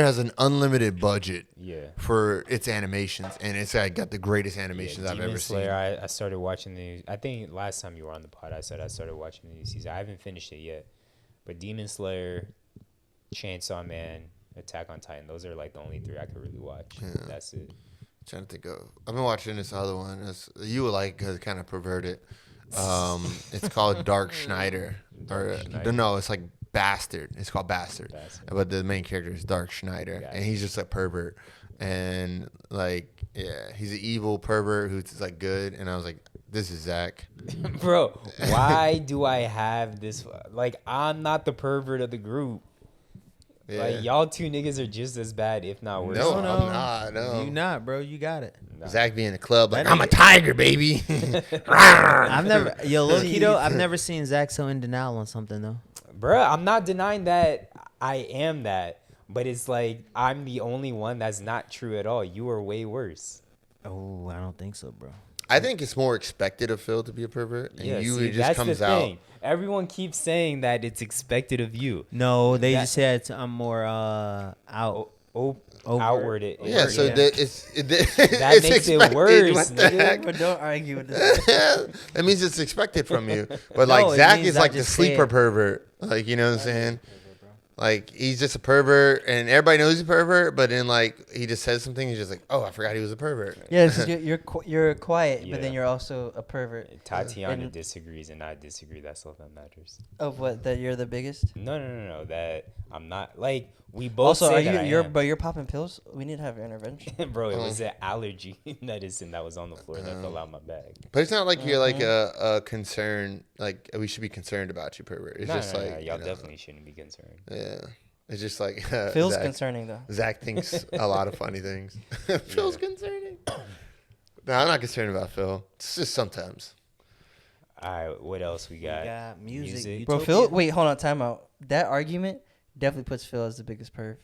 has an unlimited budget for its animations, and it's got the greatest animations I've ever Slayer, seen. I started watching I think last time you were on the pod, I said I started watching the new season. I haven't finished it yet, but Demon Slayer, Chainsaw Man, Attack on Titan, those are like the only 3 I could really watch. Yeah. That's it. Trying to think of. I've been watching this other one. You would like because kind of perverted. It's called Dark Schneider. No, it's like Bastard. It's called Bastard. But the main character is Dark Schneider, and he's just a pervert. And like, yeah, he's an evil pervert who's like good. And I was like, this is Zach. Bro, why do I have this? Like, I'm not the pervert of the group. Yeah. Like, y'all 2 niggas are just as bad, if not worse. No, No, I'm not. No. You not, bro. You got it. Nah. Zach be in the club like, That I'm a tiger, baby. I've never, low key though, I've never seen Zach so in denial on something though. Bruh, I'm not denying that I am that, but it's like I'm the only one that's not true at all. You are way worse. Oh, I don't think so, bro. I think it's more expected of Phil to be a pervert, and Yeah, you see, it just that's comes the out. thing. Everyone keeps saying that it's expected of you. No, they That- just said I'm more out. Outward it. Yeah, so yeah. that That it's makes it expected. worse, What the nigga. heck? But don't argue with this. That means it's expected from you. But like No, it Zach means is I like the just sleeper said- pervert. Like, you know what I'm saying? Like, he's just a pervert, and everybody knows he's a pervert, but then like he just says something, he's just like, oh, I forgot he was a pervert. Yeah, it's just you're quiet, but Yeah. then you're also a pervert. Tatiana And- disagrees, and I disagree. That's all that matters. Of what? That you're the biggest. No. That I'm not. Like, we both Also, say are that you? I am. But you're popping pills. We need to have intervention. Bro, it was an allergy medicine that was on the floor that fell out my bag. But it's not like you're like a concern. Like, we should be concerned about you, pervert. It's No, just like y'all you know, definitely shouldn't be concerned. Yeah, it's just like Feels Zach, concerning though. Zach thinks a lot of funny things. Phil's concerning. No, I'm not concerned about Phil. It's just sometimes. All right, what else we got? got music. Bro, Utopia. Phil. Wait, hold on. Time out. That argument definitely puts Phil as the biggest perv.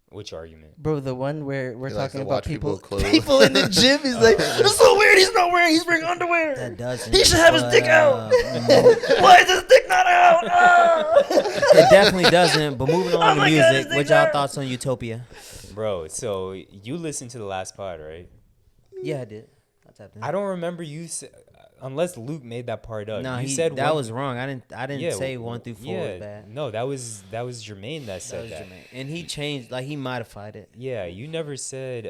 Which argument? Bro, the one where we're He likes talking to about watch people people clothes. in the gym. He's like, it's so weird. He's not wearing. He's wearing underwear. That doesn't. He should have his dick out. mm, Why is his dick not out? Ah! it definitely doesn't. But moving on to my God, music, this what thing y'all hurt. thoughts on Utopia? Bro, so you listened to the last pod, right? Yeah, I did. I tapped in. I don't remember you. unless Luke made that part up. No, you said that one, was wrong. I didn't yeah, say 1 through 4 was bad. No, that was Jermaine that said that. And he changed, like he modified it. Yeah, you never said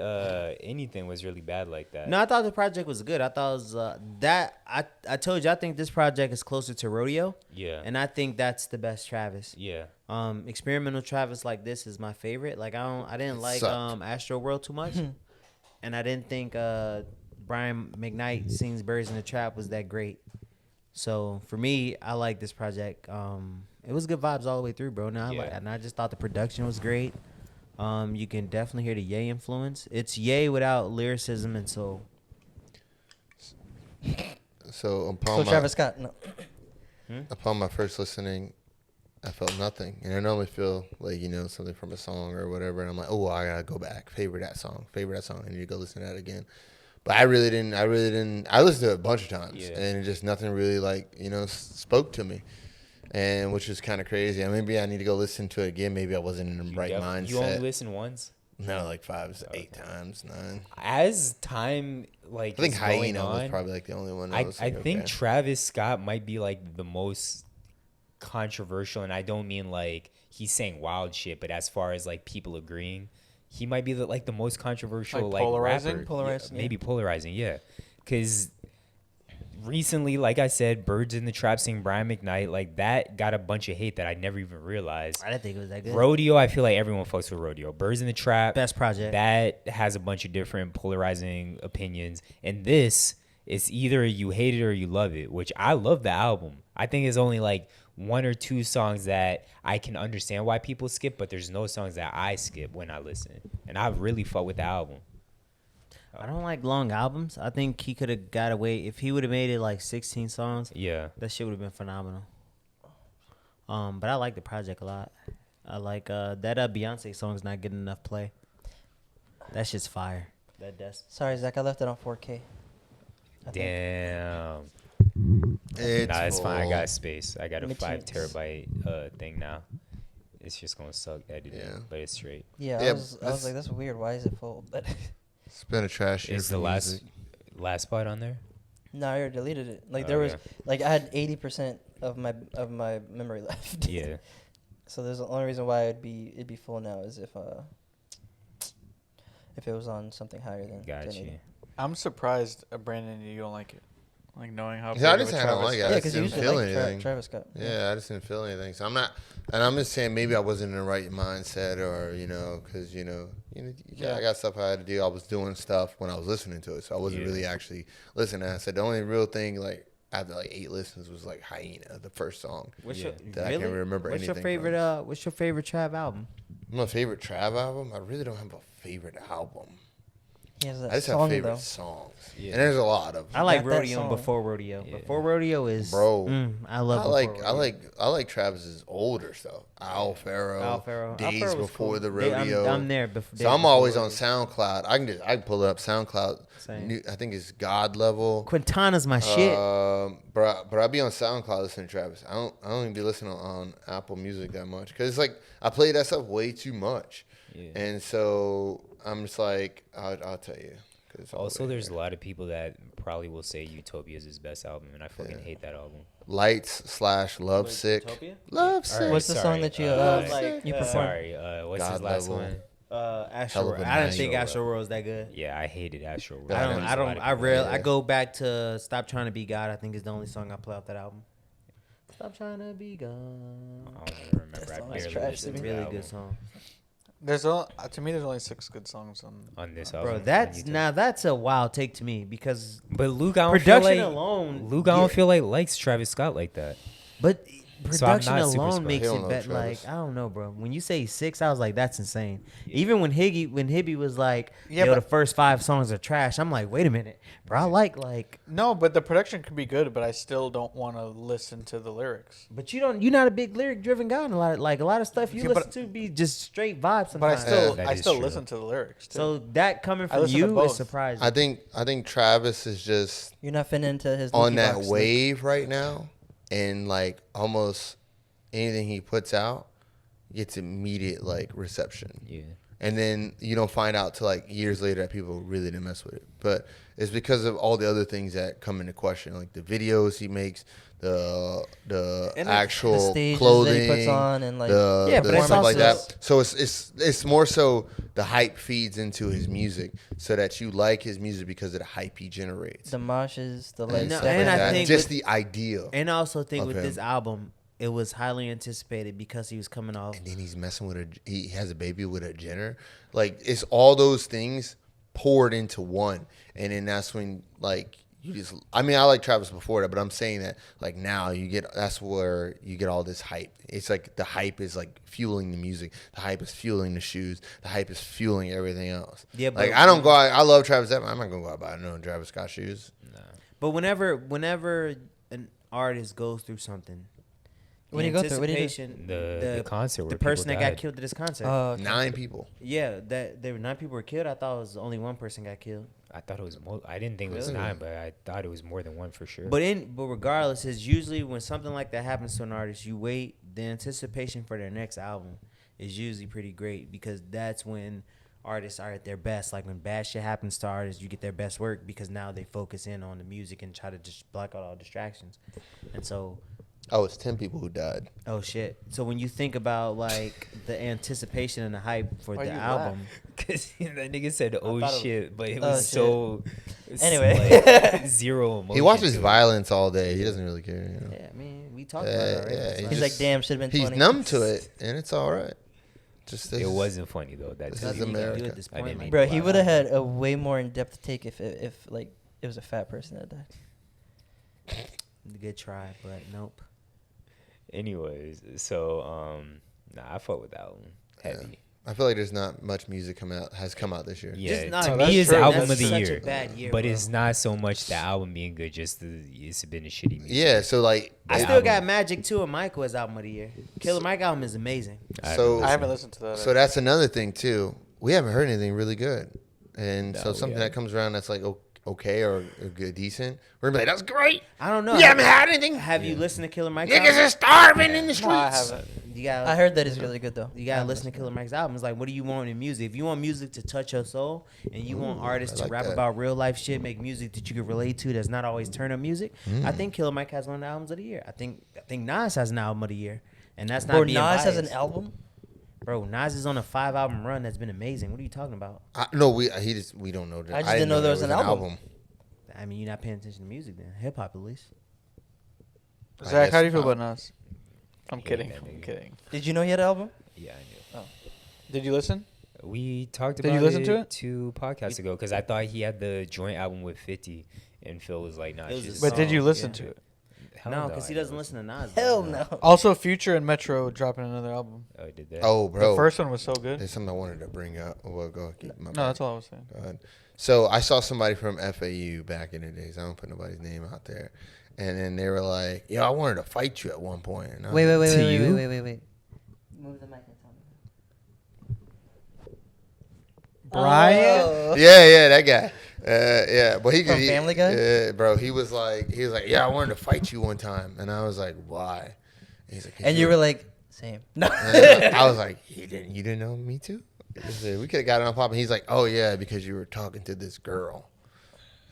anything was really bad like that. No, I thought the project was good. I thought it was that I told you I think this project is closer to Rodeo. Yeah. And I think that's the best Travis. Yeah. Experimental Travis like this is my favorite. Like I didn't like Astro World too much. And I didn't think Brian McKnight sings Birds in the Trap was that great. So for me, I like this project. It was good vibes all the way through, bro. And I just thought the production was great. You can definitely hear the Ye influence. It's Ye without lyricism and soul. So Travis Scott. No. Upon my first listening, I felt nothing. And I normally feel like, something from a song or whatever. And I'm like, oh, I got to go back. Favorite that song. I need to go listen to that again. But I really didn't. I listened to it a bunch of times. Yeah. And just nothing really, spoke to me. And which is kind of crazy. Maybe I need to go listen to it again. Maybe I wasn't in the right mindset. You only listen once? No, like 5, 8 times, 9. As time, I think Hyena was probably the only one. I think Travis Scott might be the most controversial, and I don't mean he's saying wild shit, but as far as people agreeing, he might be the most controversial polarizing, rapper. Maybe polarizing, yeah. Because recently, like I said, Birds in the Trap sing Brian McKnight, that got a bunch of hate that I never even realized. I didn't think it was that good. Rodeo, I feel like everyone fucks with Rodeo. Birds in the Trap, best project. That has a bunch of different polarizing opinions. And this, it's either you hate it or you love it, which I love the album. I think it's only 1 or 2 songs that I can understand why people skip, but there's no songs that I skip when I listen. And I really fuck with the album. I don't like long albums. I think he could have got away if he would have made it 16 songs. Yeah, that shit would have been phenomenal. But I like the project a lot. I like that Beyonce song's not getting enough play. That shit's fire. That desk. Sorry, Zach, I left it on 4K. Damn. It's fine. I got space. I got a 5 terabyte thing now. It's just gonna suck editing, but it's straight. Yeah, I was like, that's weird. Why is it full? But it's been a trash year. Is the last spot on there? No, I already deleted it. There was I had 80% of my memory left. Yeah. So there's the only reason why it'd be full now is if it was on something higher than. Gotcha. I'm surprised, Brandon, you don't like it. Knowing how. Yeah, I just don't like it. Yeah, because you usually feel like anything. Travis Scott. Yeah, I just didn't feel anything. So I'm not, and I'm just saying maybe I wasn't in the right mindset, or because I got stuff I had to do. I was doing stuff when I was listening to it, so I wasn't really actually listening. I said the only real thing after 8 listens was Hyena, the first song. I can remember anything. What's your favorite Trav album? My favorite Trav album? I really don't have a favorite album. He has that I just song, have favorite songs, and there's a lot of them. I like Rodeo and Before Rodeo. Yeah. Before Rodeo is I love. I like Travis's older stuff. Al Pharaoh, Days Before cool. the Rodeo. I'm there. So I'm always on SoundCloud. I can pull it up SoundCloud. I think it's God Level. Quintana's my shit. But I be on SoundCloud listening to Travis. I don't even be listening on Apple Music that much because I play that stuff way too much, and so. I'm just I'll tell you. Also, there's a lot of people that probably will say Utopia is his best album, and I fucking hate that album. Lights/Love Sick. Utopia? Love Sick. Right, what's the song that you performed? Sorry, what's God his last Level. one? Astro World. I didn't think Astro World was that good. Yeah, I hated Astro World. I go back to Stop Trying to Be God. I think is the only song I play off that album. Stop Trying to Be God. I don't even remember. I barely listened to the really album. good song. To me, there's only 6 good songs on this album. Bro, that's a wild take to me because. But Luke, I don't feel like likes Travis Scott like that. But production so alone makes it better. I don't know, bro. When you say 6, I was like, that's insane. Yeah. Even when Hibby was like, the first 5 songs are trash. I'm like, wait a minute, bro. I like. No, but the production could be good, but I still don't want to listen to the lyrics. But you're not a big lyric driven guy. And a lot of stuff you listen to be just straight vibes. Sometimes. But I still listen to the lyrics too. So that coming from you is surprising. I think Travis is just. You're not fitting into his on that wave right now. And almost anything he puts out gets immediate reception. Yeah. And then you don't find out till like years later that people really didn't mess with it. But it's because of all the other things that come into question, like the videos he makes, the actual the stages clothing that he puts on, and like Yeah, but the it's stuff like also- that. So it's more so the hype feeds into his music, so that you like his music because of the hype he generates. the moshes, the And like. No, stuff and like I that. think just with- the idea. And I also think of with him. this album, it was highly anticipated because he was coming off. And then he's messing with he has a baby with a Jenner. Like, it's all those things poured into one. And then that's when, like, you just, I mean, I like Travis before that, but I'm saying that, like, now that's where you get all this hype. It's like the hype is like fueling the music. The hype is fueling the shoes. The hype is fueling everything else. Yeah, but like, I don't go out, I love Travis Scott. I'm not going to go out buy no Travis Scott shoes. But whenever an artist goes through something, What do you go through? What do you do? anticipation, The concert where the person people that got died. killed at this concert. Oh, okay. 9 people. Yeah, that there were 9 people were killed. I thought it was only one person got killed. I thought it was more. I didn't think it was Really? 9, but I thought it was more than 1 for sure. But regardless, it's usually when something like that happens to an artist, you wait. The anticipation for their next album is usually pretty great because that's when artists are at their best. Like when bad shit happens to artists, you get their best work because now they focus in on the music and try to just block out all distractions. And so, Oh, it's 10 people who died. oh shit. So when you think about like the anticipation and the hype for Why the you album, Because that nigga said, "Oh thought it- shit," but it Oh, was shit. so. Anyway. like, zero emotion. He watches to it. violence all day. He doesn't really care. You know? yeah, I mean, we talked about it already. Yeah, It's he like- He's like, damn, should have been He's 20. numb to it, and it's all right. Just It wasn't funny though. That This that's is what you gotta do America. at this I point. didn't like, mean Bro, to he laugh. would have had a way more in-depth take if like it was a fat person that died. good try, but nope. Anyways, so I fuck with that album heavy. I feel like there's not much music has come out this year. Yeah, Just not to that's me, it's true. album That's of the such a year. bad year, but bro. it's not so much the album being good, just it's been a shitty music. Yeah, so like I The still album. got Magic 2 and Michael as album of the year. Killer Mike album is amazing. So- I haven't listened to that. so that's another thing too. We haven't heard anything really good, and No, so something yeah. that comes around that's like okay or good, decent, we're gonna be like, that's great. I don't know. We haven't had anything. Have you listened to Killer Mike's Niggas album? are starving in the No, I streets. haven't. You gotta, I heard that it's really good though. you gotta listen to Killer Mike's album. It's like, what do you want in music? If you want music to touch your soul, and you want artists I like to rap that. about real life shit, make music that you can relate to, that's not always turn up music. I think Killer Mike has one of the albums of the year. I think Nas has an album of the year, and that's not Bro, being Nas has an biased. album. Bro, Nas is on a 5-album run that's been amazing. What are you talking about? No, we don't know. I just didn't know there was an album. I mean, you're not paying attention to music then. Hip hop at least. I Zach, guess how do you feel not. about Nas? I'm kidding. I'm kidding. Did you know he had an album? Yeah, I knew. Did you listen? We talked Did about you listen it to it? 2 podcasts ago because I thought he had the joint album with 50, and Phil was like, "Nah, It was shit's a But did you song, listen yeah. to it? hell No, because I he didn't doesn't listen to Nas. Hell though. no. Also, Future and Metro dropping another album. Oh, did that? Oh, bro. The first one was so good. There's something I wanted to bring up. Well, go keep my. No, that's all I was saying. Go ahead. So I saw somebody from FAU back in the days. I don't put nobody's name out there. And then they were like, "Yo, I wanted to fight you at one point." And I was Wait. like, To you? Wait. Move the mic and tell me. Brian? Oh. Yeah, that guy. Yeah, but he From could. Family Guy? Yeah, bro. He was like, "Yeah, I wanted to fight you one time," and I was like, "Why?" And he's like, And you were like, same. No. And I was like, "You didn't know me too?" He said, we could have got it on pop, and he's like, "Oh yeah, because you were talking to this girl,"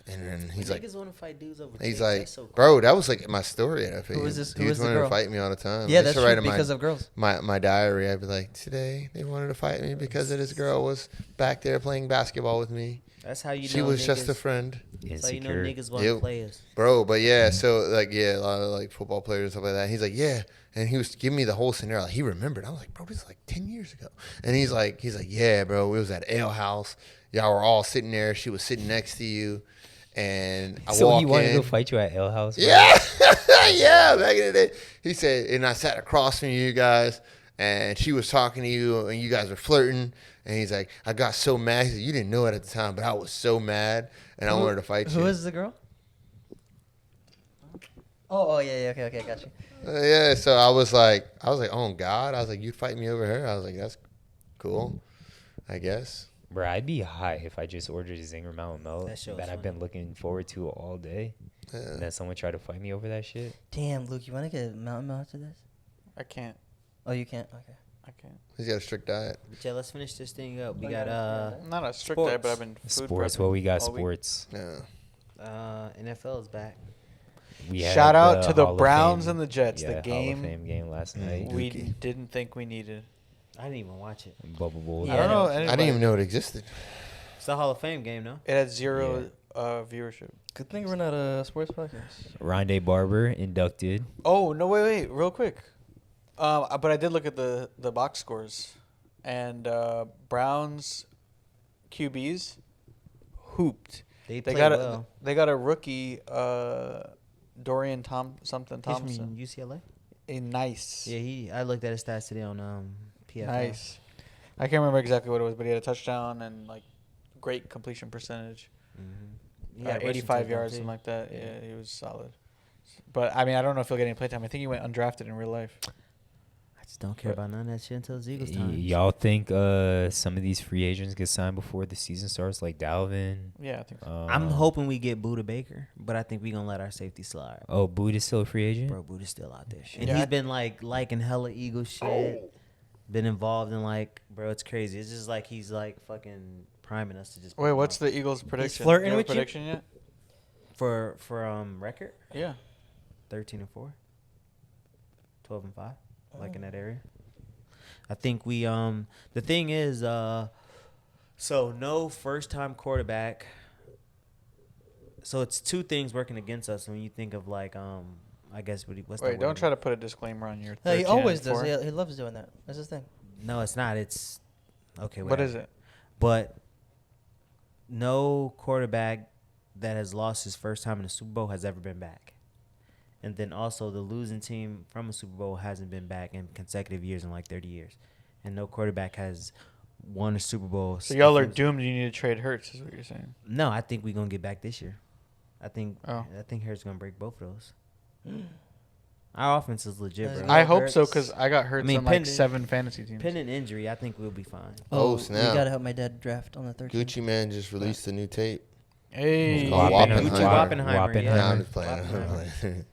and then he's like. Niggas want to fight dudes over He's chicks. like, That's so cool. bro, that was like my story at FAU. Who was this- who He was was the wanting to girl? fight me all the time. Yeah, I used that's to write true in because of girls. my diary. I'd be like, today they wanted to fight me because of this girl was back there playing basketball with me. That's how you know She was niggas, just a friend, That's how you know Insecure. niggas want Yep. players. bro. But yeah, so like a lot of like football players and stuff like that. He's like, yeah, and he was giving me the whole scenario. Like, he remembered. I was like, bro, this is like 10 years ago. And he's like, yeah, bro, we was at Ale House. Y'all were all sitting there. She was sitting next to you, and I So walk he wanted in. to fight you at L House? bro? Yeah, yeah, back in the day. He said, and I sat across from you guys, and she was talking to you, and you guys were flirting. And he's like, I got so mad. He said, you didn't know it at the time, but I was so mad, and I wanted to fight you. Who is the girl? Oh, yeah, okay, got you. Yeah, so I was like, oh God. I was like, you fight me over her? I was like, that's cool, I guess. Bro, I'd be high if I just ordered a Zinger Mountain Melt That shit that was I've been looking forward to all day. And then someone tried to fight me over that shit. Damn, Luke, you want to get a mountain melt after this? I can't. Oh, you can't? Okay. I can't. He's got a strict diet. But yeah, let's finish this thing up. We got Not a strict sports. diet, but I've been food Sports. prepping Well, we got all week. sports. Yeah. NFL is back. We had Shout out to the Hall of Browns Fame- and the Jets. Yeah, The Hall of game Fame game last night. we Dookie. didn't think we needed. I didn't even watch it. Bubble Bowl. I don't know. I didn't even know it existed. It's the Hall of Fame game, no? It had zero viewership. Good thing we're not a sports podcast. Rondé Barber inducted. Oh no! Wait, real quick. But I did look at the box scores, and Browns QBs hooped. They They played got well. they got a rookie, Dorian He's Thompson. from UCLA. Nice. Yeah, I looked at his stats today on PFF. Nice. I can't remember exactly what it was, but he had a touchdown and like great completion percentage. Mm-hmm. He had a rushing 85 touchdown, yards, too. something like that. Yeah. Yeah, he was solid. But I mean, I don't know if he'll get any playtime. I think he went undrafted in real life. I just don't care about none of that shit until it's Eagles time. Y'all think some of these free agents get signed before the season starts, like Dalvin? Yeah, I think so. I'm hoping we get Buda Baker, but I think we're going to let our safety slide. Oh, Boot is still a free agent? Bro, Buda's still out there. And Yeah. he's been liking hella Eagle shit. Been involved in bro, it's crazy. It's just like he's fucking priming us to just. Wait, what's the Eagles' prediction? flirting You have a with you? prediction yet? for record? Yeah. 13-4, 12-5, in that area. I think we the thing is so no first time quarterback. So it's two things working against us when you think of I guess what's the Wait, word? don't try to put a disclaimer on your. No, he always 13-4. does. He loves doing that. That's his thing. No, it's not. It's okay. What whatever. is it? But no quarterback that has lost his first time in the Super Bowl has ever been back. And then also the losing team from a Super Bowl hasn't been back in consecutive years in 30 years. And no quarterback has won a Super Bowl. So y'all are doomed. You need to trade Hurts, is what you're saying. No, I think we're going to get back this year. I think Oh. Hurts going to break both of those. Our offense is legit, There's bro. no I hope so Hurts. because I got Hurts on pending- 7 fantasy teams. Pending injury, I think we'll be fine. Oh, We snap. gotta help my dad draft on the 13th. Gucci Man just released a new tape. Hey. It's called Wappenheimer, yeah. Nah, I'm just playing. Wappenheimer.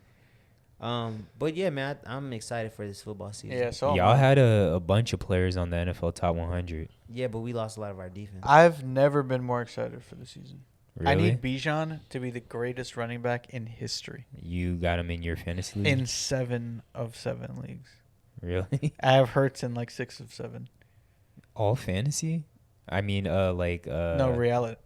But yeah, man, I'm excited for this football season. Yeah, so Y'all had a bunch of players on the NFL Top 100. Yeah, but we lost a lot of our defense. I've never been more excited for the season. Really? I need Bijan to be the greatest running back in history. You got him in your fantasy league? In 7 of 7 leagues. Really? I have Hurts in 6 of 7. All fantasy? I mean, No, reality.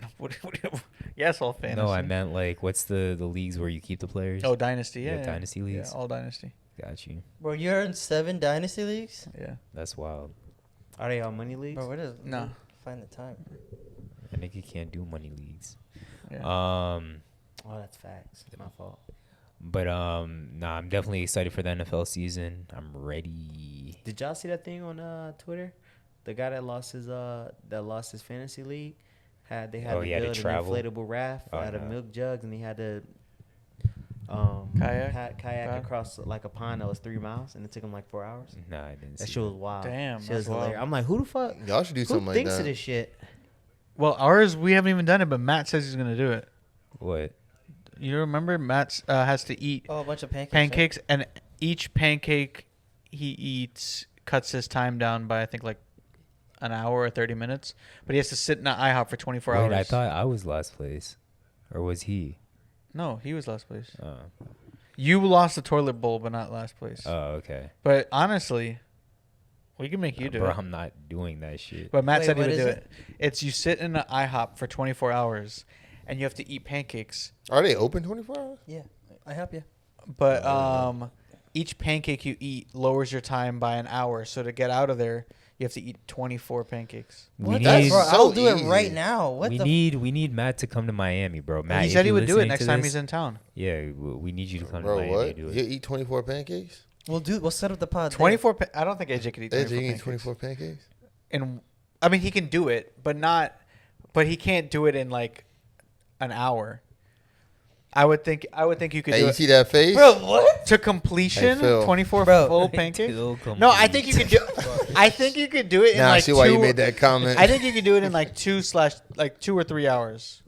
Yes, all fantasy. No, I meant what's the leagues where you keep the players? Oh, Dynasty, You yeah. have Dynasty leagues? Yeah, all Dynasty. Got you. Bro, you're in 7 dynasty leagues? Yeah. That's wild. Are they all money leagues? Bro, what is? No. Find the time. I think you can't do money leagues. Yeah. Oh, that's facts. It's my fault. But nah, I'm definitely excited for the NFL season. I'm ready. Did y'all see that thing on Twitter? The guy that lost his fantasy league they had Oh, to he had to build an travel? inflatable raft Oh, out of no. milk jugs, and he had to Kayak? kayak across a pond that was 3 miles, and it took him 4 hours. Nah, I didn't That see shit was wild. Damn, shit that's was hilarious. wild. I'm like, who the fuck? Y'all should do Who something like thinks that. of this shit? Well, ours, we haven't even done it, but Matt says he's going to do it. What? You remember Matt has to eat Oh, a bunch of pancakes. pancakes, and each pancake he eats cuts his time down by, I think, an hour or 30 minutes. But he has to sit in an IHOP for 24 Wait, hours. I thought I was last place. Or was he? No, he was last place. Oh, You lost the toilet bowl, but not last place. okay. But honestly, we can make you do Bro, it. I'm not doing that shit. But Matt Wait, said he what would is do it? it. It's you sit in an IHOP for 24 hours, and you have to eat pancakes. Are they open 24 hours? Yeah, I help you. But each pancake you eat lowers your time by an hour. So to get out of there, you have to eat 24 pancakes. We What? need, Bro, so I'll do easy. it right now. What we the? need Matt to come to Miami, bro. Matt, he if said he you would do it listening next to time this, he's in town. Yeah, we need you to come to Bro, Miami what? and do You it. eat 24 pancakes? We'll set up the pod. there. 24. I don't think AJ could eat 24 AJ, you eat pancakes. 24 pancakes? And I mean, he can do it, but not. But he can't do it in an hour. I would think you could Hey, do you it see that face? Bro, what? to completion. Hey, Phil. 24 Bro. full pancakes. Till No, I think you could do. I think you could do it in Now I see why you 2 made that comment. I think you could do it in 2 or 3 hours.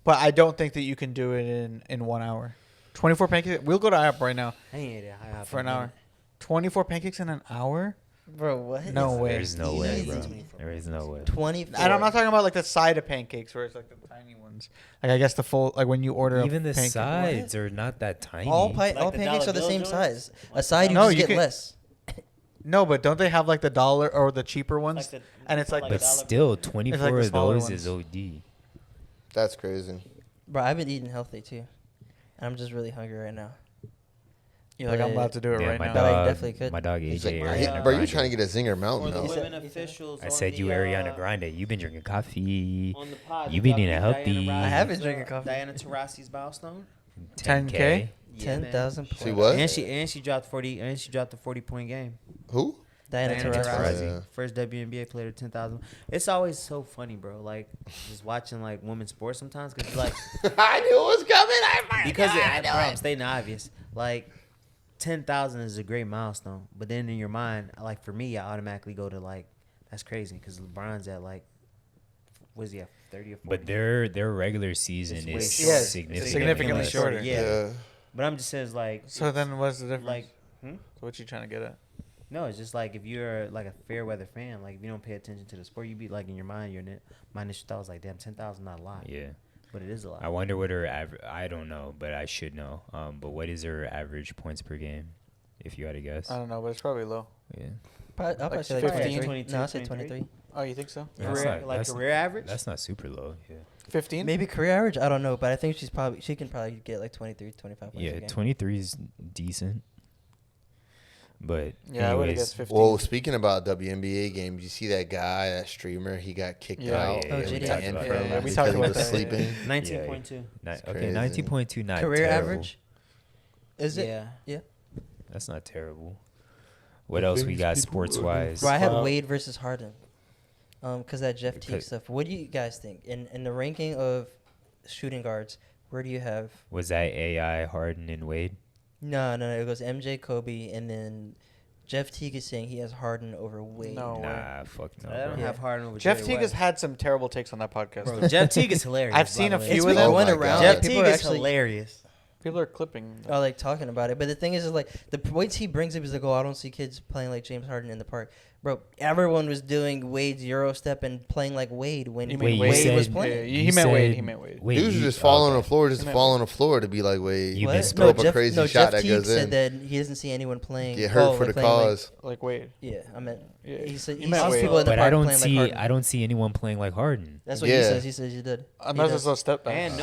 But I don't think that you can do it in 1 hour. 24 pancakes. We'll go to IHOP right now I ain't ate it high for an hour. 24 pancakes in an hour? Bro, what? No way. There's no way, bro. Easy. There is no way. 24. And I'm not talking about like the side of pancakes where it's like the tiny ones. Like I guess the full like when you order Even a the pancake. sides are not that tiny. All Like all the pancakes dollar are the bill same joints? size. A side you No, just you get can- less. No, but don't they have like the dollar or the cheaper ones? And it's like like But dollar- still, 24 the of smaller those ones. is OD. That's crazy. Bro, I've been eating healthy too. And I'm just really hungry right now. You're like I'm about to do it Yeah, right my now. But I dog, definitely could. my dog He's AJ like, Ariana bro, you Grande. trying to get a Zinger Mountain For the Milk. women officials I on said the, you Ariana Grande. You've been drinking coffee. On the pod, You they been eating dropped healthy. Diana I have Taurasi's, been drinking coffee. Diana Taurasi's milestone. 10K? Yeah, man. 10,000 She plus. what? And she dropped 40. And she dropped the 40-point game. Who? Diana Diana Taurasi. Taurasi. Yeah. First WNBA player to 10,000. It's always so funny, bro. Like just watching like women's sports sometimes because like I knew it was coming. because I'm stating the obvious. Like 10,000 is a great milestone, but then in your mind, like for me, I automatically go to like that's crazy because LeBron's at like what is he at 30 or 40? But their regular season It's way is shorter. Yes, significantly, significantly less. shorter. Yeah. But I'm just saying it's like So then what's the difference? like So what you trying to get at? no, it's just like if you're like a fair weather fan, like if you don't pay attention to the sport, you be like in your mind, my initial thought was like, damn, 10,000 not a lot. Yeah. But it is a lot. I wonder what her average. I don't know, but I should know. But what is her average points per game, if you had to guess? I don't know, but it's probably low. Yeah. I'll probably say like 15? 23. 22, No, I'll say 23. 23. Oh, you think so? That's Career, not- like that's- career average? That's not super low. Yeah. 15? Maybe career average? I don't know, but I think she can probably get like 23, 25 points a Yeah, game. 23 is decent. But Yeah, I would have anyways, guessed 15. Well, speaking about WNBA games, you see that guy, that streamer, he got kicked Yeah. out. Yeah, Oh, we JD. talked banned about from that. Yeah, we because talked he about was that. sleeping. 19.2. Okay, crazy. 19.2, not Career terrible. average? Is it? Yeah. Yeah. That's not terrible. What else we got sports wise? Bro, I had Wow. Wade versus Harden. Cause that Jeff Teague Because- stuff. What do you guys think? In the ranking of shooting guards, where do you have? Was that AI Harden and Wade? No. It goes MJ, Kobe, and then Jeff Teague is saying he has Harden over Wade. No. Nah, fuck no. I don't bro. have Harden over Jeff Jerry Teague has West. had some terrible takes on that podcast. Bro, Jeff Teague is hilarious. I've by seen the a way. few It's of been them. going my around. God. Jeff Like, people Teague are is actually hilarious. People are clipping. are like talking about it. But the thing is like the points he brings up is like, oh, I don't see kids playing like James Harden in the park. Bro, everyone was doing Wade's Euro step and playing like Wade when You Wait, mean you Wade said- was Yeah, playing. he You meant Wade. said- He meant Wade. Wait, Dudes you- are just falling on okay. the floor, just He meant fall on the floor to be like, wait, You What? missed throw it. up a crazy shot that Teague goes said in. that he doesn't see anyone playing. Get hurt for like the playing like- cause. Like Wade. yeah, I meant. Yeah. He said You he meant saw Wade. people in the But park I don't playing see. like Harden. I don't see anyone playing like Harden. That's what he Yeah. says. He says you did. Unless He it's does. those step backs. And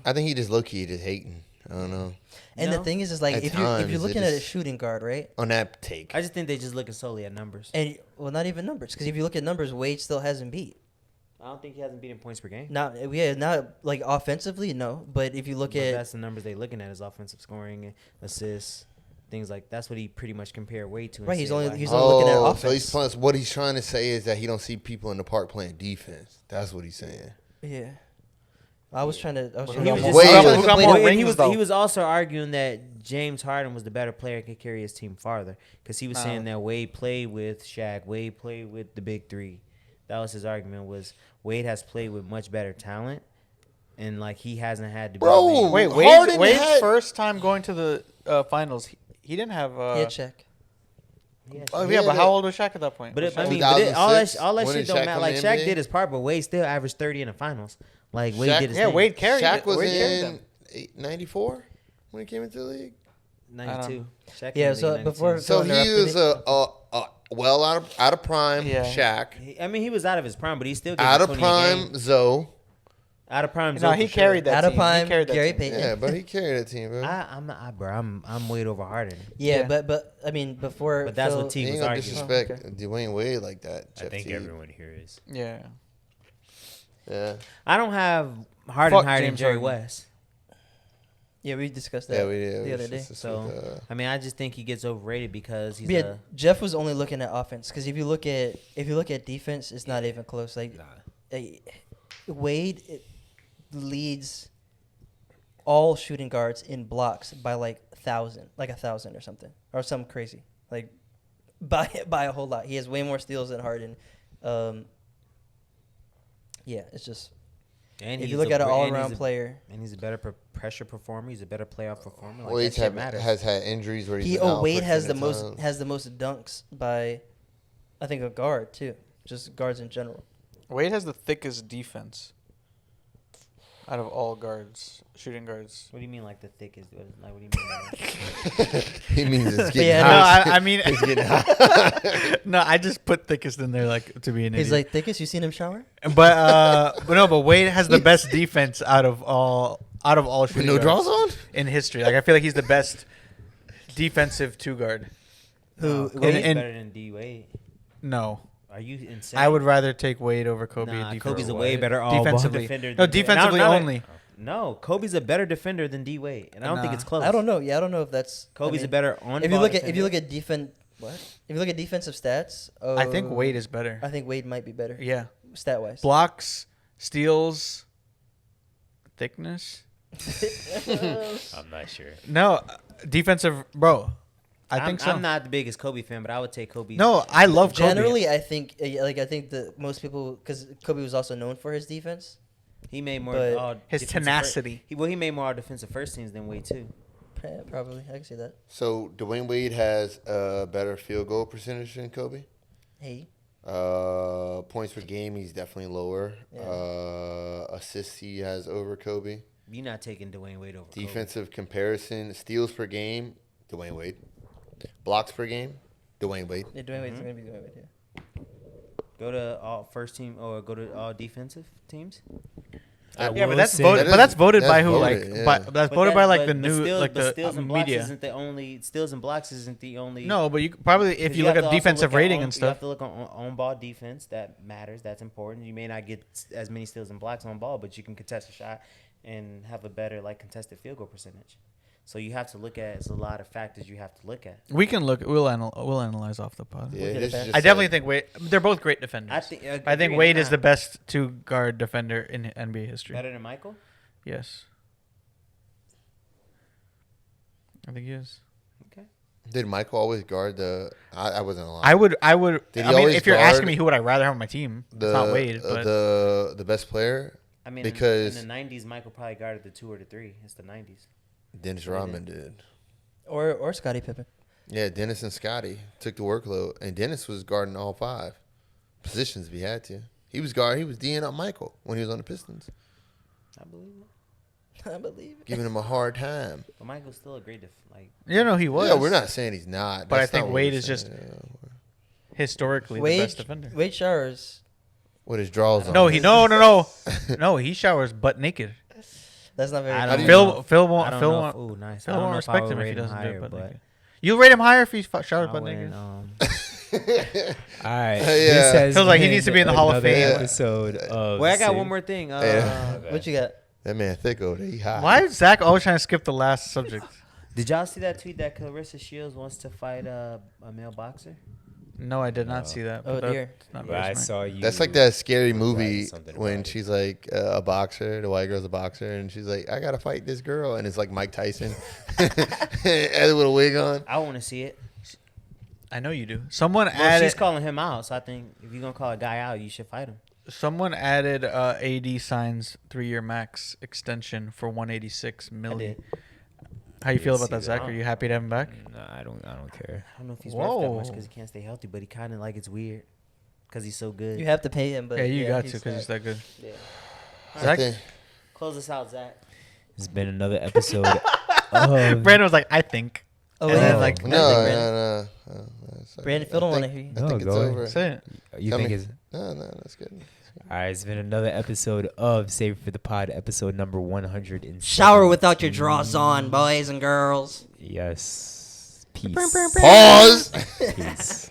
I think he just low key just hating. I don't know. And No. the thing is like At if you're times, it looking at a just- shooting guard, right? On that take. I just think they just looking solely at numbers. And well, not even numbers, because if you look at numbers, Wade still hasn't beat. I don't think he hasn't beaten points per game. Not like offensively, no. But if you look But at that's the numbers they looking at is offensive scoring, and assists, things like that's what he pretty much compared Wade to. and Right, he's said, only- why he's he- only looking at So offense. what he's trying to say is that he don't see people in the park playing defense. That's what he's saying. yeah, I was trying to. Who He got was more- just Wade also was- who got complaining- more and rings, though? he was also arguing that James Harden was the better player and could carry his team farther because he was saying that Wade played with Shaq, Wade played with the big three. That was his argument. Was Wade has played with much better talent, and like he hasn't had to. Bro, Wait, Harden Wade's had- first time going to the finals, he didn't have. He had Shaq. Oh He yeah, had but a- how old was Shaq at that point? But Was it, I Shaq- mean, but all that 2006, when shit did don't Shaq matter. come Like to Shaq NBA? did his part, but Wade still averaged 30 in the finals. Like Wade Shaq- did his yeah, thing. Wade carried. Shaq was Wade carried in them. 94 when he came into the league. 92. Shaq Yeah, came in so the league in before- 92. So Going he up was to well out of prime Yeah. Shaq, I mean, he was out of his prime, but he still gave out you of 20 a game. prime Zoe. Out of prime. No, Zoe he for carried sure. that Out of team. prime, He carried that Gary team. Payton. Yeah, but he carried that team, bro. I'm not, bro. I'm Wade over Harden. Yeah, Yeah. but I mean before. But that's Phil- what Teague He was ain't gonna arguing. disrespect Dwayne Wade like that. I Jeff think Teague. everyone here is. Yeah. Yeah, I don't have Harden Fuck higher than James Jerry Harden. West. Yeah, we discussed that yeah, we did. the It other was day. just So with, I mean, I just think he gets overrated because he's Yeah, Jeff was only looking at offense because if you look at defense, it's not even close. Like Wade leads all shooting guards in blocks by like 1,000 or something, or something crazy. Like by a whole lot. He has way more steals than Harden. Yeah, it's just and if he's you look a at an br- and all-around he's a- player, and he's a better pressure performer. He's a better playoff performer. Like Wade that shit matters. has had injuries where he's been out Wade for has the 10 most times. has the most dunks by I think a guard too, just guards in general. Wade has the thickest defense out of all guards, shooting guards. What do you mean, like the thickest? Like, what do you mean by that? He means it's getting Yeah, hot. No, I mean, It's getting hot. no, I just put thickest in there like to be an He's idiot. like thickest. You seen him shower? But Wade has the best defense out of all With shooting no guards draws on? in history. Like I feel like he's the best defensive two guard. Who? Kobe's and- better than D Wade. No, Are you insane? I would rather take Wade over Kobe. Nah, defense. Kobe's a way better all-ball defensively. defender. No, than- defensively No, only. No, Kobe's a better defender than D Wade, and I don't think Nah. it's close. I don't know. Yeah, I don't know if that's. Kobe's I mean, a better on. If you look at defense, what? If you look at defensive stats, I think Wade is better. I think Wade might be better. Yeah, Stat wise. blocks, steals, thickness. I'm not sure. No, defensive, bro. I think so. I'm not the biggest Kobe fan, but I would take Kobe. No, I love Kobe. Generally, I think I think that most people, because Kobe was also known for his defense. he made more. But all his defensive tenacity. He made more all defensive first teams than Wade too. Yeah, probably, I can see that. So Dwayne Wade has a better field goal percentage than Kobe. Hey, Points per game, he's definitely lower. Yeah. Assists, he has over Kobe. You're not taking Dwayne Wade over. Defensive comparison, steals per game, Dwayne Wade. Blocks per game, Dwayne Wade. yeah, Dwayne Wade's gonna be Dwayne Wade. Yeah. Kobe. Go to all first team or go to all defensive teams. Yeah, will but that's say- voted. That But that's is- voted that's by who? voted, Like, yeah. that's But voted that- by like but- the but new, steals- like but the steals and blocks media. isn't the only steals and blocks isn't the only. No, but you probably if 'cause you look have at to also defensive look at rating on- and You have stuff. to look on ball defense. That matters. That's important. You may not get as many steals and blocks on ball, but you can contest a shot and have a better like contested field goal percentage. So you have to look at. It's a lot of factors you have to look at. We can look. We'll analyze off the pod. Yeah, at this that. is just I definitely like- think Wade. They're both great defenders. I think. I think Wade is the best two guard defender in NBA history. better than Michael. Yes. I think he is. Okay. Did Michael always guard the? I wasn't alive. I would. Did I he mean, always if you're guard asking me who would I rather have on my team, the it's not Wade. But the best player I mean, Because- in the '90s, Michael probably guarded the 2 or the 3. It's the '90s. Dennis He Rodman did. Or Scottie Pippen. Yeah, Dennis and Scotty took the workload, and Dennis was guarding all 5 positions if he had to. He was D'ing up Michael when he was on the Pistons, I believe it. I believe it. giving him a hard time. But Michael's still a great he was. Yeah, we're not saying he's not. But I That's not think what Wade we're is saying. just- Yeah. historically the Wade, best defender. Wade showers. With his draws on. No, no. He showers butt naked. That's not very. I How don't do you Phil know? won't. I Phil don't know. won't. Ooh, nice. Phil I don't won't know if I respect would him if he rate doesn't higher, do it butt but naked. You rate him higher if he showers I butt wouldn't, naked. All right. Yeah. This has Feels like he been needs to be in the Hall of another Fame. Episode of Well, I got Save- one more thing. Yeah. What you got? That man thick over there. He hot. Why is Zach always trying to skip the last subject? Did y'all see that tweet that Clarissa Shields wants to fight a male boxer? No, I did not see that. Oh, but dear. that's not But very I smart. saw you. That's like that scary movie something when about it. she's like a boxer, the white girl's a boxer, and she's like, I gotta fight this girl, and it's like Mike Tyson, with a wig on. I want to see it. I know you do. Someone Well, added. she's calling him out, so I think if you're gonna call a guy out, you should fight him. Someone added AD signs 3-year max extension for 186 I million. did. How you I feel did about that, see Zach? that. Are you happy to have him back? No, I don't care. I don't know if he's worth that much Whoa. because he can't stay healthy, but he kind of like it's weird because he's so good. You have to pay him, but Yeah, you got to he's because he's that good. Yeah. I Zach? think- Close us out, Zach. It's been another episode of Brandon was like, I think. Oh, And yeah. then, like, No. Brandon, Phil don't want to hear you. I No, think it's go ahead. over. Say it. You Tell think me. it's No, that's good. all right? It's been another episode of Save It for the Pod, episode number 107. Shower without your drawers on, boys and girls. Yes. Peace. Pause. Peace.